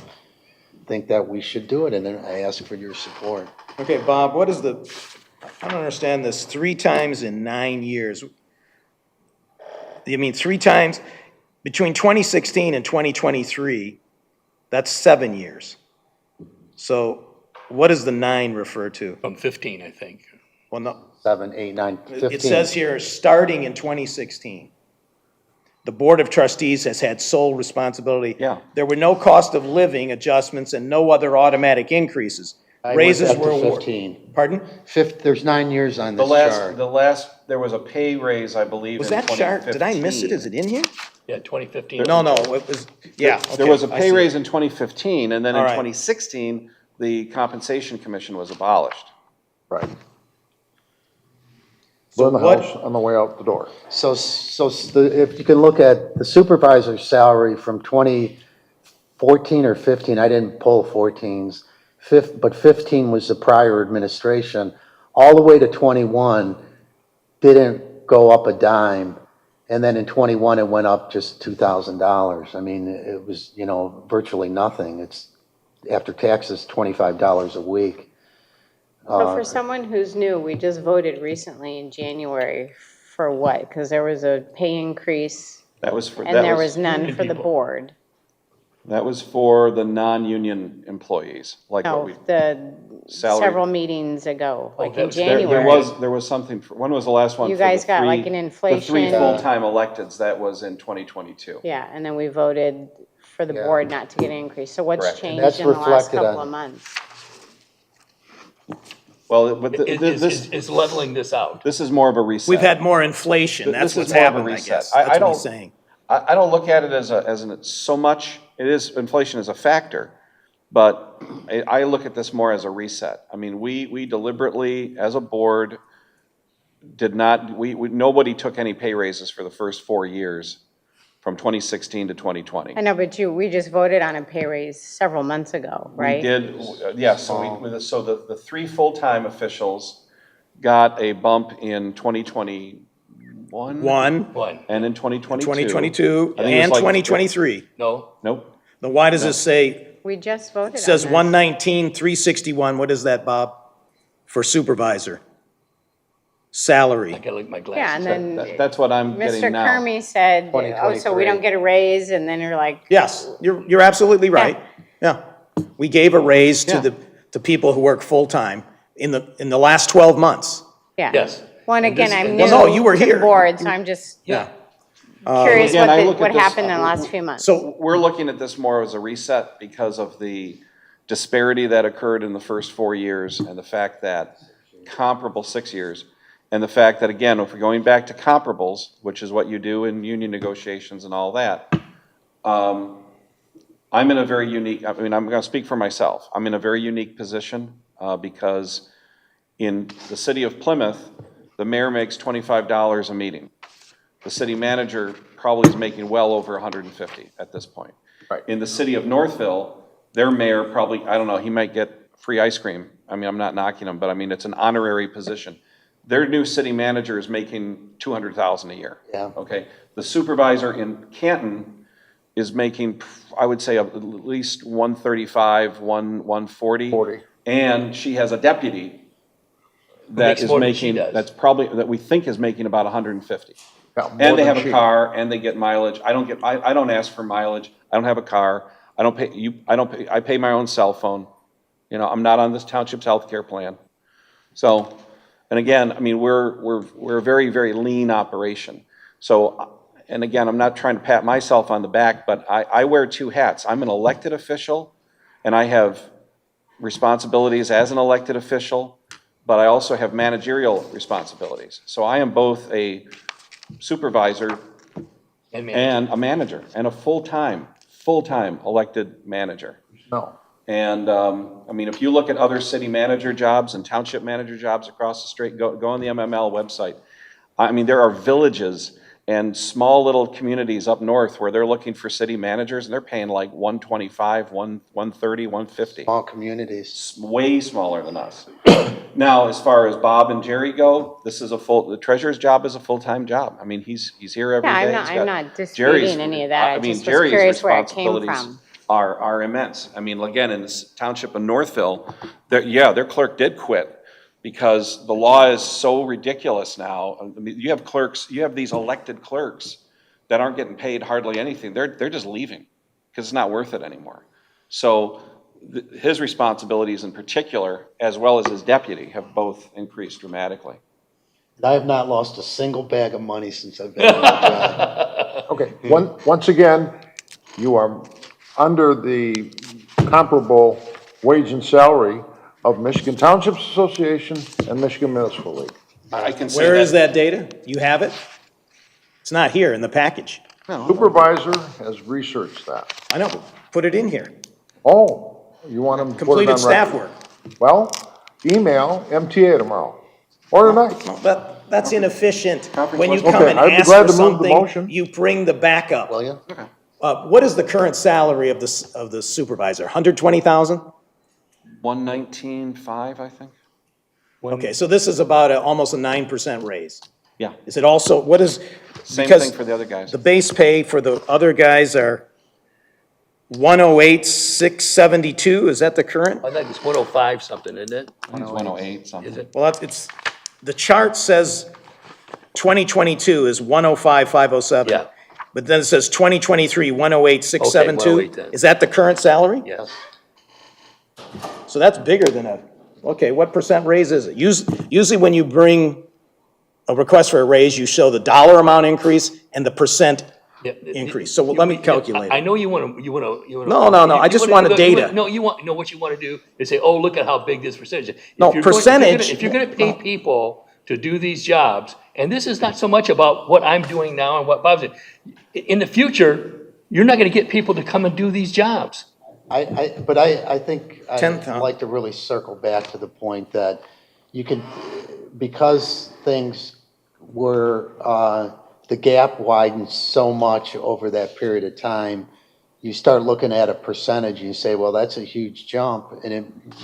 C: think that we should do it, and then I ask for your support.
G: Okay, Bob, what is I don't understand this, 3 times in 9 years. You mean 3 times, between 2016 and 2023, that's 7 years. So what does the 9 refer to?
D: From 15, I think.
G: Well, no.
B: 7, 8, 9, 15.
G: It says here, starting in 2016. The Board of Trustees has had sole responsibility.
A: Yeah.
G: There were no cost of living adjustments and no other automatic increases. Raises were awarded.
C: 15.
G: Pardon?
C: There's 9 years on this chart.
A: There was a pay raise, I believe,
G: Was
A: in
G: that chart, did I miss it?
A: 2015.
G: Is it in here?
D: Yeah, 2015.
G: No, it was, yeah.
A: There
G: okay,
A: was a
G: I
A: pay
G: see.
A: raise in 2015, and then in
G: All right.
A: 2016, the compensation commission was abolished.
B: Right.
G: So
B: in the
G: what-
B: house on the way out the door.
C: So if you can look at the supervisor's salary from 2014 or 15, I didn't pull 14s, but 15 was the prior administration, all the way to 21, didn't go up a dime. And then in 21, it went up just $2,000. I mean, it was, virtually nothing. It's, after taxes, $25 a week.
K: So for someone who's new, we just voted recently in January for what? Because there was a pay increase
A: That was for,
K: and there was none for the board.
A: that was for the non-union employees, like what
K: No,
A: we,
K: the
A: salary.
K: several meetings ago, like in
A: There
K: January.
A: there was something, when was the last one?
K: You
A: for the
K: guys got
A: three-
K: like an
A: The 3
K: inflation.
A: full-time electeds, that was in 2022.
K: Yeah, and then we voted for the
C: Yeah.
K: board not to get an increase. So what's
A: Correct.
C: And that's
K: changed in the last
C: reflected
K: couple
C: on-
K: of months?
A: Well, but
D: It's leveling this out.
A: this is more of a reset.
G: We've had more inflation, that's
A: This is
G: what's
A: more of a
G: happened, I
A: reset.
G: guess.
A: I
G: That's what
A: don't-
G: he's saying.
A: I don't look at it as so much, it is, inflation is a factor, but I look at this more as a reset. I mean, we deliberately, as a board, did not, nobody took any pay raises for the first 4 years, from 2016 to 2020.
K: I know, but we just voted on a pay raise several months ago, right?
A: We did, yes, so the 3 full-time officials got a bump in 2021.
G: One,
A: And in 2022.
G: 2022,
A: I think it was
G: and
A: like-
G: 2023.
D: No,
A: Nope.
G: Then why does this say
K: We just voted on
G: It says
K: this.
G: 119, 361, what is that, Bob? For supervisor? Salary.
D: I gotta look at my
K: Yeah, and
D: glasses.
K: then
A: That's what I'm
K: Mr.
A: getting now.
K: Kermy said, oh, so we don't get a raise, and then you're like,
G: Yes, you're absolutely right. Yeah. We gave a raise to people who work full-time in the last 12 months.
K: yeah.
D: Yes.
K: Well, and
D: And
K: again,
D: this-
K: I'm
D: and
K: new
G: this- Well, no, you were
K: to the
G: here.
K: board, so I'm just
G: Yeah.
K: curious
A: Again, I look at
K: what
A: this-
K: happened in the last few months.
G: So
A: We're looking at this more as a reset because of the disparity that occurred in the first 4 years and the fact that comparable 6 years, and the fact that, again, if we're going back to comparables, which is what you do in union negotiations and all that, I'm in a very unique, I mean, I'm going to speak for myself. I'm in a very unique position because in the city of Plymouth, the mayor makes $25 a meeting. The city manager probably is making well over 150 at this point.
B: Right.
A: In the city of Northville, their mayor probably, I don't know, he might get free ice cream. I mean, I'm not knocking him, but I mean, it's an honorary position. Their new city manager is making $200,000 a year.
C: Yeah.
A: Okay. The supervisor in Canton is making, I would say, at least 135, 140.
B: 40.
A: And she has a deputy that
D: makes
A: is
D: more than she
A: making,
D: does.
A: that's probably, that we think is making about 150.
B: Yeah, more
A: And they
B: than
A: have a
B: she.
A: car, and they get mileage. I don't ask for mileage. I don't have a car. I pay my own cell phone. You know, I'm not on this township's healthcare plan. So, and again, I mean, we're a very, very lean operation. So, and again, I'm not trying to pat myself on the back, but I wear two hats. I'm an elected official, and I have responsibilities as an elected official, but I also have managerial responsibilities. So I am both a supervisor and a manager, and a full-time elected manager.
B: No.
A: And, I mean, if you look at other city manager jobs and township manager jobs across the street, go on the MML website. I mean, there are villages and small little communities up north where they're looking for city managers, and they're paying like 125, 130, 150.
C: Small communities.
A: Way smaller than us. Now, as far as Bob and Jerry go, the treasurer's job is a full-time job. I mean, he's here every
K: Yeah,
A: day.
K: I'm not disputing any of that. I just was
A: Jerry's
K: curious where it came
A: responsibilities
K: from.
A: are immense. I mean, again, in this township of Northville, their clerk did quit because the law is so ridiculous now. I mean, you have these elected clerks that aren't getting paid hardly anything. They're just leaving because it's not worth it anymore. So his responsibilities in particular, as well as his deputy, have both increased dramatically.
C: I have not lost a single bag of money since I've been on my job.
B: Okay, once again, you are under the comparable wage and salary of Michigan Townships Association and Michigan Municipal League.
A: I can say
G: where is that data? You have it? It's not here in the package.
B: Supervisor has researched that.
G: I know, put it in here.
B: Oh, you want them to put it on
G: Completed staff
B: record?
G: work.
B: Well, email MTA tomorrow, or tonight.
G: No, that's inefficient. When you
B: Okay,
G: come and
B: I'd be
G: ask
B: glad
G: for
B: to move the motion.
G: something, you bring the backup.
C: Will you?
G: What is the current salary of the supervisor? 120,000?
A: 119.5, I think.
G: Okay, so this is about almost a 9% raise.
A: Yeah.
G: Is it also, what is?
A: Same
G: because
A: thing for the other guys.
G: The base pay for the other guys are 108,672, is that the current?
D: I think it's 105 something, isn't it?
A: I think it's 108 something.
D: Is it?
G: Well, the chart says 2022 is 105,507.
D: Yeah.
G: But then it says 2023, 108,672.
D: Okay, 108 then.
G: Is that the current salary?
D: Yes.
G: So that's bigger than okay, what percent raise is it? Usually when you bring a request for a raise, you show the dollar amount increase and the percent increase. So let me calculate
D: I
G: it.
D: know you want to.
G: No, I just wanted data.
D: No, what you want to do is say, oh, look at how big this percentage is.
G: No,
D: If you're going-
G: percentage-
D: If you're going to pay people to do these jobs, and this is not so much about what I'm doing now and what Bob's doing. In the future, you're not going to get people to come and do these jobs.
C: But I think I'd
G: 10,000.
C: like to really circle back to the point that you can, because things were, the gap widened so much over that period of time, you start looking at a percentage and you say, well, that's a huge jump. And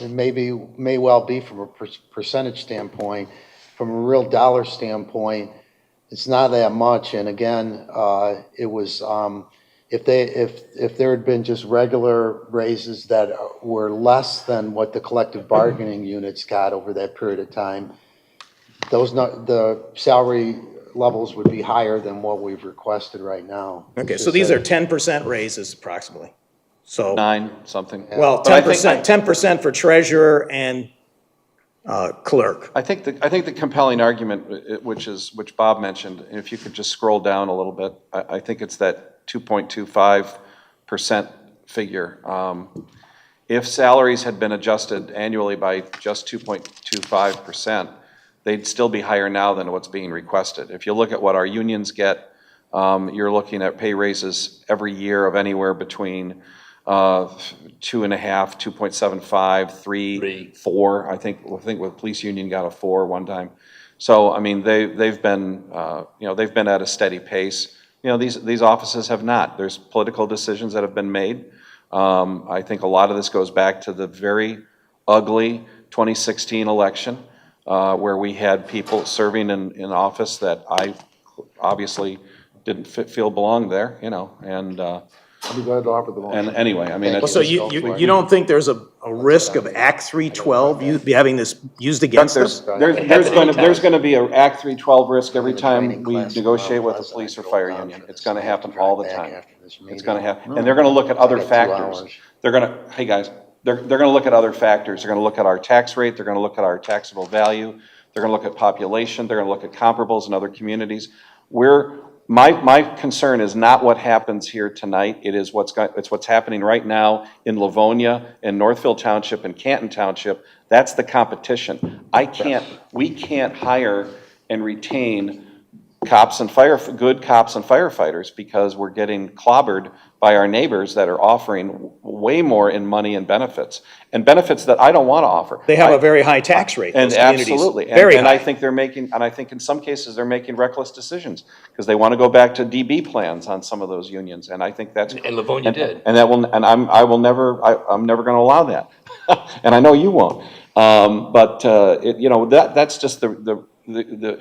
C: it may well be from a percentage standpoint. From a real dollar standpoint, it's not that much. And again, it was if there had been just regular raises that were less than what the collective bargaining units got over that period of time, the salary levels would be higher than what we've requested right now.
G: Okay,
C: It's
G: so
C: just
G: these
C: that-
G: are 10% raises approximately. So,
A: 9 something.
G: well,
A: But I think-
G: 10% for treasurer and clerk.
A: I think the compelling argument, which Bob mentioned, if you could just scroll down a little bit, I think it's that 2.25% figure. If salaries had been adjusted annually by just 2.25%, they'd still be higher now than what's being requested. If you look at what our unions get, you're looking at pay raises every year of anywhere between 2.5, 2.75, 3, 4. I think with police union got a 4 one time. So I mean they've been they've been at a steady pace. These offices have not. There's political decisions that have been made. I think a lot of this goes back to the very ugly 2016 election where we had people serving in office that I obviously didn't feel belonged there, and.
B: I'll be glad to offer the motion.
A: And anyway, I mean,
G: Well, so you don't think there's a risk of Act 312, you be having this used against us?
A: There's going to be an Act 312 risk every time we negotiate with the police or fire union. It's going to happen all the time. It's going to happen, and they're going to look at other factors. They're going to, hey guys, they're going to look at other factors. They're going to look at our tax rate. They're going to look at our taxable value. They're going to look at population. They're going to look at comparables in other communities. My concern is not what happens here tonight. It's what's happening right now in Livonia, in Northville Township, and Canton Township. That's the competition. We can't hire and retain good cops and firefighters because we're getting clobbered by our neighbors that are offering way more in money and benefits that I don't want to offer.
G: They have a very high tax rate,
A: And
G: those communities.
A: absolutely,
G: Very
A: and
G: high.
A: I think I think in some cases they're making reckless decisions because they want to go back to DB plans on some of those unions, and I think that's
D: And Livonia did.
A: and I'm never going to allow that, and I know you won't. That's just the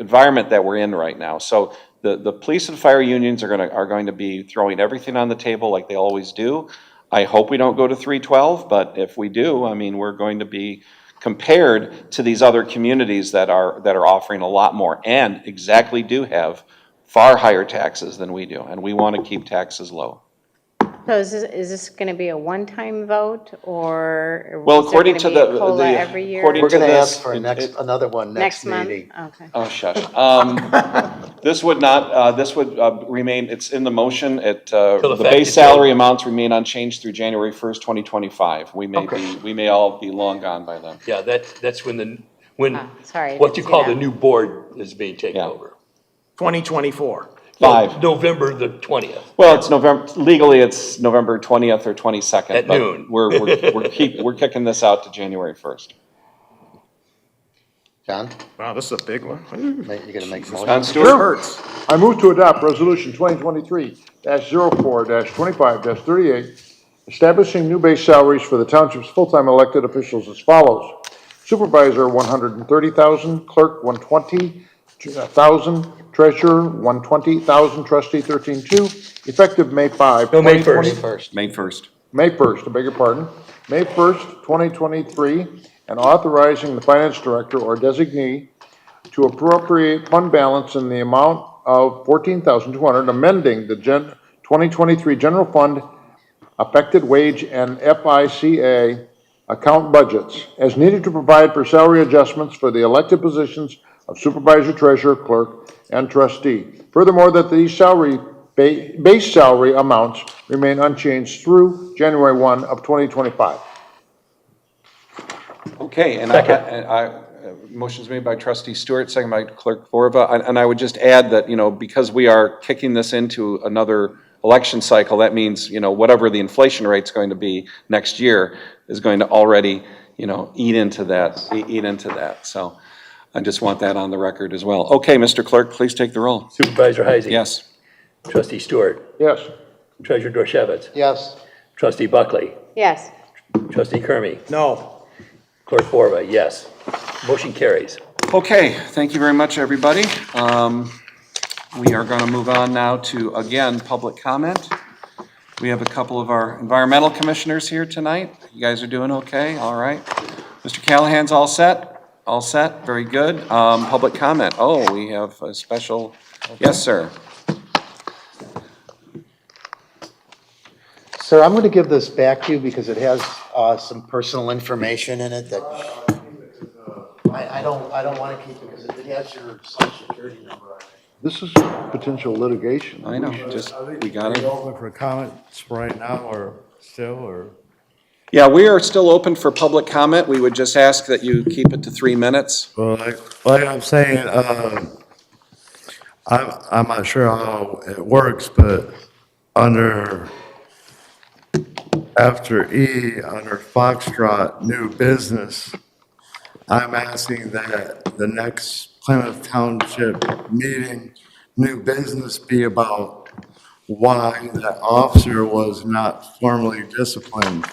A: environment that we're in right now. So the police and fire unions are going to be throwing everything on the table like they always do. I hope we don't go to 312, but if we do, I mean, we're going to be compared to these other communities that are offering a lot more and exactly do have far higher taxes than we do, and we want to keep taxes low.
K: So is this going to be a one-time vote, or
A: Well,
K: is there
A: according
K: gonna
A: to
K: be a COLA every year?
A: according
C: We're
A: to
C: going to
A: this,
C: ask for another one next
K: month?
C: meeting.
K: Okay.
A: Oh, shush. This would not, this would remain, it's in the motion, the
D: effective
A: base salary amounts remain unchanged through January 1st, 2025. We may all be long gone by then.
D: Yeah, that's when
K: Sorry. I
D: what you
K: didn't see
D: call
K: that.
D: the new board is being taken over.
G: 2024.
A: Five.
D: November the 20th.
A: Well, legally it's November 20th or 22nd.
D: At
A: but
D: noon.
A: We're kicking this out to January 1st.
C: John,
G: Wow, this is a big one.
C: you're going to make a motion?
A: John Stewart?
B: Sure. I move to adopt Resolution 2023-04-25-38, establishing new base salaries for the township's full-time elected officials as follows. Supervisor, $130,000, clerk, $120,000, treasurer, $120,000, trustee, $13,200, effective May 5.
D: No, May
B: 2020
D: 1st.
A: May 1st.
B: May 1st, I beg your pardon, May 1st, 2023, and authorizing the finance director or designee to appropriate fund balance in the amount of $14,200, amending the 2023 general fund affected wage and FICA account budgets as needed to provide for salary adjustments for the elected positions of supervisor, treasurer, clerk, and trustee. Furthermore, that these base salary amounts remain unchanged through January 1 of 2025.
A: Okay, and motion's made by trustee Stewart, second by clerk Borba, and I would just add that, because we are kicking this into another election cycle, that means, whatever the inflation rate's going to be next year is going to already, eat into that. So I just want that on the record as well. Okay, Mr. Clerk, please take the roll.
D: Supervisor Heisey.
A: Yes.
D: Trustee Stewart.
B: Yes.
D: Treasurer Dorshevitz.
C: Yes.
D: Trustee Buckley.
K: Yes.
D: Trustee Kermy.
G: No.
D: Clerk Borba, yes. Motion carries.
A: Okay, thank you very much, everybody. We are going to move on now to, again, public comment. We have a couple of our environmental commissioners here tonight. You guys are doing okay? All right. Mr. Callahan's all set? All set? Very good. Public comment. Oh, we have a special, yes, sir.
C: Sir, I'm going to give this back to you because it has some personal information in it that I don't want to keep it because it has your social security number on it.
B: This is potential litigation.
A: I know, just, we got
H: Are you
A: it.
H: open for comments right now or still, or?
A: Yeah, we are still open for public comment. We would just ask that you keep it to 3 minutes.
H: Well, like I'm saying, I'm not sure how it works, but after E, under Foxtrot, new business, I'm asking that the next Plymouth Township meeting, new business be about why that officer was not formally disciplined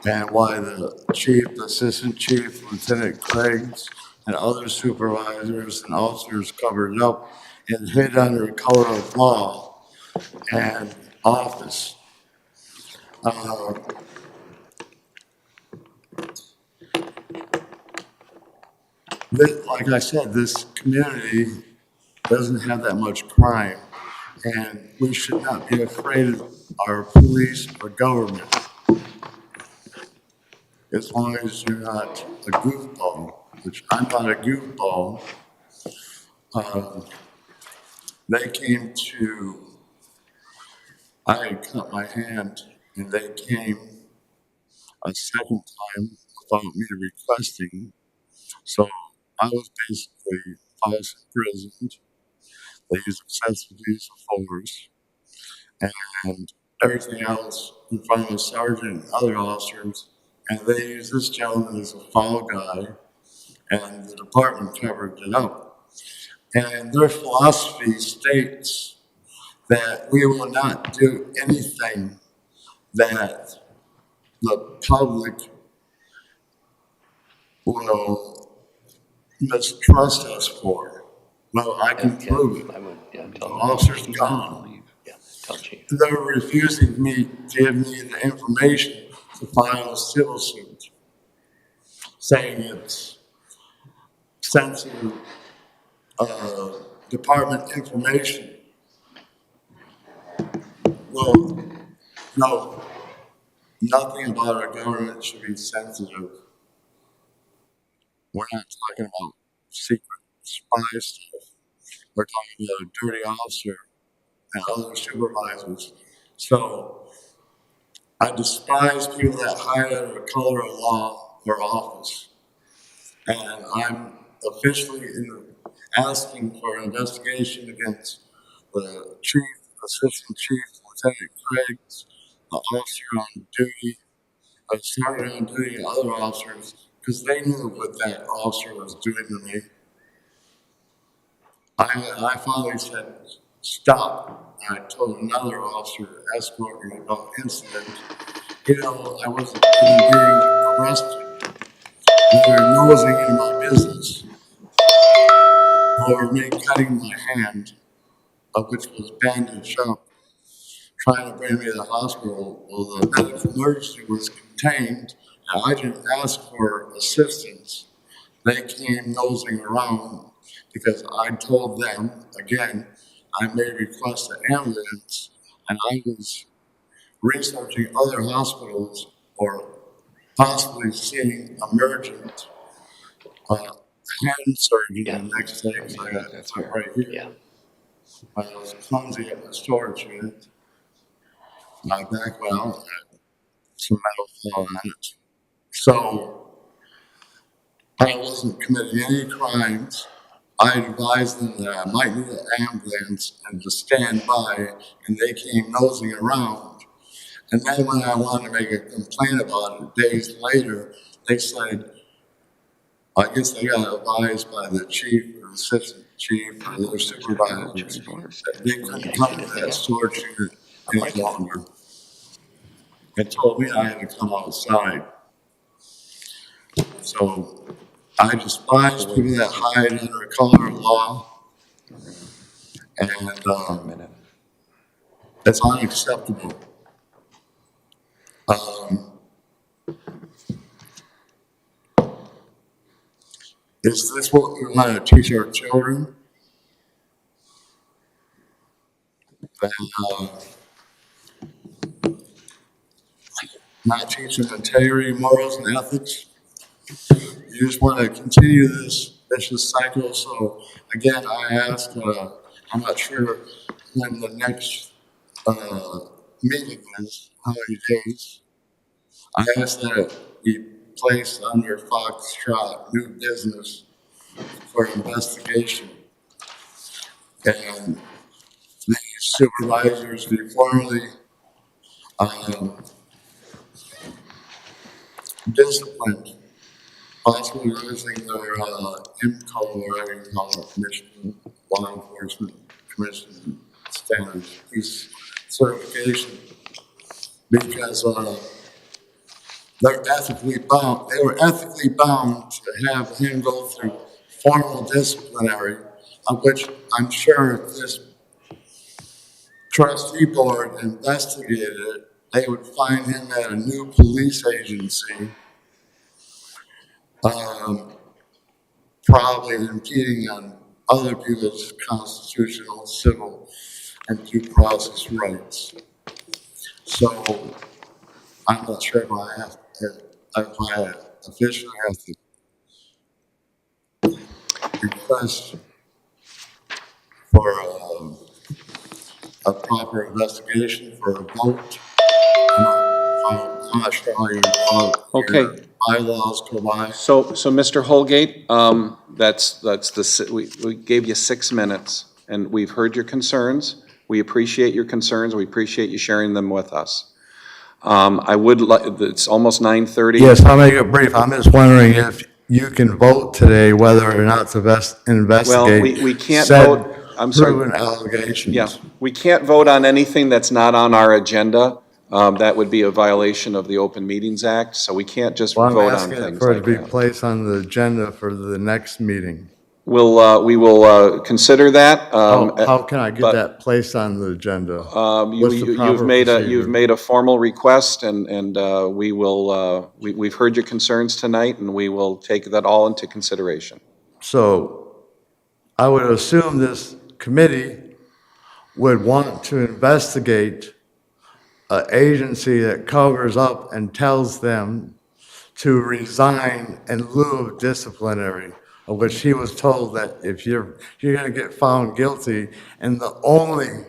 H: and why the chief, the assistant chief, Lieutenant Craigs, and other supervisors and officers covered up and hid under color of law and office. Like I said, this community doesn't have that much crime, and we should not be afraid of our police or government, as long as you're not a goofball, which I'm not a goofball. They came to, I had cut my hand, and they came a second time without me requesting. So I was basically false imprisoned. They used excessive use of force and everything else in front of the sergeant and other officers. And they used this gentleman as a fall guy, and the department covered it up. And their philosophy states that we will not do anything that the public will mistrust us for. Well, I can prove it. The officer's gone. They're refusing me to give me the information to file a civil suit, saying it's sensitive department information. Well, no, nothing about our government should be sensitive. We're not talking about secret spy stuff. We're talking about a dirty officer and other supervisors. So I despise people that hide under color of law or office. And I'm officially asking for an investigation against the chief, assistant chief, Lieutenant Craigs, the officer on duty, the sergeant on duty, and other officers, because they knew what that officer was doing to me. I finally said, stop. And I told another officer to escort me about the incident. You know, I wasn't even being arrested. They were nosing in my business over me cutting my hand, of which was bandaged up, trying to bring me to the hospital. Well, the medical emergency was contained, and I didn't ask for assistance. They came nosing around because I told them, again, I may request an ambulance, and I was researching other hospitals or possibly seeing emergent hand surgery the next day, because I got that right here. I was clumsy at my storage unit. My back went out, and some metal fell on it. So I wasn't committing any crimes. I advised them that I might need an ambulance and to stand by, and they came nosing around. And then when I wanted to make a complaint about it days later, they said, I guess they got advised by the chief or assistant chief or their supervisors that they couldn't come to that storage unit any longer. They told me I had to come outside. So I despise people that hide under color of law. And it's unacceptable. Is this what we want to teach our children? That, not teaching integrity, morals, and ethics? You just want to continue this vicious cycle. So again, I ask, I'm not sure when the next meeting is, how many days. I ask that it be placed under Foxtrot new business for investigation. And the supervisors be formally disciplined, possibly losing their IMCO, or I can call it Michigan Law Enforcement Commission standards, peace certification, because they're ethically bound. They were ethically bound to have him go through formal disciplinary, of which I'm sure if this trustee board investigated it, they would find him at a new police agency, probably impeding on other people's constitutional, civil, and due process rights. So I'm not sure if I officially have to request for a proper investigation for a vote. I'm not sure how your bylaws provide.
A: So Mr. Holgate, we gave you 6 minutes, and we've heard your concerns. We appreciate your concerns. We appreciate you sharing them with us. I would like, it's almost 9:30.
H: Yes, I'll make it brief. I'm just wondering if you can vote today whether or not to investigate.
A: Well, we can't
H: said
A: vote, I'm sorry.
H: proven allegations.
A: Yeah, we can't vote on anything that's not on our agenda. That would be a violation of the Open Meetings Act, so we can't just
H: Well,
A: vote
H: I'm
A: on
H: asking
A: things
H: for it
A: like
H: to be
A: that.
H: placed on the agenda for the next meeting.
A: We will consider that.
H: How can I get
A: but,
H: that placed on the agenda?
A: You've made a formal request, and we will, we've heard your concerns tonight, and we will take that all into consideration.
H: So I would assume this committee would want to investigate an agency that covers up and tells them to resign in lieu of disciplinary, of which he was told that if you're going to get found guilty, and the only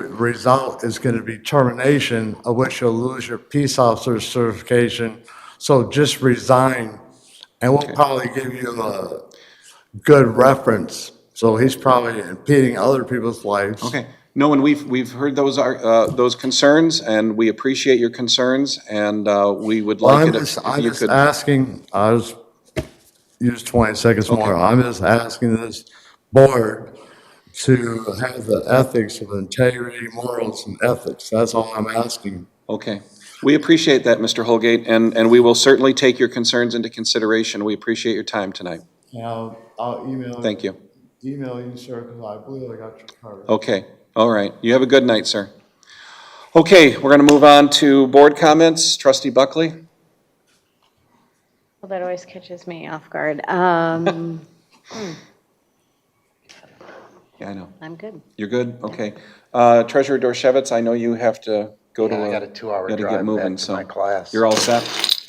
H: result is going to be termination, of which you'll lose your peace officer certification. So just resign, and we'll probably give you a good reference. So he's probably impeding other people's lives.
A: Okay. No, and we've heard those concerns, and we appreciate your concerns, and we would like it if
H: I'm
A: you
H: just
A: could.
H: asking, I'll just use 20 seconds more. I'm just asking this board to have the ethics of integrity, morals, and ethics. That's all I'm asking.
A: Okay. We appreciate that, Mr. Holgate, and we will certainly take your concerns into consideration. We appreciate your time tonight.
H: Now, I'll email.
A: Thank you.
H: Email you, sir, because I believe I got your card.
A: Okay. All right. You have a good night, sir. Okay, we're going to move on to board comments. Trustee Buckley?
K: Well, that always catches me off guard.
A: Yeah, I know.
K: I'm good.
A: You're good? Okay. Treasurer Dorshevitz, I know you have to go to
C: I got a 2-hour
A: gotta
C: drive
A: get moving,
C: back to
A: so
C: my class.
A: you're all set?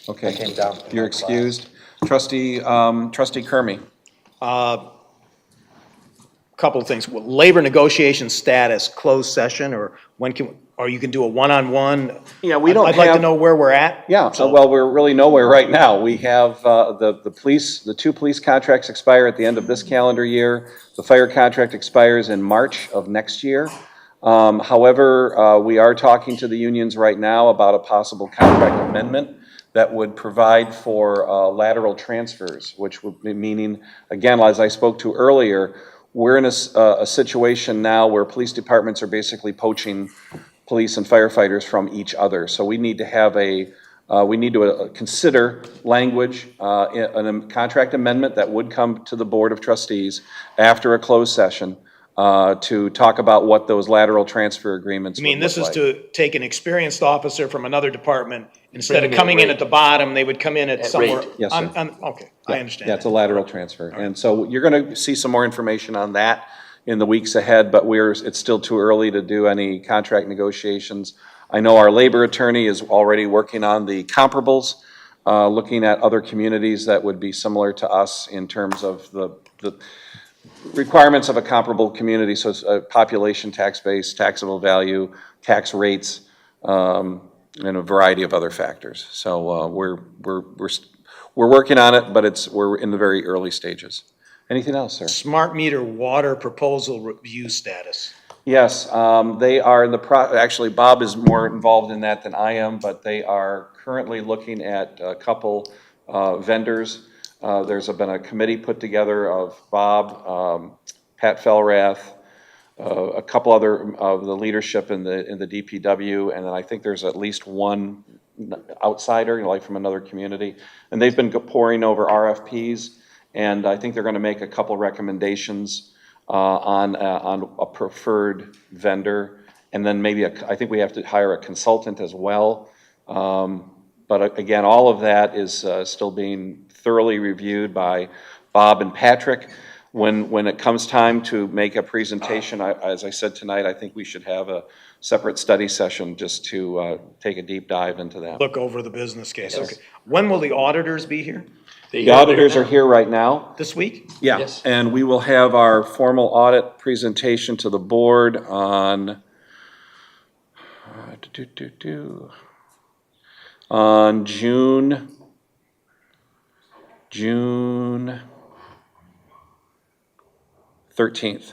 A: Okay.
C: I came down from
A: You're
C: my
A: excused. Trustee Kermy?
G: Couple of things. Labor negotiation status, closed session, or you can do a one-on-one?
A: Yeah, we don't
G: I'd like to
A: have-
G: know where we're at.
A: Yeah, well, we're really nowhere right now. We have the 2 police contracts expire at the end of this calendar year. The fire contract expires in March of next year. However, we are talking to the unions right now about a possible contract amendment that would provide for lateral transfers, which would be meaning, again, as I spoke to earlier, we're in a situation now where police departments are basically poaching police and firefighters from each other. So we need to have we need to consider language in a contract amendment that would come to the Board of Trustees after a closed session to talk about what those lateral transfer agreements
G: I
A: would
G: mean, this
A: look
G: is
A: like.
G: to take an experienced officer from another department, instead
D: Bring
G: of
D: them
G: coming in
D: at
G: at the bottom, they would come in at
D: At
G: somewhere.
D: rate.
A: Yes, sir.
G: Okay, I understand.
A: Yeah, it's a lateral transfer. And so you're going to see some more information on that in the weeks ahead, but it's still too early to do any contract negotiations. I know our labor attorney is already working on the comparables, looking at other communities that would be similar to us in terms of the requirements of a comparable community, so it's a population, tax base, taxable value, tax rates, and a variety of other factors. So we're working on it, but we're in the very early stages. Anything else, sir?
G: Smart meter water proposal review status.
A: Yes, they are in the actually, Bob is more involved in that than I am, but they are currently looking at a couple vendors. There's been a committee put together of Bob, Pat Felrath, a couple other of the leadership in the DPW, and then I think there's at least one outsider, like from another community. And they've been poring over RFPs, and I think they're going to make a couple recommendations on a preferred vendor, and then maybe I think we have to hire a consultant as well. But again, all of that is still being thoroughly reviewed by Bob and Patrick. When it comes time to make a presentation, as I said tonight, I think we should have a separate study session just to take a deep dive into that.
G: Look over the business case. Okay. When will the auditors be here?
A: The auditors are here right now.
G: This week?
A: Yeah,
D: Yes.
A: and we will have our formal audit presentation to the board on on June 13th.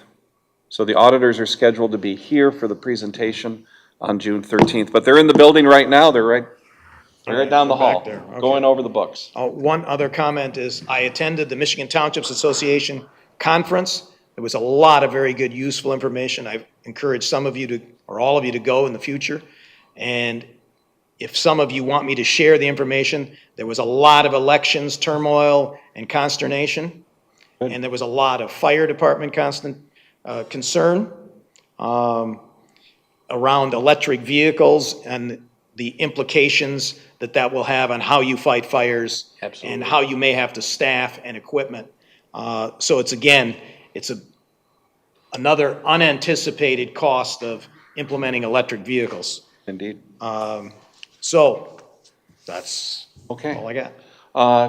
A: So the auditors are scheduled to be here for the presentation on June 13th, but they're in the building right now. They're right down the hall,
G: Back there. Okay.
A: going over the books.
G: One other comment is, I attended the Michigan Townships Association conference. There was a lot of very good, useful information. I encourage some of you to, or all of you, to go in the future. And if some of you want me to share the information, there was a lot of elections turmoil and consternation. And there was a lot of fire department concern around electric vehicles and the implications that will have on how you fight fires.
D: Absolutely.
G: And how you may have to staff and equipment. So it's another unanticipated cost of implementing electric vehicles.
A: Indeed.
G: So that's
A: Okay.
G: all I got.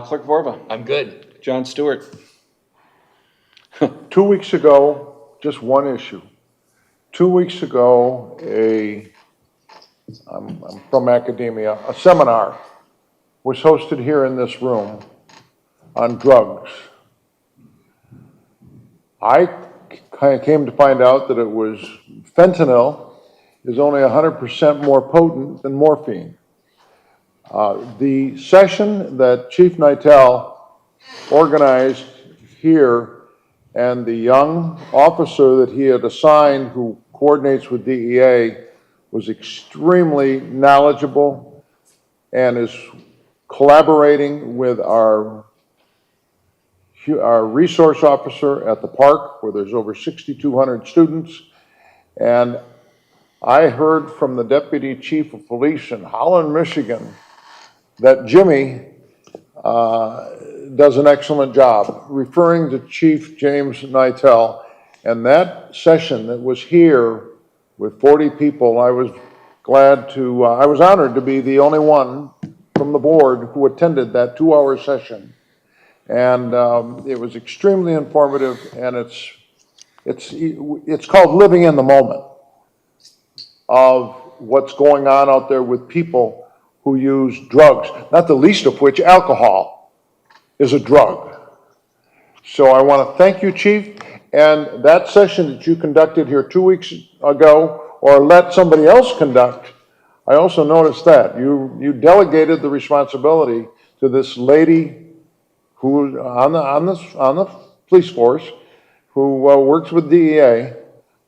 A: Clerk Vorba.
D: I'm good.
A: John Stewart.
B: 2 weeks ago, just one issue. 2 weeks ago, I'm from academia, a seminar was hosted here in this room on drugs. I kind of came to find out that it was fentanyl is only 100% more potent than morphine. The session that Chief Nitel organized here, and the young officer that he had assigned who coordinates with DEA, was extremely knowledgeable and is collaborating with our resource officer at the park, where there's over 6,200 students. And I heard from the deputy chief of police in Holland, Michigan, that Jimmy does an excellent job, referring to Chief James Nitel. And that session that was here with 40 people, I was I was honored to be the only one from the board who attended that 2-hour session. And it was extremely informative, and it's called living in the moment of what's going on out there with people who use drugs, not the least of which alcohol is a drug. So I want to thank you, Chief, and that session that you conducted here 2 weeks ago, or let somebody else conduct, I also noticed that you delegated the responsibility to this lady who on the police force who works with DEA.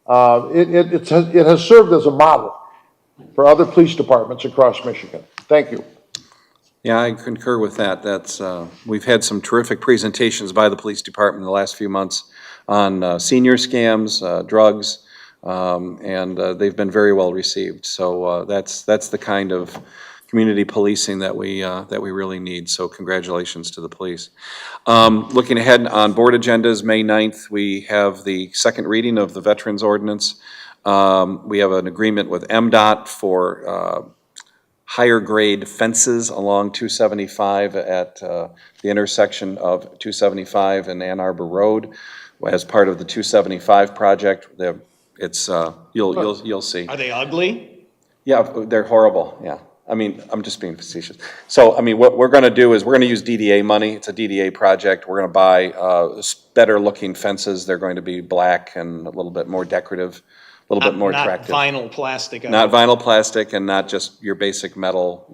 B: It has served as a model for other police departments across Michigan. Thank you.
A: Yeah, I concur with that. We've had some terrific presentations by the police department in the last few months on senior scams, drugs, and they've been very well received. So that's the kind of community policing that we really need. So congratulations to the police. Looking ahead on board agendas, May 9th, we have the second reading of the Veterans Ordinance. We have an agreement with MDOT for higher grade fences along 275 at the intersection of 275 and Ann Arbor Road as part of the 275 project. You'll see.
G: Are they ugly?
A: Yeah, they're horrible, yeah. I mean, I'm just being facetious. So, I mean, what we're gonna do is we're gonna use DDA money. It's a DDA project. We're gonna buy better looking fences. They're going to be black and a little bit more decorative, a little bit more attractive.
G: Not vinyl plastic.
A: Not vinyl plastic and not just your basic metal,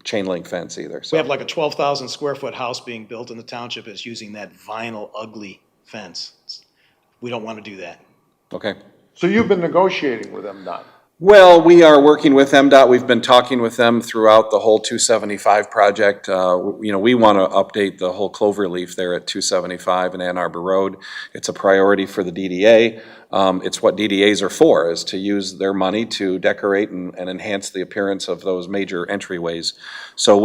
A: chain link fence either.
G: We
A: So,
G: have like a 12,000 square foot house being built in the township that's using that vinyl ugly fence. We don't want to do that.
A: okay.
B: So you've been negotiating with MDOT?
A: Well, we are working with MDOT. We've been talking with them throughout the whole 275 project. We want to update the whole cloverleaf there at 275 and Ann Arbor Road. It's a priority for the DDA. It's what DDAs are for, is to use their money to decorate and enhance the appearance of those major entryways. So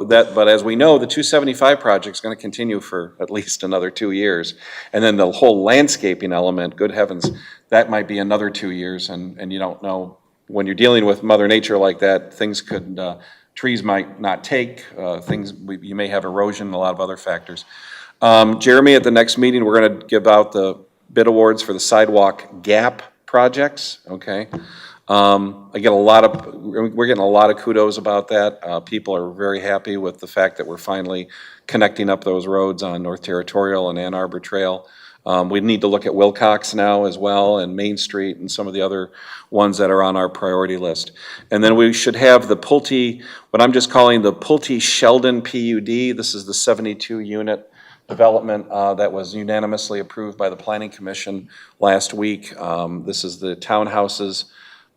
A: but as we know, the 275 project is going to continue for at least another 2 years. And then the whole landscaping element, good heavens, that might be another 2 years, and you don't know. When you're dealing with Mother Nature like that, things could, trees might not take, you may have erosion and a lot of other factors. Jeremy, at the next meeting, we're going to give out the bid awards for the sidewalk gap projects, okay? We're getting a lot of kudos about that. People are very happy with the fact that we're finally connecting up those roads on North Territorial and Ann Arbor Trail. We need to look at Wilcox now as well, and Main Street, and some of the other ones that are on our priority list. And then we should have the Pulte, what I'm just calling the Pulte Sheldon PUD. This is the 72-unit development that was unanimously approved by the Planning Commission last week. This is the townhouses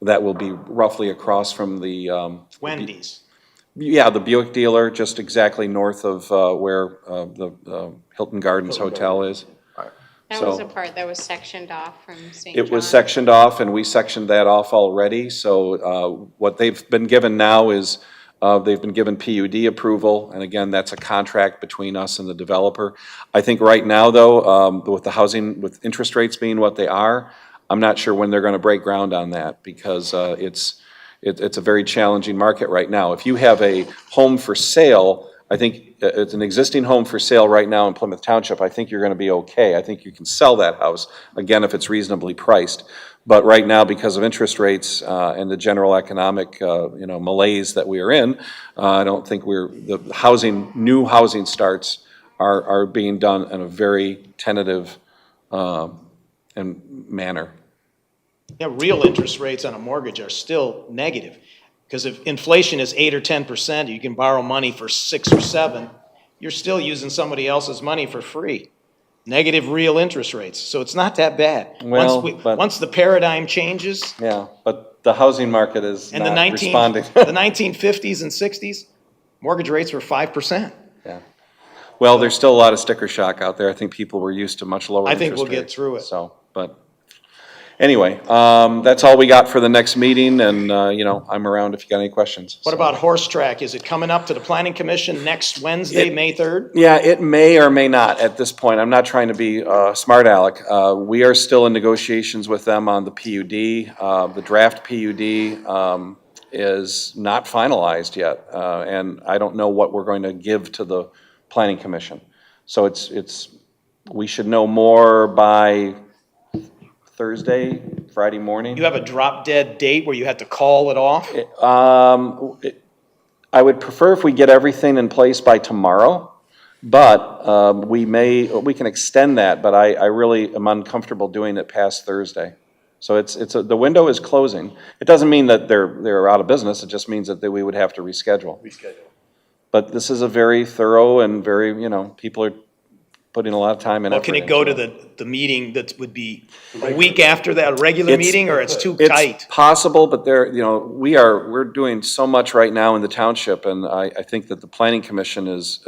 A: that will be roughly across from the
G: Wendy's.
A: Yeah, the Buick dealer, just exactly north of where the Hilton Gardens Hotel is.
K: That was a part that was sectioned off from St.
A: It was
K: John.
A: sectioned off, and we sectioned that off already. So what they've been given now is, they've been given PUD approval, and again, that's a contract between us and the developer. I think right now, though, with the housing, with interest rates being what they are, I'm not sure when they're gonna break ground on that, because it's a very challenging market right now. If you have a home for sale, I think it's an existing home for sale right now in Plymouth Township, I think you're gonna be okay. I think you can sell that house, again, if it's reasonably priced. But right now, because of interest rates and the general economic, malaise that we are in, I don't think new housing starts are being done in a very tentative manner.
G: Yeah, real interest rates on a mortgage are still negative. Because if inflation is 8 or 10%, you can borrow money for 6 or 7, you're still using somebody else's money for free. Negative real interest rates, so it's not that bad.
A: Well,
G: Once the paradigm changes.
A: Yeah, but the housing market is
G: in
A: not responding.
G: The 1950s and 60s, mortgage rates were 5%.
A: Yeah. Well, there's still a lot of sticker shock out there. I think people were used to much lower interest rates.
G: I think we'll get through it.
A: So, but anyway, that's all we got for the next meeting, and, I'm around if you got any questions.
G: What about horse track? Is it coming up to the Planning Commission next Wednesday, May 3rd?
A: Yeah, it may or may not at this point. I'm not trying to be smart aleck. We are still in negotiations with them on the PUD. The draft PUD is not finalized yet, and I don't know what we're going to give to the Planning Commission. So we should know more by Thursday, Friday morning.
G: You have a drop dead date where you have to call it off?
A: I would prefer if we get everything in place by tomorrow, but we can extend that, but I really am uncomfortable doing it past Thursday. So the window is closing. It doesn't mean that they're out of business, it just means that we would have to reschedule. But this is a very thorough and very, people are putting a lot of time and
G: Well,
A: effort
G: can it go to
A: into
G: the meeting that would be a week after that regular meeting, or it's too tight?
A: It's possible, but we're doing so much right now in the township, and I think that the planning commission is,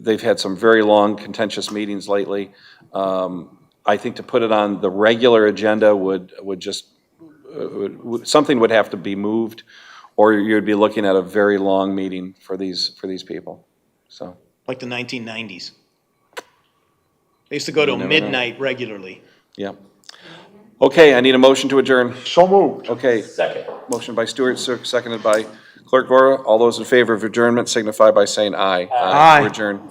A: they've had some very long contentious meetings lately. I think to put it on the regular agenda would just, something would have to be moved, or you'd be looking at a very long meeting for these people, so.
G: Like the 1990s. They used to go to
A: You never know.
G: midnight regularly.
A: Yeah. Okay, I need a motion to adjourn.
B: So moved.
A: Okay.
D: Second.
A: Motion by Stewart, seconded by Clerk Vora. All those in favor of adjournment signify by saying aye.
G: Aye.
A: We're adjourned.